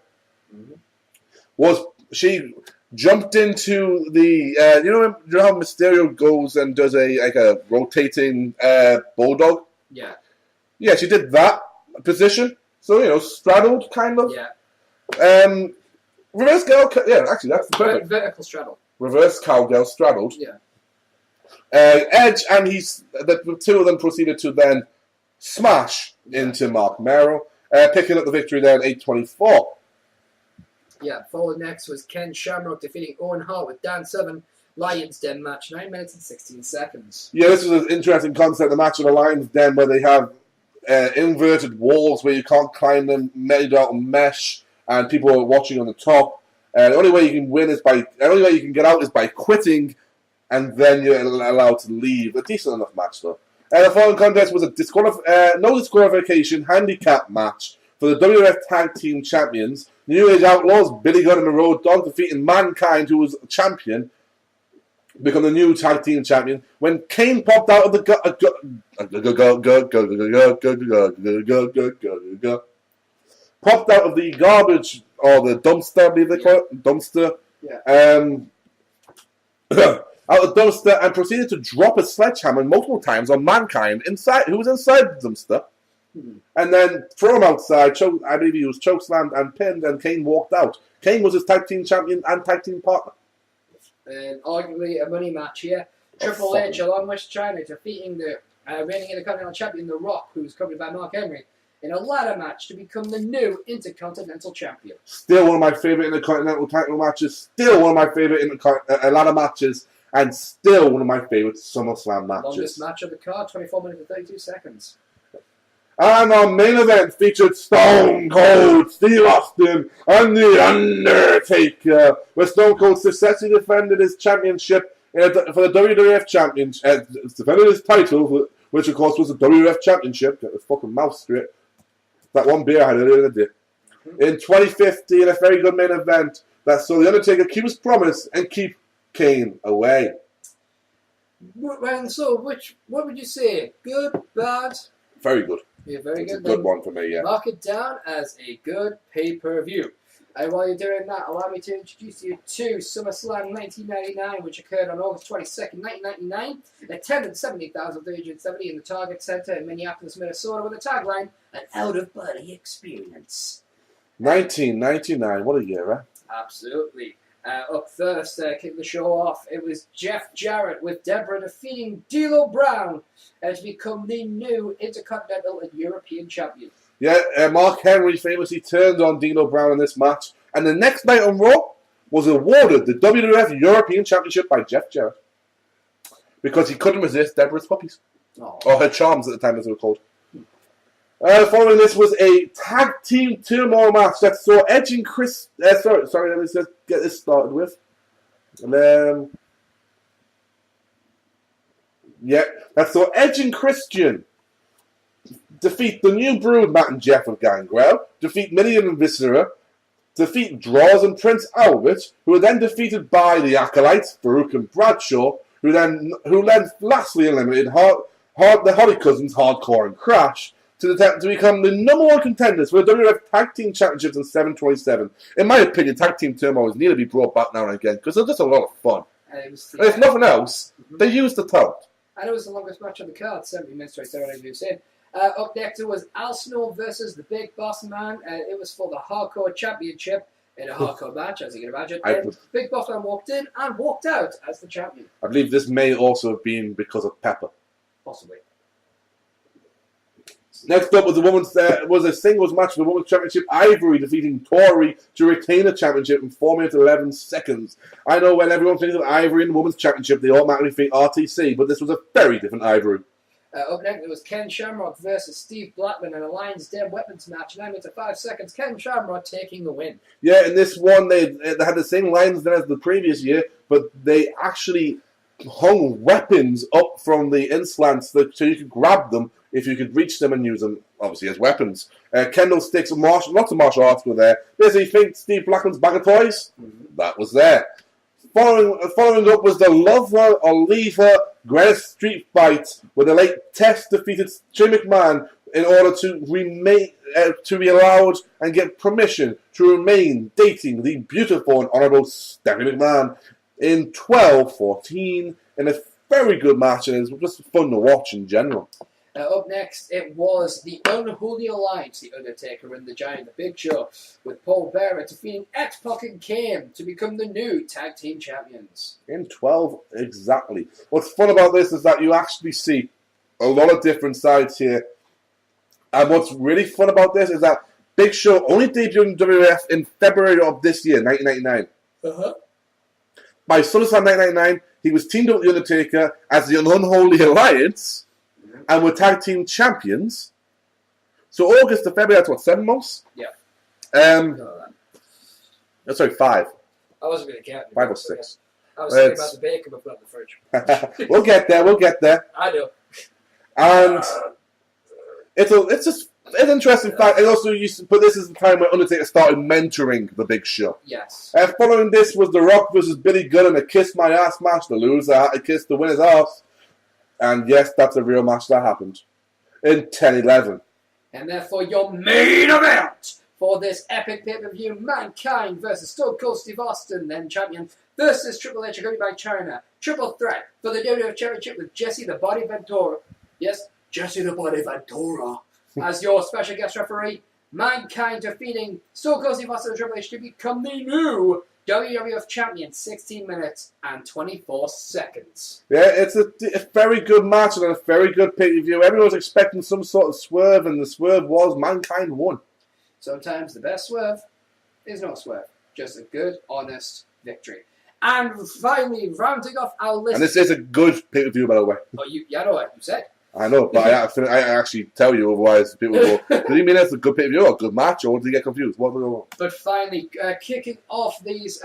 She jumped into the, you know how Mysterio goes and does a rotating bulldog? Yeah. Yeah, she did that position. So, straddled, kind of. Yeah. Reverse cowgirl, actually, that's the perfect. Vertical straddle. Reverse cowgirl straddled. Yeah. Edge and the two of them proceeded to then smash into Mark Mero, picking up the victory there in 8:24. Yeah, followed next was Ken Shamrock defeating Owen Hart with Dan Severn Lion's Den match, 9 minutes and 16 seconds. Yeah, this is an interesting concept, the match of the Lion's Den, where they have inverted walls where you can't climb them, made out of mesh, and people are watching on the top. The only way you can win is the only way you can get out is by quitting, and then you're allowed to leave. A decent enough match, though. The following contest was a no disqualification handicap match for the WWF Tag Team Champions. New Age Outlaws, Billy Gunn and the Road Dogg defeating Mankind, who was champion, become the new tag team champion. When Kane popped out of the garbage or the dumpster, I believe they call it, dumpster. Yeah. Out of the dumpster and proceeded to drop a sledgehammer multiple times on Mankind who was inside the dumpster. And then throw him outside. I believe he was chokeslammed and pinned, and Kane walked out. Kane was his tag team champion and tag team partner. And arguably a money match here. Triple H, along with China, defeating the reigning Intercontinental Champion, The Rock, who was covered by Mark Henry, in a ladder match to become the new Intercontinental Champion. Still one of my favourite Intercontinental title matches. Still one of my favourite ladder matches. And still one of my favourite SummerSlam matches. Longest match of the card, 24 minutes and 32 seconds. And our main event featured Stone Cold Steve Austin and The Undertaker, where Stone Cold successfully defended his championship for the WWF Championship, defended his title, which of course was the WWF Championship. Get the fucking mouth straight. That one beer I had earlier in the day. In 2015, a very good main event that saw The Undertaker keep his promise and keep Kane away. So, what would you say? Good, bad? Very good. Yeah, very it's good. A good one for me, yeah. Mark it down as a good pay-per-view. And while you're doing that, allow me to introduce you to SummerSlam 1999, which occurred on August 22nd, 1999. Attendance 70,370 in the Target Center in Minneapolis, Minnesota, with a tagline, an out-of-body experience. 1999, what a year, eh? Absolutely. Up first, kicking the show off, it was Jeff Jarrett with Deborah defeating D'Lo Brown to become the new Intercontinental and European Champion. Yeah, Mark Henry famously turned on D'Lo Brown in this match, and the next night on Raw was awarded the WWF European Championship by Jeff Jarrett because he couldn't resist Deborah's puppies. Oh. Or her charms at the time, as they were called. Following this was a tag team turmoil match that saw Edge and Chris. Sorry, let me just get this started with. That saw Edge and Christian defeat the New Brood, Matt and Jeff of Gangrel, defeat Million and Viscera, defeat Draws and Prince Albert, who were then defeated by the Acolytes, Farouk and Bradshaw, who then lastly eliminated the Holly Cousins, Hardcore and Crash, to become the number one contenders for the WWF Tag Team Championships in 727. In my opinion, Tag Team Turmoils need to be brought back now and again because they're just a lot of fun. And if nothing else, they use the talent. And it was the longest match on the card, 70 minutes, 27 as you said. Up next, it was Al Snow versus the Big Boss Man. It was for the Hardcore Championship in a hardcore match, as you can imagine. And Big Boss Man walked in and walked out as the champion. I believe this may also have been because of Pepper. Possibly. Next up was a singles match for the Women's Championship. Ivory defeating Tori to retain the championship in 4 minutes 11 seconds. I know when everyone thinks of Ivory in the Women's Championship, they automatically think RTC, but this was a very different Ivory. Up next, it was Ken Shamrock versus Steve Blackman in a Lions Den weapons match. 9 minutes 5 seconds. Ken Shamrock taking the win. Yeah, in this one, they had the same Lions Den as the previous year, but they actually hung weapons up from the inslants so you could grab them if you could reach them and use them, obviously, as weapons. Kendall sticks, lots of martial arts were there. Basically, think Steve Blackman's bag of toys? That was there. Following up was the Love Her or Leave Her Greatest Street Fight, where the late Test defeated Jim McMahon in order to be allowed and get permission to remain dating the beautiful and honourable Stephanie McMahon in 12-14 in a very good match, and it was just fun to watch in general. Up next, it was the Unholy Alliance, The Undertaker and the Giant, The Big Show, with Paul Bearer defeating X-Pac and Kane to become the new Tag Team Champions. In 12, exactly. What's fun about this is that you actually see a lot of different sides here. And what's really fun about this is that Big Show only debuted in WWF in February of this year, 1999. by SummerSlam 1999, he was teamed up with The Undertaker as the Unholy Alliance, and were tag team champions. So August to February, that's what, 7 months? Yeah. Sorry, 5. I wasn't going to count. 5 or 6. I was thinking about the bacon we've got in the fridge. We'll get there. I know. And it's an interesting fact. And also, but this is the time when Undertaker started mentoring the Big Show. Yes. Following this was The Rock versus Billy Gunn in a Kiss My Ass match. The loser had to kiss the winner's ass. And yes, that's a real match that happened in 10-11. And therefore, your main event for this epic pay-per-view, Mankind versus Stone Cold Steve Austin, then champion, versus Triple H accompanied by China. Triple threat for the WWF Championship with Jesse the Body Ventura. Yes, Jesse the Body Ventura as your special guest referee. Mankind defeating Stone Cold Steve Austin and Triple H to become the new WWF Champion, 16 minutes and 24 seconds. Yeah, it's a very good match and a very good pay-per-view. Everyone was expecting some sort of swerve, and the swerve was Mankind won. Sometimes the best swerve is no swerve, just a good, honest victory. And finally, rounding off our list. And this is a good pay-per-view, by the way. Oh, I know what you said. I know, but I actually tell you, otherwise people go, did he mean that's a good pay-per-view or a good match, or did he get confused? What was going on? But finally, kicking off these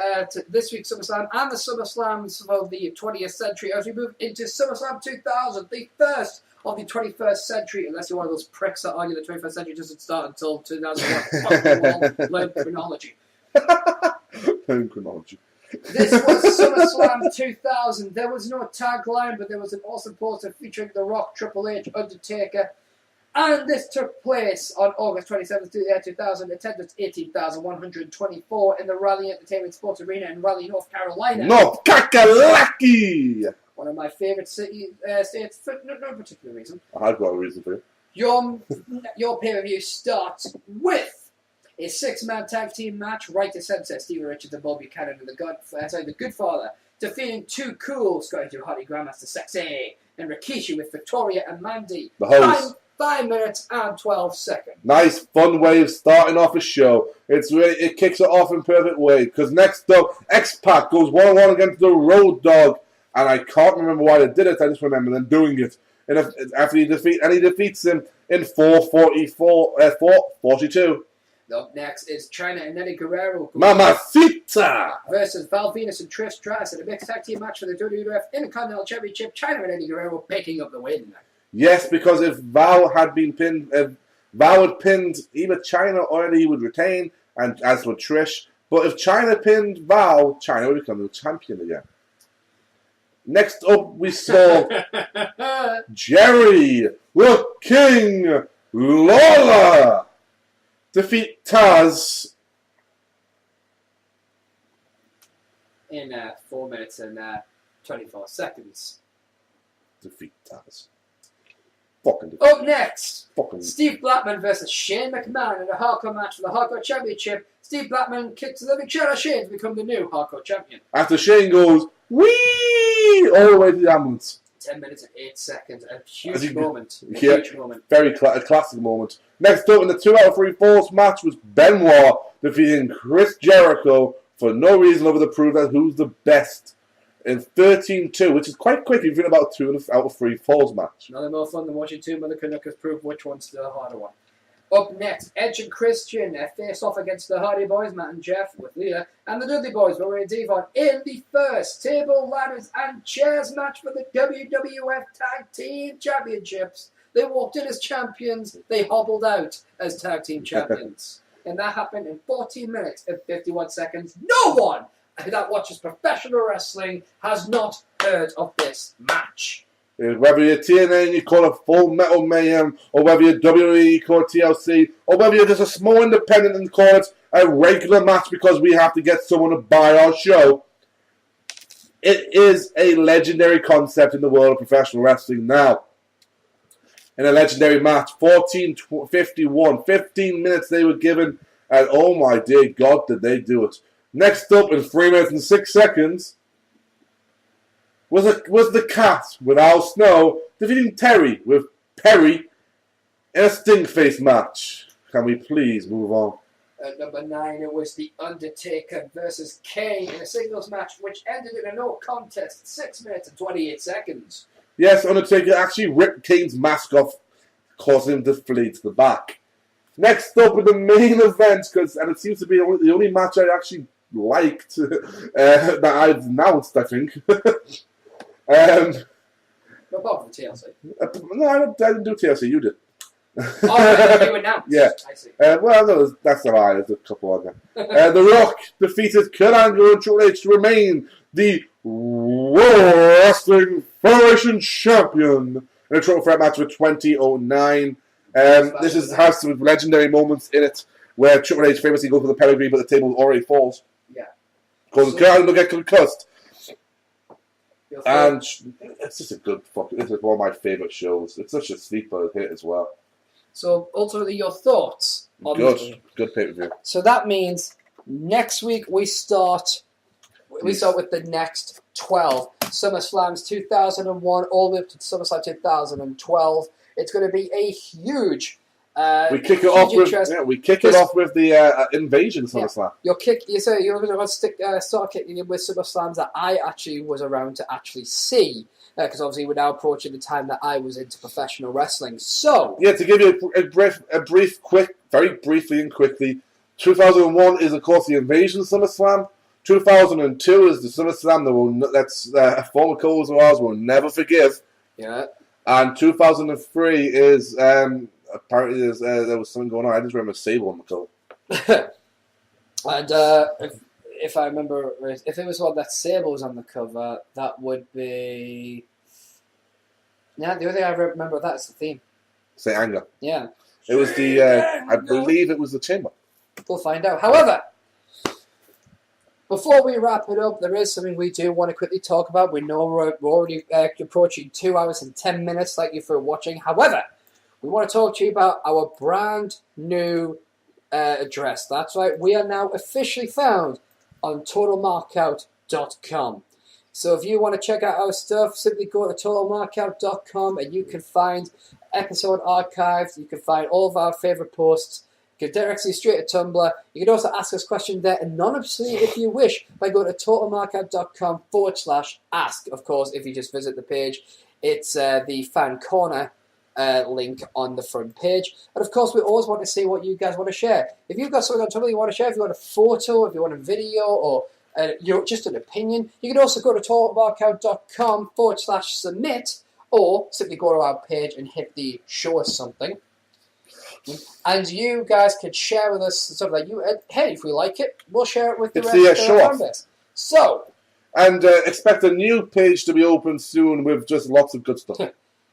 this week's SummerSlam and the SummerSlams for the 20th century as we move into SummerSlam 2000, the first of the 21st century, unless you're one of those pricks that argue the 21st century doesn't start until 2001. Fuck you all, learn chronology. Learn chronology. This was SummerSlam 2000. There was no tagline, but there was an awesome poster featuring The Rock, Triple H, Undertaker. And this took place on August 27th, 2000. Attendance 18,124 in the Raleigh Entertainment Sports Arena in Raleigh, North Carolina. North Kakalaki! One of my favourite states for no particular reason. I've got a reason for it. Your pay-per-view starts with a 6-man tag team match, right to censor, Steven Richards and Bob Buchanan and the Goodfather, defeating Too Cool, Scotty 2 Hottie, Grandmaster Sexy, and Rikishi with Victoria and Mandy. The host. 5 minutes and 12 seconds. Nice, fun way of starting off a show. It kicks it off in perfect way, because next up, X-Pac goes 1-on-1 against the Road Dogg, and I can't remember why they did it, I just remember them doing it. And after he defeats him in 4:42. Up next is China and Eddie Guerrero Mamacita versus Val Venus and Trish Stratus in a mixed tag team match for the WWF Intercontinental Championship. China and Eddie Guerrero picking up the win. Yes, because if Val had pinned either China or Eddie, he would retain, and as for Trish. But if China pinned Val, China would become the champion again. Next up, we saw Jerry the King Lawler defeat Taz in 4 minutes and 24 seconds. Defeat Taz. Fucking Up next, fucking Steve Blackman versus Shane McMahon in a hardcore match for the Hardcore Championship. Steve Blackman kicks the living shit out of Shane to become the new Hardcore Champion. After Shane goes, whee! All the way to the ambulance. 10 minutes and 8 seconds. A huge moment. Huge moment. Very classic moment. Next up in the 2 out of 3 falls match was Benoit defeating Chris Jericho for no reason other than to prove that who's the best in 13-2, which is quite quick if you think about 2 out of 3 falls match. Nothing more fun than watching two Mother Canuckers prove which one's the harder one. Up next, Edge and Christian face off against the Hardy Boys, Matt and Jeff with Leah, and the Dudley Boys, Rory and Devon, in the first table, ladders and chairs match for the WWF Tag Team Championships. They walked in as champions, they hobbled out as Tag Team Champions. And that happened in 14 minutes and 51 seconds. No one that watches professional wrestling has not heard of this match. Whether you're TNA and you call it Full Metal Mayhem, or whether you're WWE you call it TLC, or whether you're just a small independent and call it a regular match because we have to get someone to buy our show, it is a legendary concept in the world of professional wrestling now. In a legendary match, 14:51, 15 minutes they were given, and oh my dear God, did they do it. Next up, in 3 minutes and 6 seconds, was the Cat with Al Snow defeating Terry with Perry in a stink face match. Can we please move on? At number 9, it was The Undertaker versus Kane in a singles match, which ended in a no contest, 6 minutes and 28 seconds. Yes, Undertaker actually ripped Kane's mask off, causing him to flee to the back. Next up with the main event, and it seems to be the only match I actually liked that I've announced, I think. Apart from TLC. No, I didn't do TLC, you did. Oh, you announced. Yeah. I see. Well, no, that's a lie. There's a couple on there. The Rock defeated Kurt Angle and Triple H to remain the World Wrestling Federation Champion in a triple threat match with 2009. This has some legendary moments in it where Triple H famously goes for the pedigree, but the table already falls. Yeah. Because Kurt Angle get concussed. And it's just a good fucking. It's one of my favourite shows. It's such a sleeper hit as well. So, ultimately, your thoughts on this? Good pay-per-view. So that means next week we start with the next 12. SummerSlams 2001 all the way up to SummerSlam 2012. It's going to be a huge we kick it off with the Invasion SummerSlam. You're going to start kicking in with SummerSlams that I actually was around to actually see. Because obviously we're now approaching the time that I was into professional wrestling. So yeah, to give you very briefly and quickly, 2001 is of course the Invasion SummerSlam. 2002 is the SummerSlam that's a former co-host of ours will never forgive. Yeah. And 2003 is apparently there was something going on. I just remember Sable on the cover. And if I remember, if it was one that Sable was on the cover, that would be. Yeah, the only thing I remember of that is the theme. Say Anger. Yeah. It was the. I believe it was the Chamber. We'll find out. However, before we wrap it up, there is something we do want to quickly talk about. We know we're already approaching 2 hours and 10 minutes. Thank you for watching. However, we want to talk to you about our brand new address. That's right. We are now officially found on TotalMarkout.com. So if you want to check out our stuff, simply go to TotalMarkout.com and you can find episode archives. You can find all of our favourite posts. You can direct you straight to Tumblr. You can also ask us questions there anonymously if you wish by going to TotalMarkout.com/ask. Of course, if you just visit the page, it's the fan corner link on the front page. And of course, we always want to see what you guys want to share. If you've got something on Tumblr you want to share, if you want a photo, if you want a video, or just an opinion, you can also go to TotalMarkout.com/submit, or simply go to our page and hit the show us something. And you guys can share with us stuff like you. Hey, if we like it, we'll share it with the rest of the fan base. So, and expect a new page to be open soon with just lots of good stuff.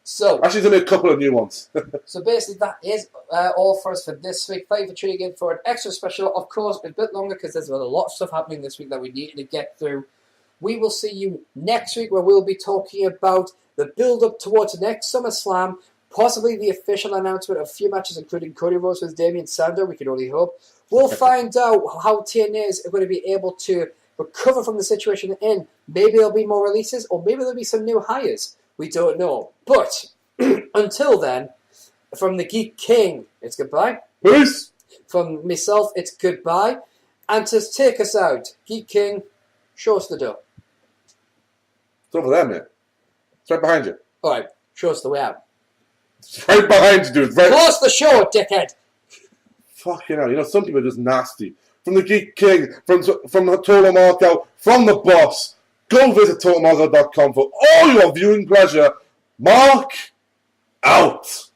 So actually, there'll be a couple of new ones. So basically, that is all for us for this week. Thank you for tuning in for an extra special. Of course, a bit longer because there's a lot of stuff happening this week that we needed to get through. We will see you next week where we'll be talking about the build-up towards the next SummerSlam, possibly the official announcement of a few matches, including Cody Rhodes with Damien Sandow. We can only hope. We'll find out how TNA is going to be able to recover from the situation they're in. Maybe there'll be more releases, or maybe there'll be some new hires. We don't know. But until then, from the Geek King, it's goodbye. Peace. From myself, it's goodbye. And to take us out, Geek King, show us the door. It's over there, mate. It's right behind you. All right, show us the way out. It's right behind you, dude. Right. Close the show, dickhead. Fucking hell. You know, some people are just nasty. From the Geek King, from the Total Markout, from the boss. Go visit TotalMarkout.com for all your viewing pleasure. Mark out.